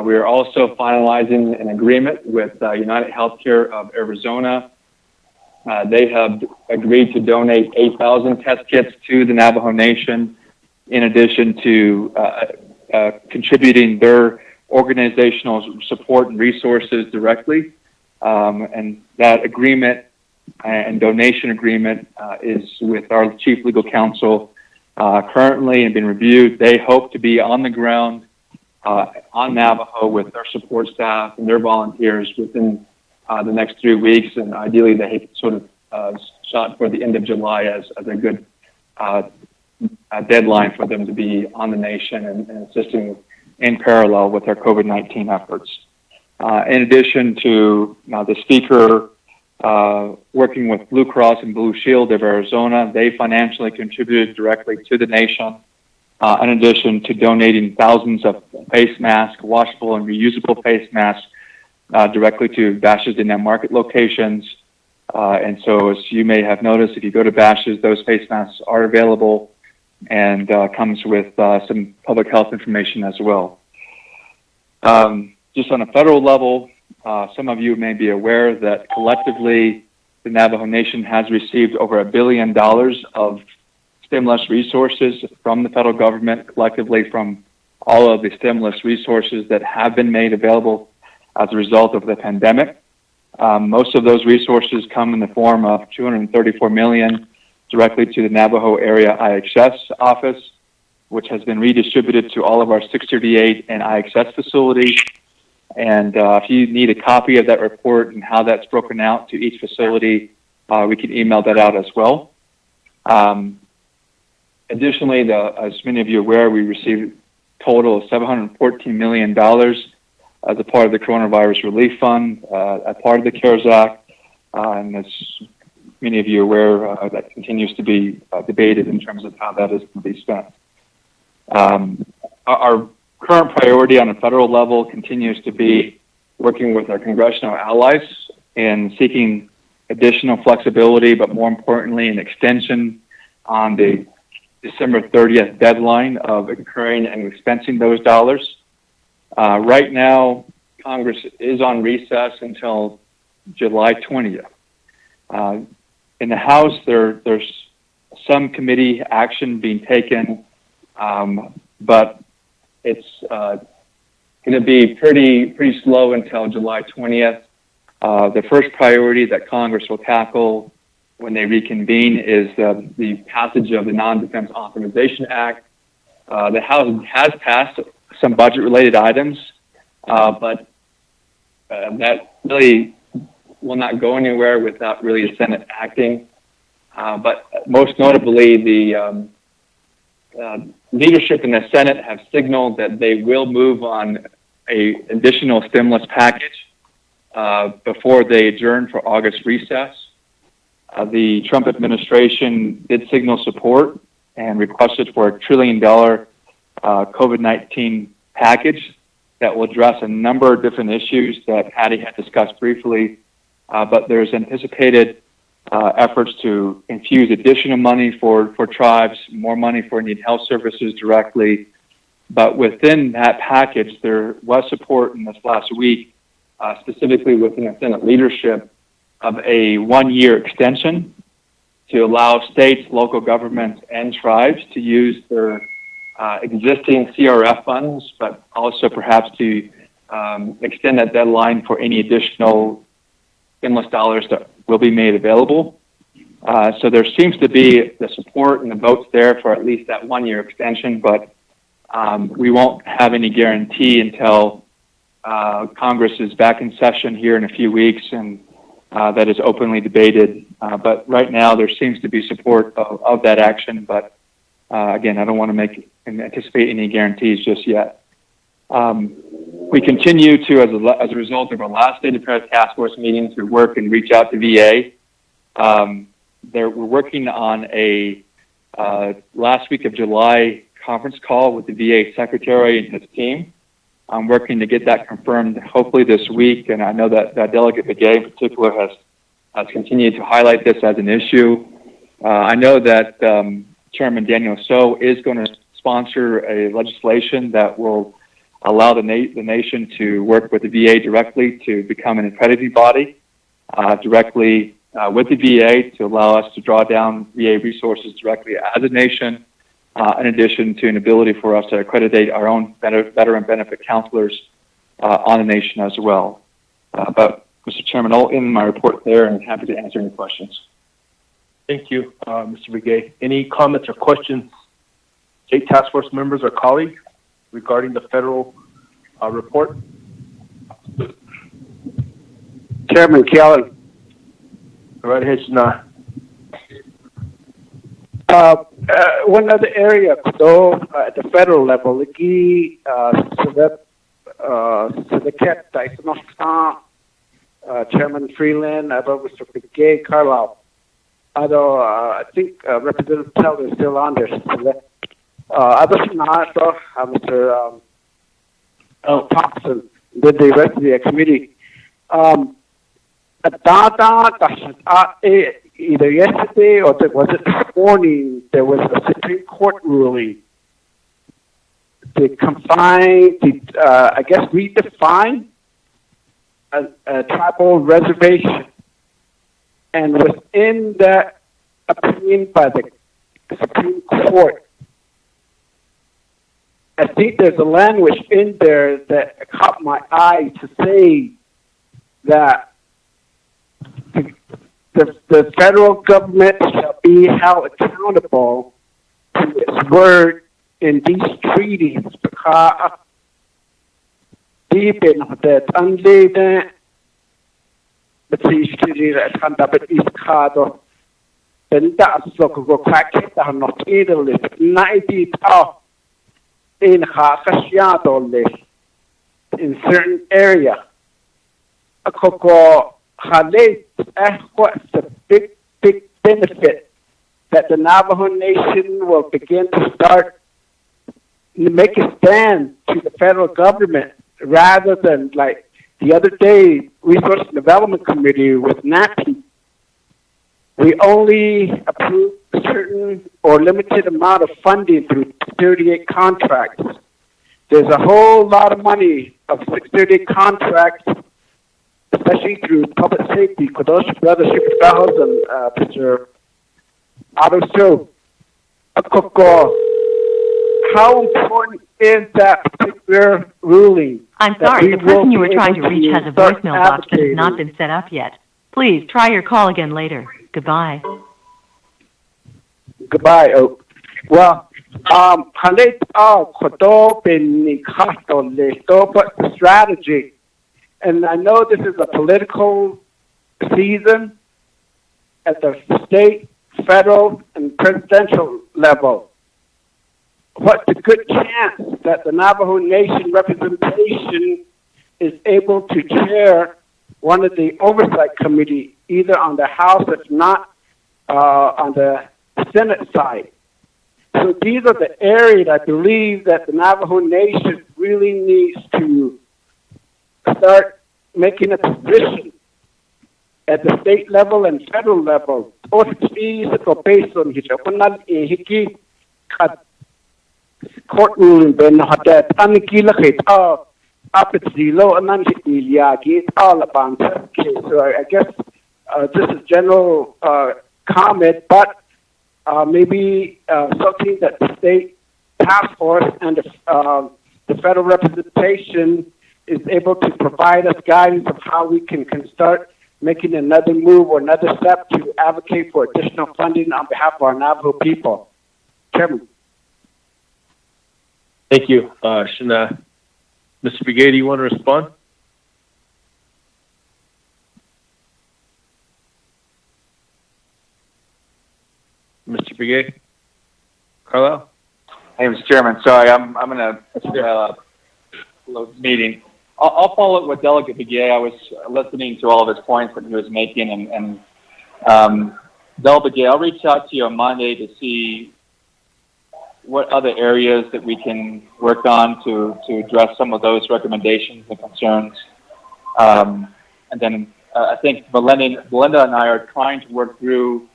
We are also finalizing an agreement with United Healthcare of Arizona. They have agreed to donate 8,000 test kits to the Navajo Nation, in addition to contributing their organizational support and resources directly. And that agreement and donation agreement is with our chief legal counsel currently and been reviewed. They hope to be on the ground on Navajo with their support staff and their volunteers within the next 3 weeks, and ideally they sort of shot for the end of July as a good deadline for them to be on the nation and assisting in parallel with our COVID-19 efforts. In addition to the speaker working with Blue Cross and Blue Shield of Arizona, they financially contributed directly to the nation, in addition to donating thousands of face masks, washable and reusable face masks, directly to Bashes in Net Market locations. And so, as you may have noticed, if you go to Bashes, those face masks are available and comes with some public health information as well. Just on a federal level, some of you may be aware that collectively the Navajo Nation has received over $1 billion of stimulus resources from the federal government, collectively from all of the stimulus resources that have been made available as a result of the pandemic. Most of those resources come in the form of $234 million directly to the Navajo Area IHS office, which has been redistributed to all of our 638 and IHS facilities. And if you need a copy of that report and how that's broken out to each facility, we can email that out as well. Additionally, as many of you are aware, we received a total of $714 million as a part of the Coronavirus Relief Fund, a part of the CARES Act, and as many of you are aware, that continues to be debated in terms of how that is to be spent. Our current priority on a federal level continues to be working with our congressional allies in seeking additional flexibility, but more importantly, an extension on the December 30th deadline of incurring and expensing those dollars. Right now, Congress is on recess until July 20th. In the House, there's some committee action being taken, but it's going to be pretty slow until July 20th. The first priority that Congress will tackle when they reconvene is the passage of the Non-Defense Authorization Act. The House has passed some budget-related items, but that really will not go anywhere without really the Senate acting. But most notably, the leadership in the Senate have signaled that they will move on an additional stimulus package before they adjourn for August recess. The Trump administration did signal support and requested for $1 trillion COVID-19 package that will address a number of different issues that Patty had discussed briefly, but there's anticipated efforts to infuse additional money for tribes, more money for Indian health services directly. But within that package, there was support in this last week, specifically within the Senate leadership, of a one-year extension to allow states, local governments, and tribes to use their existing CRF funds, but also perhaps to extend that deadline for any additional stimulus dollars that will be made available. So there seems to be the support and the votes there for at least that one-year extension, but we won't have any guarantee until Congress is back in session here in a few weeks and that is openly debated. But right now there seems to be support of that action, but again, I don't want to anticipate any guarantees just yet. We continue to, as a result of our last State Affairs Task Force meeting, to work and reach out to VA. We're working on a last week of July conference call with the VA Secretary and his team. I'm working to get that confirmed hopefully this week, and I know that Delegate Begay in particular has continued to highlight this as an issue. I know that Chairman Daniel So is going to sponsor a legislation that will allow the nation to work with the VA directly to become an accrediting body directly with the VA to allow us to draw down VA resources directly as a nation, in addition to an ability for us to accredit our own veteran benefit counselors on the nation as well. But, Mr. Chairman, I'll end my report there and happy to answer any questions. Thank you, Mr. Begay. Any comments or questions, State Task Force members or colleagues, regarding the federal report? Chairman Kelly. Go right ahead, Shana. One other area, though, at the federal level, Chairman Freeland, Mr. Begay, Carlisle. Although I think Representative Teller is still on there. Mr. Thompson, with the rest of the committee. Either yesterday or was it this morning, there was a Supreme Court ruling to confine, I guess redefine a tribal reservation. And within that opinion by the Supreme Court, I think there's a language in there that caught my eye to say that the federal government shall be held accountable to its word in these treaties because deep in that unleavened the treaty that conducted East Cado, then that's so go crack it down not Italy, 90 in Hakashiado in certain area. A cocoa what's the big benefit that the Navajo Nation will begin to start make a stand to the federal government rather than like the other day, Resource Development Committee with NAPI. We only approved a certain or limited amount of funding through 38 contracts. There's a whole lot of money of 638 contracts, especially through public safety, Kodosh Brothers, Super Fellows, and Mr. Otto Show. How important is that particular ruling? I'm sorry, the person you were trying to reach has a voicemail box that has not been set up yet. Please try your call again later. Goodbye. Goodbye. Well, strategy. And I know this is a political season at the state, federal, and presidential level. What's a good chance that the Navajo Nation representation is able to chair one of the oversight committee, either on the House, if not on the Senate side. So these are the areas I believe that the Navajo Nation really needs to start making a position at the state level and federal level. Court ruling ben hadat anikilakit apetilo anan iliagi all about. Okay, so I guess this is general comment, but maybe something that the state task force and the federal representation is able to provide us guidance of how we can start making another move or another step to advocate for additional funding on behalf of our Navajo people. Chairman. Thank you, Shana. Mr. Begay, do you want to respond? Mr. Begay? Carlisle? Hey, Mr. Chairman. Sorry, I'm going to meeting. I'll follow up with Delegate Begay. I was listening to all of his points that he was making, and Delegate Begay, I'll reach out to you on Monday to see what other areas that we can work on to address some of those recommendations and concerns. And then I think Belinda and I are trying to work through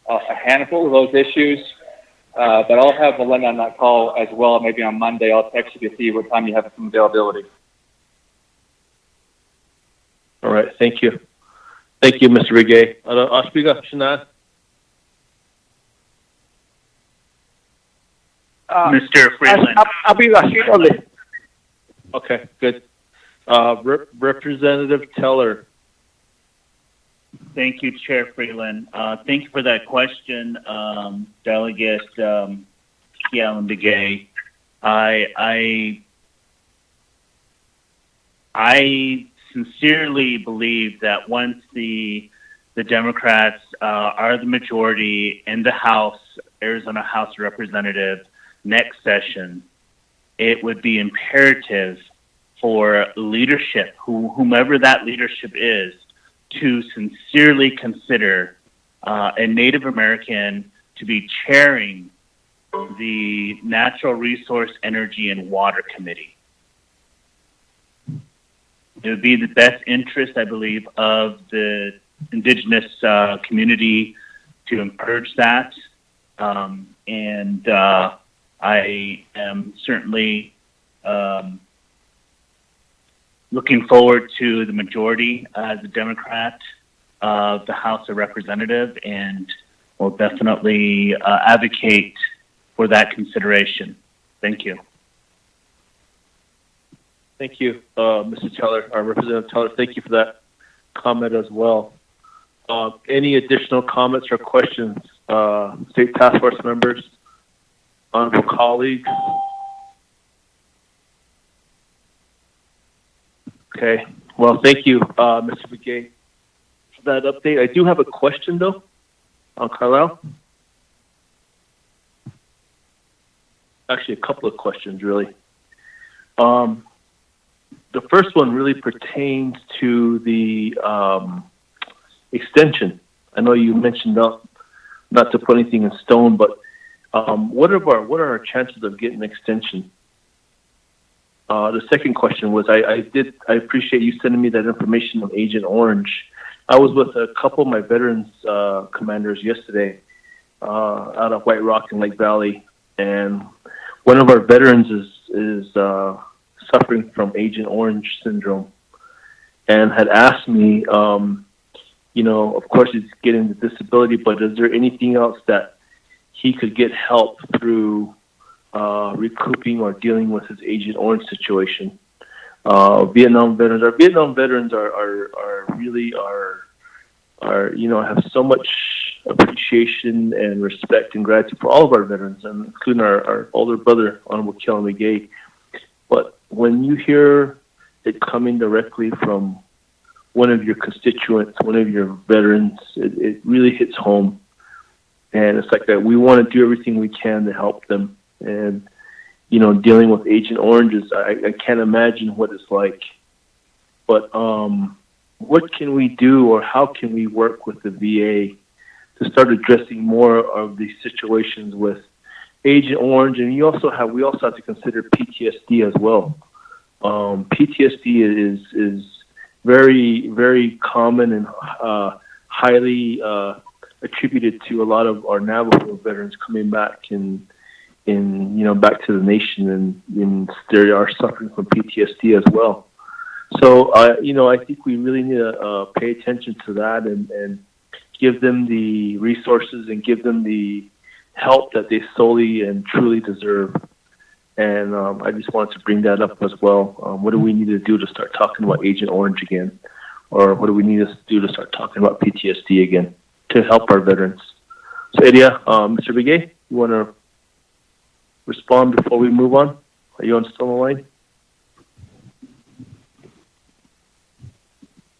a handful of those issues. But I'll have Belinda on that call as well. Maybe on Monday, I'll text you to see what time you have some availability. All right. Thank you. Thank you, Mr. Begay. Ashbiga, Shanad? Mr. Freeland. Okay, good. Representative Teller. Thank you, Chair Freeland. Thank you for that question, Delegate Alan Begay. I sincerely believe that once the Democrats are the majority in the House, Arizona House of Representatives, next session, it would be imperative for leadership, whomever that leadership is, to sincerely consider a Native American to be chairing the Natural Resource, Energy, and Water Committee. It would be in the best interest, I believe, of the indigenous community to encourage that. And I am certainly looking forward to the majority as a Democrat of the House of Representatives, and will definitely advocate for that consideration. Thank you. Thank you, Mr. Teller, Representative Teller. Thank you for that comment as well. Any additional comments or questions, State Task Force members, honorable colleagues? Okay. Well, thank you, Mr. Begay, for that update. I do have a question, though, on Carlisle. Actually, a couple of questions, really. The first one really pertains to the extension. I know you mentioned not to put anything in stone, but what are our chances of getting an extension? The second question was, I appreciate you sending me that information on Agent Orange. I was with a couple of my veterans commanders yesterday out of White Rock and Lake Valley, and one of our veterans is suffering from Agent Orange syndrome, and had asked me, of course he's getting the disability, but is there anything else that he could get help through recouping or dealing with his Agent Orange situation? Vietnam veterans are really have so much appreciation and respect and gratitude for all of our veterans, and including our older brother, Honorable Kelly McGay. But when you hear it coming directly from one of your constituents, one of your veterans, it really hits home. And it's like that we want to do everything we can to help them. And, dealing with Agent Orange I can't imagine what it's like. But what can we do, or how can we work with the VA to start addressing more of these situations with Agent Orange? And we also have to consider PTSD as well. PTSD is very, very common and highly attributed to a lot of our Navajo veterans coming back back to the nation, and they are suffering from PTSD as well. So I think we really need to pay attention to that and give them the resources and give them the help that they solely and truly deserve. And I just wanted to bring that up as well. What do we need to do to start talking about Agent Orange again? Or what do we need to do to start talking about PTSD again to help our veterans? So, Edia, Mr. Begay, you want to respond before we move on? Are you still on the line?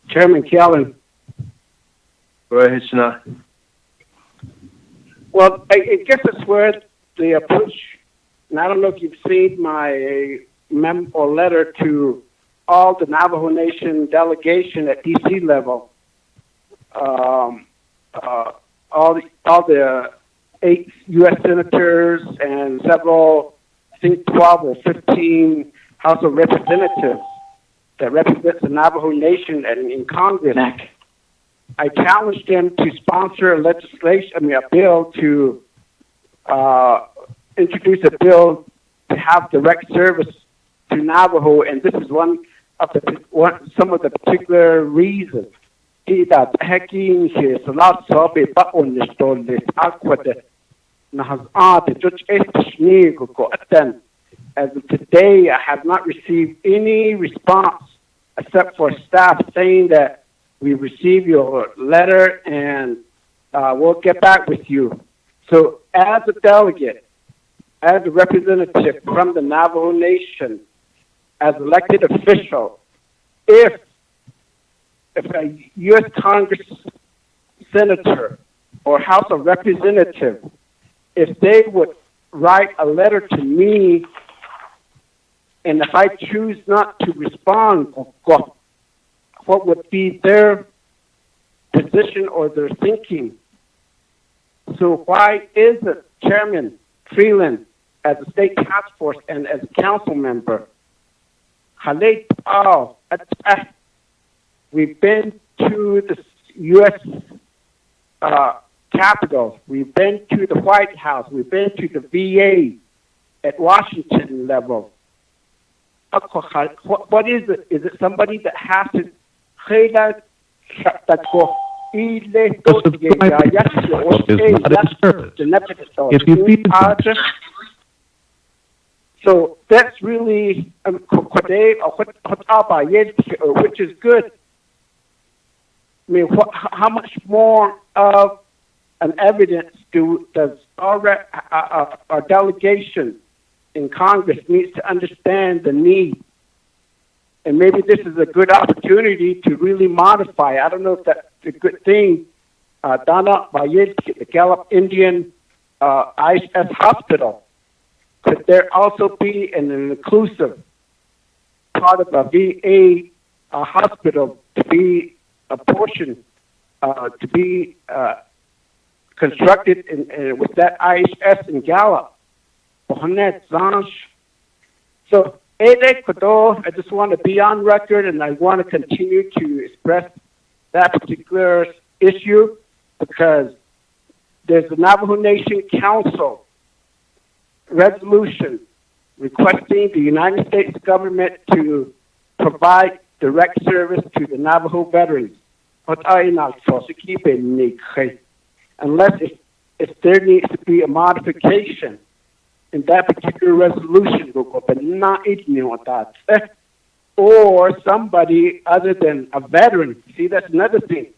Chairman Kellen. Go ahead, Shana. Well, I guess it's worth the approach. And I don't know if you've seen my or letter to all the Navajo Nation delegation at DC level. All the 8 U.S. senators and several, I think 12 or 15 House of Representatives that represent the Navajo Nation and in Congress. I challenged them to sponsor a bill to introduce a bill to have direct service to Navajo, and this is some of the particular reasons. That hacking is a lot of it, but on the store list, as of today, I have not received any response except for staff saying that we received your letter and we'll get back with you. So as a delegate, as a representative from the Navajo Nation, as elected official, if a U.S. Congress senator or House of Representative, if they would write a letter to me, and if I choose not to respond, what would be their position or their thinking? So why is it, Chairman Freeland, as a state task force and as a council member, we've been to the U.S. Capitol, we've been to the White House, we've been to the VA at Washington level. What is it? Is it somebody that has to so that's really which is good. I mean, how much more of an evidence does our delegation in Congress needs to understand the need? And maybe this is a good opportunity to really modify. I don't know if that's a good thing. Dana Bayed, the Gallup Indian ISS Hospital, could there also be an inclusive part of a VA hospital to be a portion to be constructed with that ISS in Gallup? So, I just want to be on record, and I want to continue to express that particular issue because there's the Navajo Nation Council resolution requesting the United States government to provide direct service to the Navajo veterans. Unless if there needs to be a modification in that particular resolution, or somebody other than a veteran. See, that's another thing.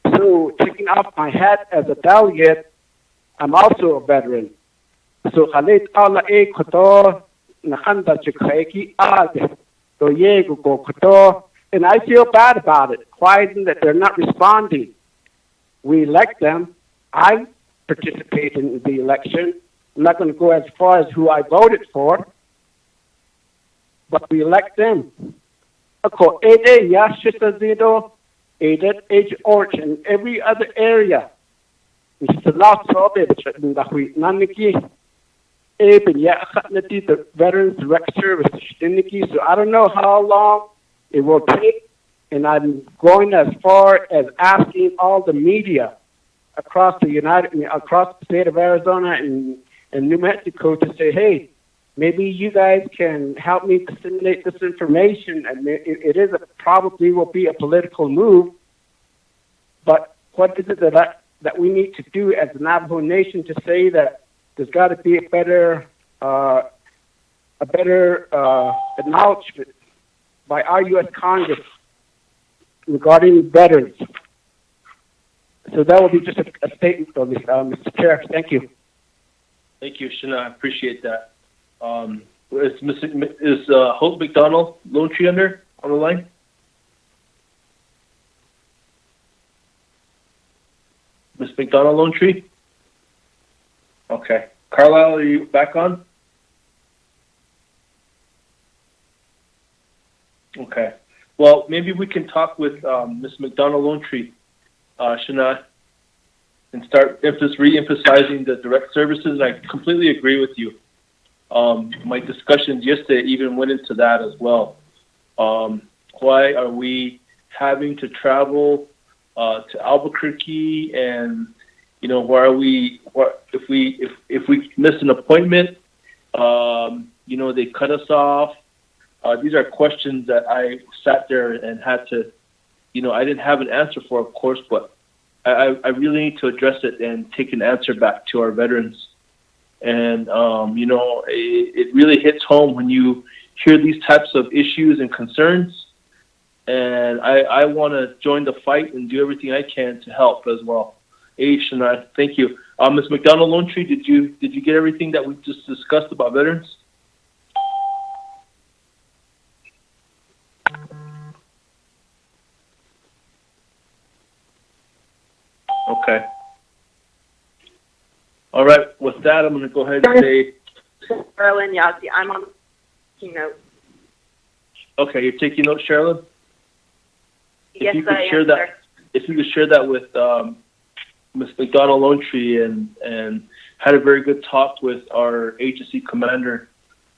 So taking off my hat as a delegate, I'm also a veteran. So and I feel bad about it. Why isn't it they're not responding? We elect them. I participated in the election. I'm not going to go as far as who I voted for, but we elect them. Orange and every other area. The Veterans Direct Service. So I don't know how long it will take, and I'm going as far as asking all the media across the state of Arizona and New Mexico to say, hey, maybe you guys can help me disseminate this information. And it probably will be a political move, but what is it that we need to do as the Navajo Nation to say that there's got to be a better acknowledgement by our U.S. Congress regarding veterans. So that will be just a statement of this, Mr. Chair. Thank you. Thank you, Shana. I appreciate that. Is Hope McDonald Lone Tree on the line? Ms. McDonald Lone Tree? Okay. Carlisle, are you back on? Okay. Well, maybe we can talk with Ms. McDonald-Lonetree, Shana, and start re-emphasizing the direct services. And I completely agree with you. My discussions yesterday even went into that as well. Why are we having to travel to Albuquerque, and why are we? If we miss an appointment, they cut us off. These are questions that I sat there and had to, I didn't have an answer for, of course, but I really need to address it and take an answer back to our veterans. And, it really hits home when you hear these types of issues and concerns. And I want to join the fight and do everything I can to help as well. Shana, thank you. Ms. McDonald-Lonetree, did you get everything that we just discussed about veterans? Okay. All right. With that, I'm going to go ahead and say. Sherilyn Yazzie, I'm on the keynote. Okay, you're taking notes, Sherilyn? Yes, if you could I share am, that, sir. If you could share that with Ms. McDonald-Lonetree and had a very good talk with our agency commander,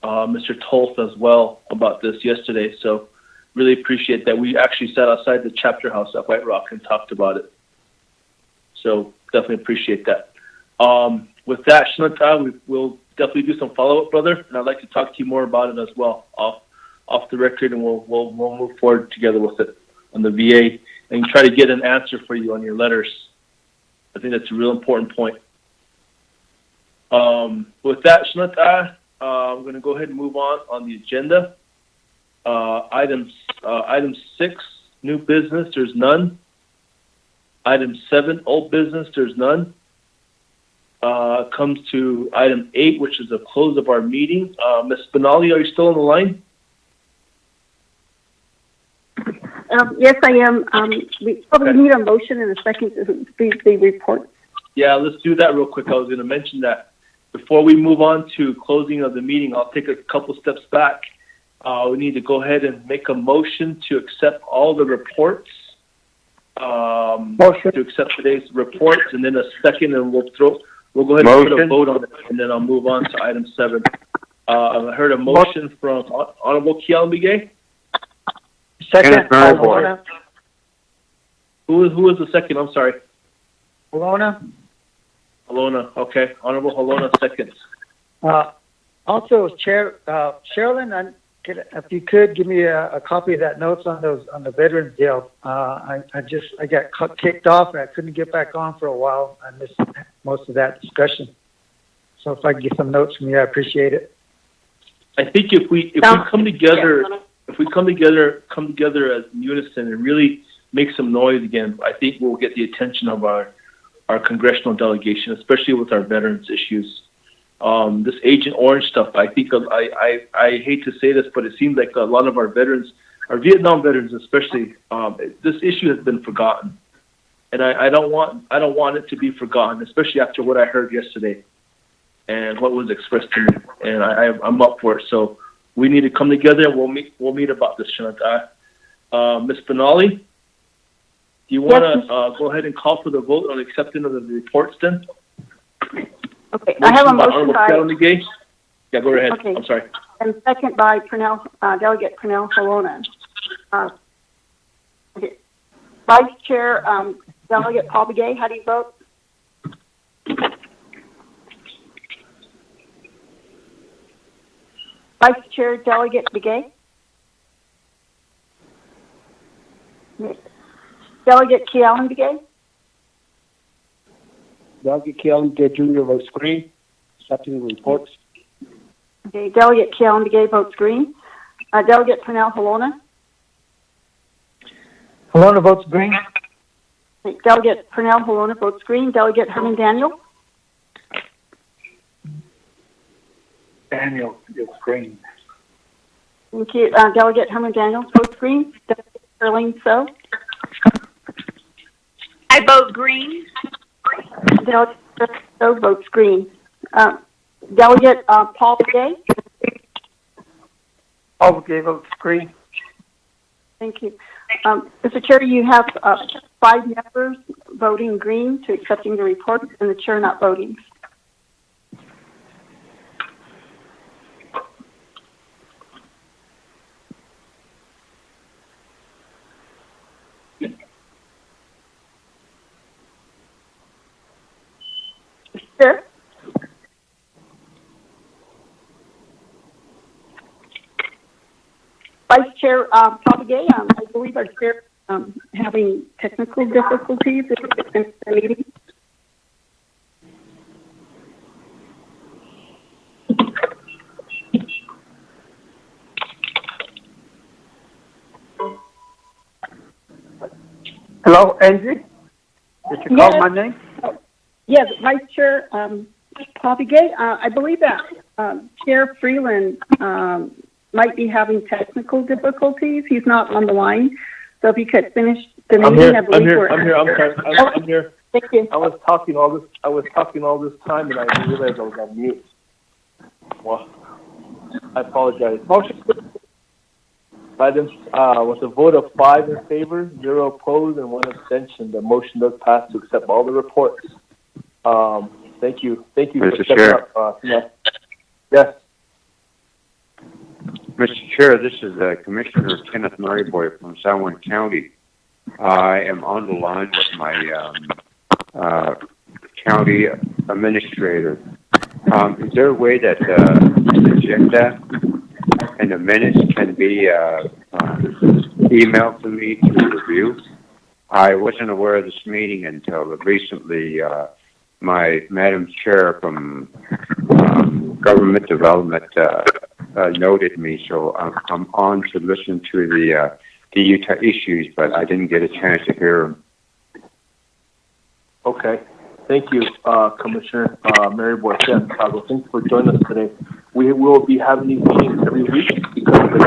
Mr. Tolf, as well about this yesterday. So really appreciate that. We actually sat outside the chapter house at White Rock and talked about it. So definitely appreciate that. With that, Shanata, we'll definitely do some follow-up, brother, and I'd like to talk to you more about it as well off the record, and we'll move forward together with it on the VA and try to get an answer for you on your letters. I think that's a real important point. With that, Shanata, I'm going to go ahead and move on the agenda. Item 6, new business, there's none. Item 7, old business, there's none. Comes to item 8, which is the close of our meeting. Ms. Benali, are you still on the line? Yes, I am. We probably need a motion in a second to read the report. Yeah, let's do that real quick. I was going to mention that. Before we move on to closing of the meeting, I'll take a couple steps back. We need to go ahead and make a motion to accept all the reports. To accept today's reports, and then a second, and we'll go ahead and put a vote on it, and then I'll move on to item 7. I heard a motion from Honorable Kialmige. Second, Who was the second? I'm sorry. Alona. Halona. Okay. Honorable Halona, second. Also, Chair, Sherilyn, if you could give me a copy of that notes on the veterans deal. I got kicked off and I couldn't get back on for a while. I missed most of that discussion. So if I can get some notes from you, I appreciate it. I think if we come together, as unison and really make some noise again, I think we'll get the attention of our congressional delegation, especially with our veterans issues. This Agent Orange stuff, I think I hate to say this, but it seems like a lot of our veterans, our Vietnam veterans especially, this issue has been forgotten, and I don't want it to be forgotten, especially after what I heard yesterday and what was expressed to me, and I'm up for it. So we need to come together and we'll meet about this, Shanata. Ms. Benali, do you want to go ahead and call for the vote on acceptance of the reports then? Okay, I have a motion by. Yeah, go ahead. Okay. I'm sorry. And second by Delegate Pernell Halona. Okay. Vice Chair, Delegate Paul Begay, how do you vote? Vice Chair Delegate Begay? Delegate Kealan Begay? Delegate Kealan Jr. votes green. Accepting the reports. Okay, Delegate Kealan Begay votes green. Delegate Pernell Halona? Halona votes green. Okay, Delegate Pernell Halona votes green. Delegate Herman Daniel? Daniel is green. Thank you. Delegate Herman Daniels votes green. Delegate Sterling So? I vote green. Delegate So votes green. Delegate Paul Begay? Paul Begay votes green. Thank you. Mr. Chair, you have 5 members voting green to accepting the report, and the chair not voting. Chair? Vice Chair Papagay, I believe our chair having technical difficulties in the meeting. Hello, Angie? Did you call my name? Yes, Vice Chair Papagay, I believe that Chair Freeland might be having technical difficulties. He's not on the line. So if you could finish the meeting, I'm here. I'm here. Thank you. I was talking all this time, and I didn't realize I was on mute. Well, I apologize. Motion with a vote of 5 in favor, 0 opposed, and 1 abstention, the motion does pass to accept all the reports. Thank you. Mr. Chair. Yes. Mr. Chair, this is Commissioner Kenneth Maryboy from San Juan County. I am on the line with my county administrator. Is there a way that the agenda and the minutes can be emailed to me to review? I wasn't aware of this meeting until recently. My Madam Chair from Government Development noted me, so I'm on to listen to the Utah issues, but I didn't get a chance to hear them. Okay. Thank you, Commissioner Maryboy. Thanks for joining us today. We will be having these meetings every week because of the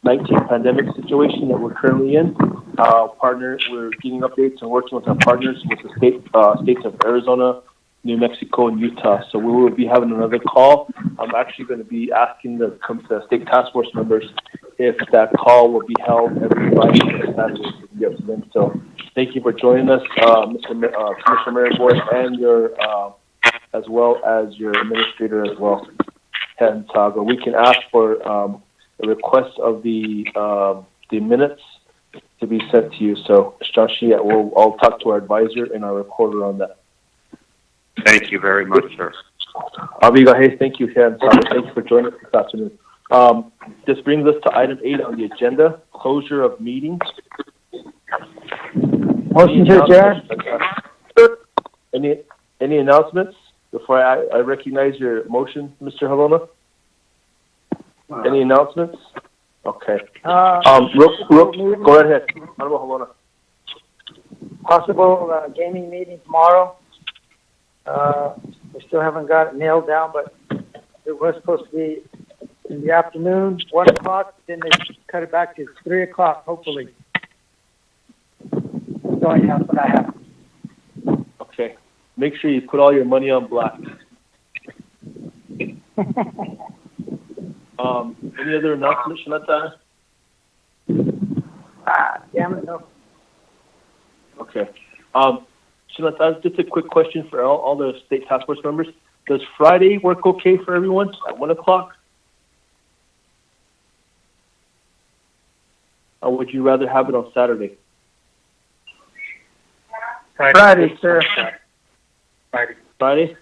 COVID-19 pandemic situation that we're currently in. We're getting updates and working with our partners with the states of Arizona, New Mexico, and Utah. So we will be having another call. I'm actually going to be asking the state task force members if that call will be held every Friday or Saturday. So thank you for joining us, Commissioner Maryboy, and your as well as your administrator as well, Ken Tago. We can ask for a request of the minutes to be sent to you. So, Shashi, I'll talk to our advisor and our recorder on that. Thank you very much, sir. Abiga, hey, thank you, Ken. Thank you for joining us this afternoon. This brings us to item 8 on the agenda, closure of meetings. Motion to adjourn. Any announcements before I recognize your motion, Mr. Halona? Any announcements? Okay. Go right ahead. Honorable Halona. Possible gaming meeting tomorrow. We still haven't got it nailed down, but it was supposed to be in the afternoon, 1 o'clock, then they cut it back to 3 o'clock, hopefully. So that's what I have. Okay. Make sure you put all your money on black. Any other announcements, Shanata? Damn it, no. Okay. Shanata, just a quick question for all the state task force members. Does Friday work okay for everyone at 1 o'clock? Or would you rather have it on Saturday? Friday, sir. Friday?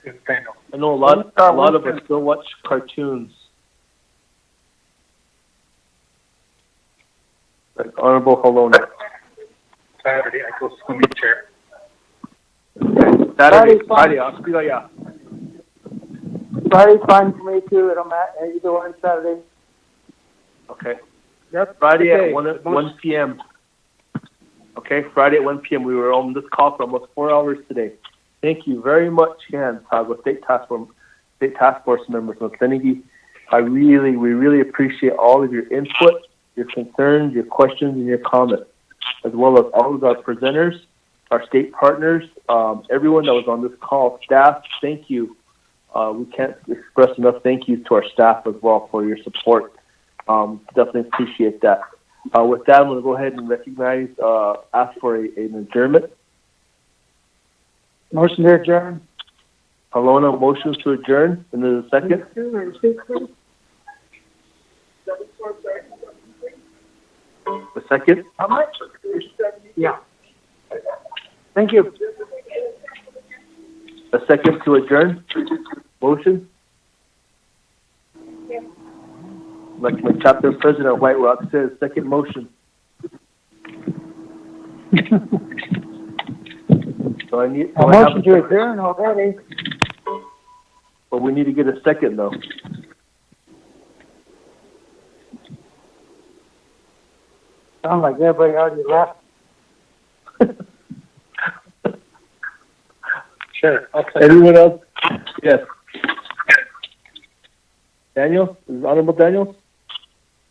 I know a lot of us still watch cartoons. Like Honorable Halona. Saturday, I go swimming chair. Saturday, Friday, I'll speak yeah. Friday's fine for me too. I'm at either one Saturday. Okay. Yep. Friday okay. at 1 p.m. Okay, Friday at 1 p.m. We were on this call for almost 4 hours today. Thank you very much, Ken, with State Task Force members of Senegi. We really appreciate all of your input, your concerns, your questions, and your comments, as well as all of our presenters, our state partners, everyone that was on this call, staff. Thank you We can't express enough thank you to our staff as well for your support. Definitely appreciate that. With that, I'm going to go ahead and recognize, ask for an adjournment. Motion to adjourn. Alona motions to adjourn, and there's a second. A second? How much? Yeah. Thank you. A second to adjourn? Motion? Like my chapter president of White Rock says, second motion. So I need A motion to adjourn already. But we need to get a second though. Sounds like everybody already left. Sure. Anyone else? Yes. Daniel? Is it Honorable Daniel?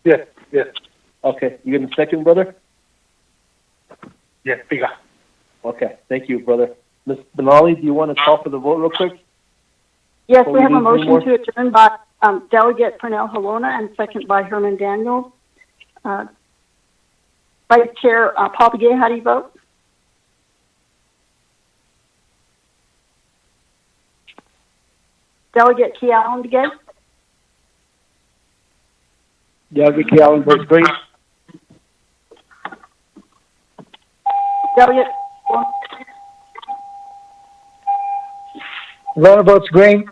Yes, yes. Okay. You getting a second, brother? Yes, Piga. Okay. Thank you, brother. Ms. Benali, do you want to call for the vote real quick? Yes, Before we have a leave motion anymore? to adjourn by Delegate Pernell Halona and second by Herman Daniels. Vice Chair Paul Begay, how do you vote? Delegate Key Allen Begay? Delegate Key Allen votes green. Delegate Halona votes green.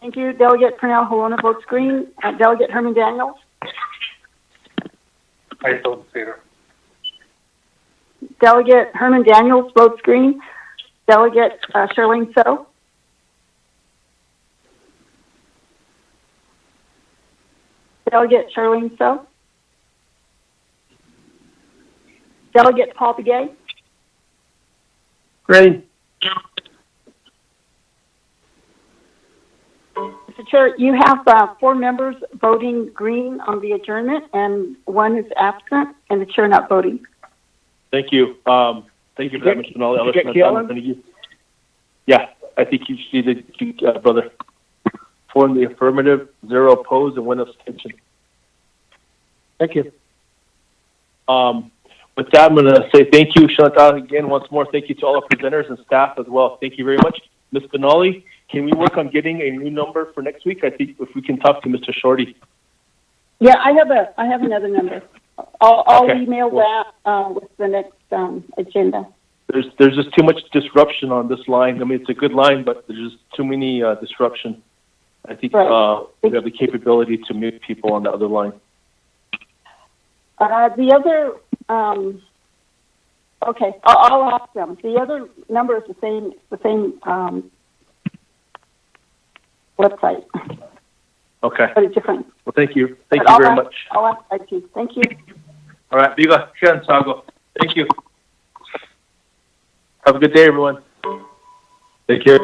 Thank you. Delegate Pernell Halona votes green. Delegate Herman Daniels? I vote in favor. Delegate Herman Daniels votes green. Delegate Charlene So? Delegate Charlene So? Delegate Paul Begay? Green. Mr. Chair, you have 4 members voting green on the adjournment and 1 is absent and the chair not voting. Thank you. Thank you for that, Mr. Benali. I'll let Get you Key know. Allen? Yeah, I think you see the brother. 4 in the affirmative, 0 opposed, and 1 abstention. Thank you. With that, I'm going to say thank you, Chantal, again, once more. Thank you to all our presenters and staff as well. Thank you very much. Ms. Benali, can we work on getting a new number for next week? I think if we can talk to Mr. Shorty. Yeah, I have another number. I'll Okay. email that with the next agenda. There's just too much disruption on this line. I mean, it's a good line, but there's just too many disruption. I think we have the capability to mute people on the other line. The other, okay, I'll ask them. The other number is the same website, Okay. but it's different. Well, thank you. Thank But you I'll very ask- much. I'll ask IT. Thank you. All right. Viva. Shan Sago. Thank you. Have a good day, everyone. Take care.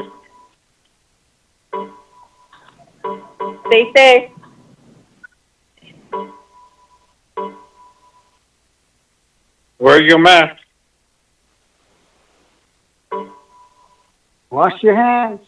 Stay safe. Wear your mask. Wash your hands.